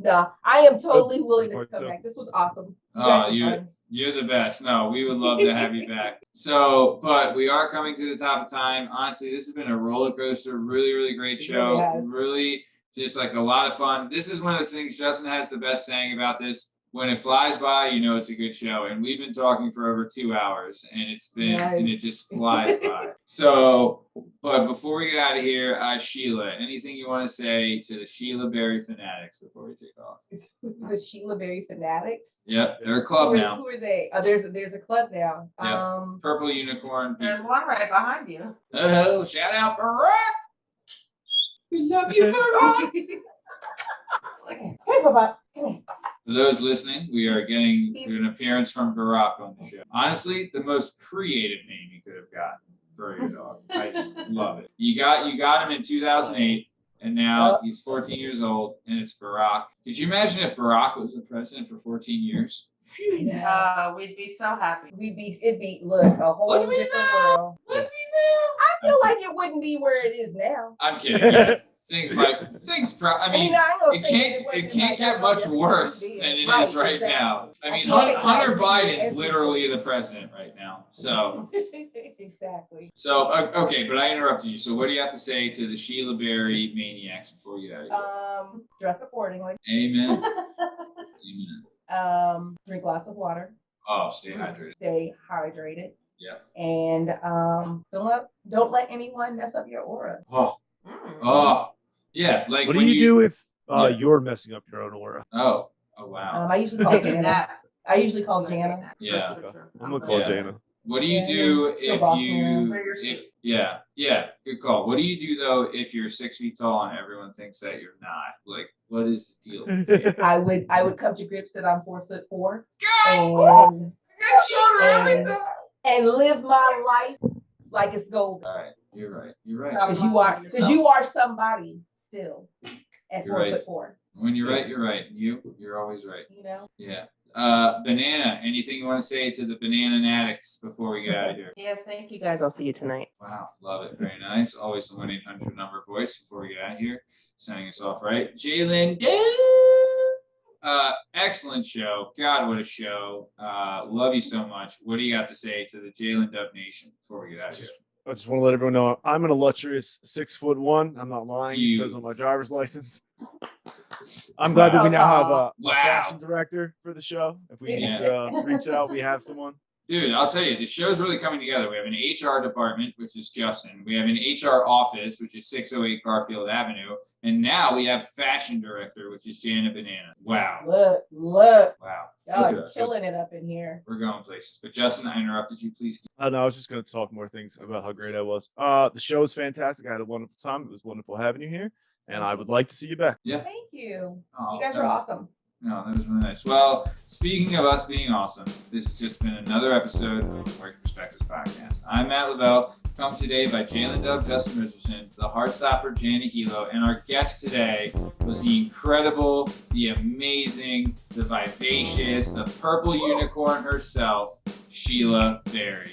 No, I am totally willing to Part come two. back. This was awesome. You Oh, guys were you're fun. the best. No, we would love to have you back. So, but we are coming to the top of time. Honestly, this has been a roller coaster. Really, really great It show. really has. Really, just like a lot of fun. This is one of those things. Justin has the best saying about this. When it flies by, you know it's a good show. And we've been talking for over 2 hours, and and it just flies by. So, but before we get out of here, Sheila, anything you want to say to the Sheila Barry fanatics before we take off? The Sheila Barry fanatics. Yep, they're a club now. Who are they? Oh, there's a club now. Yeah. Purple unicorn. There's one right behind you. Oh, shout out Barack. We love you, Barack. Hey, Baba. Come here. For those listening, we are getting an appearance from Barack on the show. Honestly, the most creative name you could have gotten for your dog. I just love it. You got him in 2008, and now he's 14 years old, and it's Barack. Could you imagine if Barack was the president for 14 years? We'd be so happy. It'd be look a whole Would we different now? world. Would we now? I feel like it wouldn't be where it is now. I'm kidding. Yeah. I mean, it it can't get much worse than it is right now. I mean, Hunter Biden's literally the president right now. So, Exactly. so okay, but I interrupted you. So, what do you have to say to the Sheila Barry maniacs before you get out of Dress accordingly. here? Amen. Amen. Drink lots of water. Oh, stay hydrated. Stay hydrated. Yeah. And don't let anyone mess up your aura. Oh, yeah. Like What do when you do if Yeah. you're messing up your own aura? Oh wow. I usually call Taking Jana. that. I usually call Jana. Yeah. I'm gonna call Yeah. Jana. What do you Yeah, do she'll if boss me you around. For your yeah, good call. What do you do though if you're 6 feet tall and everyone thinks that you're not? Like, what is the deal? I would come to grips that I'm 4'4" God, and and live my life like it's gold. all right, you're right. You're right. Because you are somebody still at You're right. 4'4". When you're right, you're right. You're always right. You know. Yeah. Banana. Anything you want to say to the banana addicts before we get out of here? Yes, thank you guys. I'll see you tonight. Wow, love it. Very nice. Always the 1-800 number voice before we get out of here. Signing us off, right? Jalen excellent show. God, what a show. Love you so much. What do you got to say to the Jalen Dub Nation before we get out of here? I just want to let everyone know I'm an illustrious 6'1". I'm not lying. It You- says on my driver's license. I'm glad that we now have a Wow. fashion director for the show. If we need to reach out, we have someone. Dude, I'll tell you, the show's really coming together. We have an HR department, which is Justin. We have an HR office, which is 608 Garfield Avenue. And now we have fashion director, which is Jana Banana. Wow. Look. Wow. Y'all Look at are us. killing it up in here. We're going places. But Justin, I interrupted you. Please. No, I was just going to talk more things about how great I was. The show was fantastic. I had a wonderful time. It was wonderful having you here. And I would like to see you back. Yeah. Thank you. Oh, You guys that are was- awesome. No, that was really nice. Well, speaking of us being awesome, this has just been another episode of the Work Perspectives Podcast. I'm Matt Lavelle, come today by jdub, Justin Richardson, the Heartstopper, Jana Hehlo, and our guest today was the incredible, the amazing, the vivacious, the purple unicorn herself, Sheila Barry.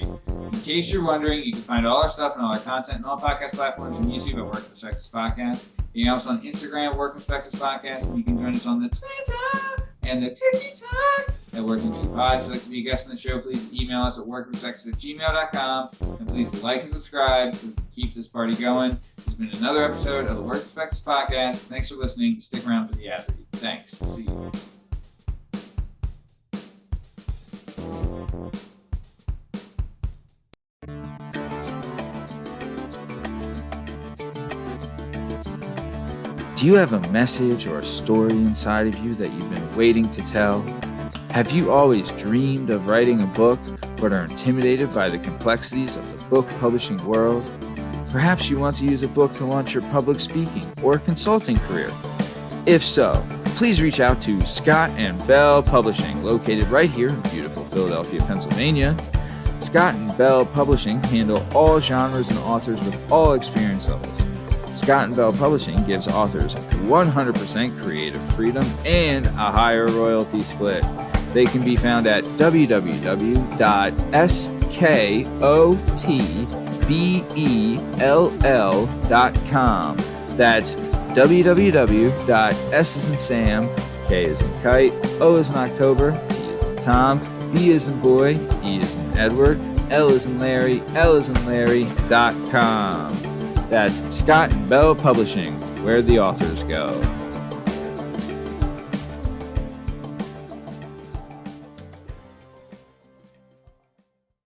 In case you're wondering, you can find all our stuff and all our content on all podcast platforms and YouTube at Work Perspectives Podcast. You can also on Instagram, Work Perspectives Podcast, and you can join us on the Twitter and the TikTok at Working P Pod. If you'd like to be a guest on the show, please email us at workperspectives@gmail.com. And please like and subscribe so we can keep this party going. It's been another episode of the Work Perspectives Podcast. Thanks for listening. Stick around for the ad read. Thanks. See you. Do you have a message or a story inside of you that you've been waiting to tell? Have you always dreamed of writing a book, but are intimidated by the complexities of the book publishing world? Perhaps you want to use a book to launch your public speaking or consulting career. If so, please reach out to Scott and Bell Publishing, located right here in beautiful Philadelphia, Pennsylvania. Scott and Bell Publishing handle all genres and authors with all experience levels. Scott and Bell Publishing gives authors 100% creative freedom and a higher royalty split. They can be found at www.skotbell.com. That's www.s as in Sam, K as in Kite, O as in October, T as in Tom, B as in Boy, E as in Edward, L as in Larry, L as in Larry.com. That's Scott and Bell Publishing, where the authors go.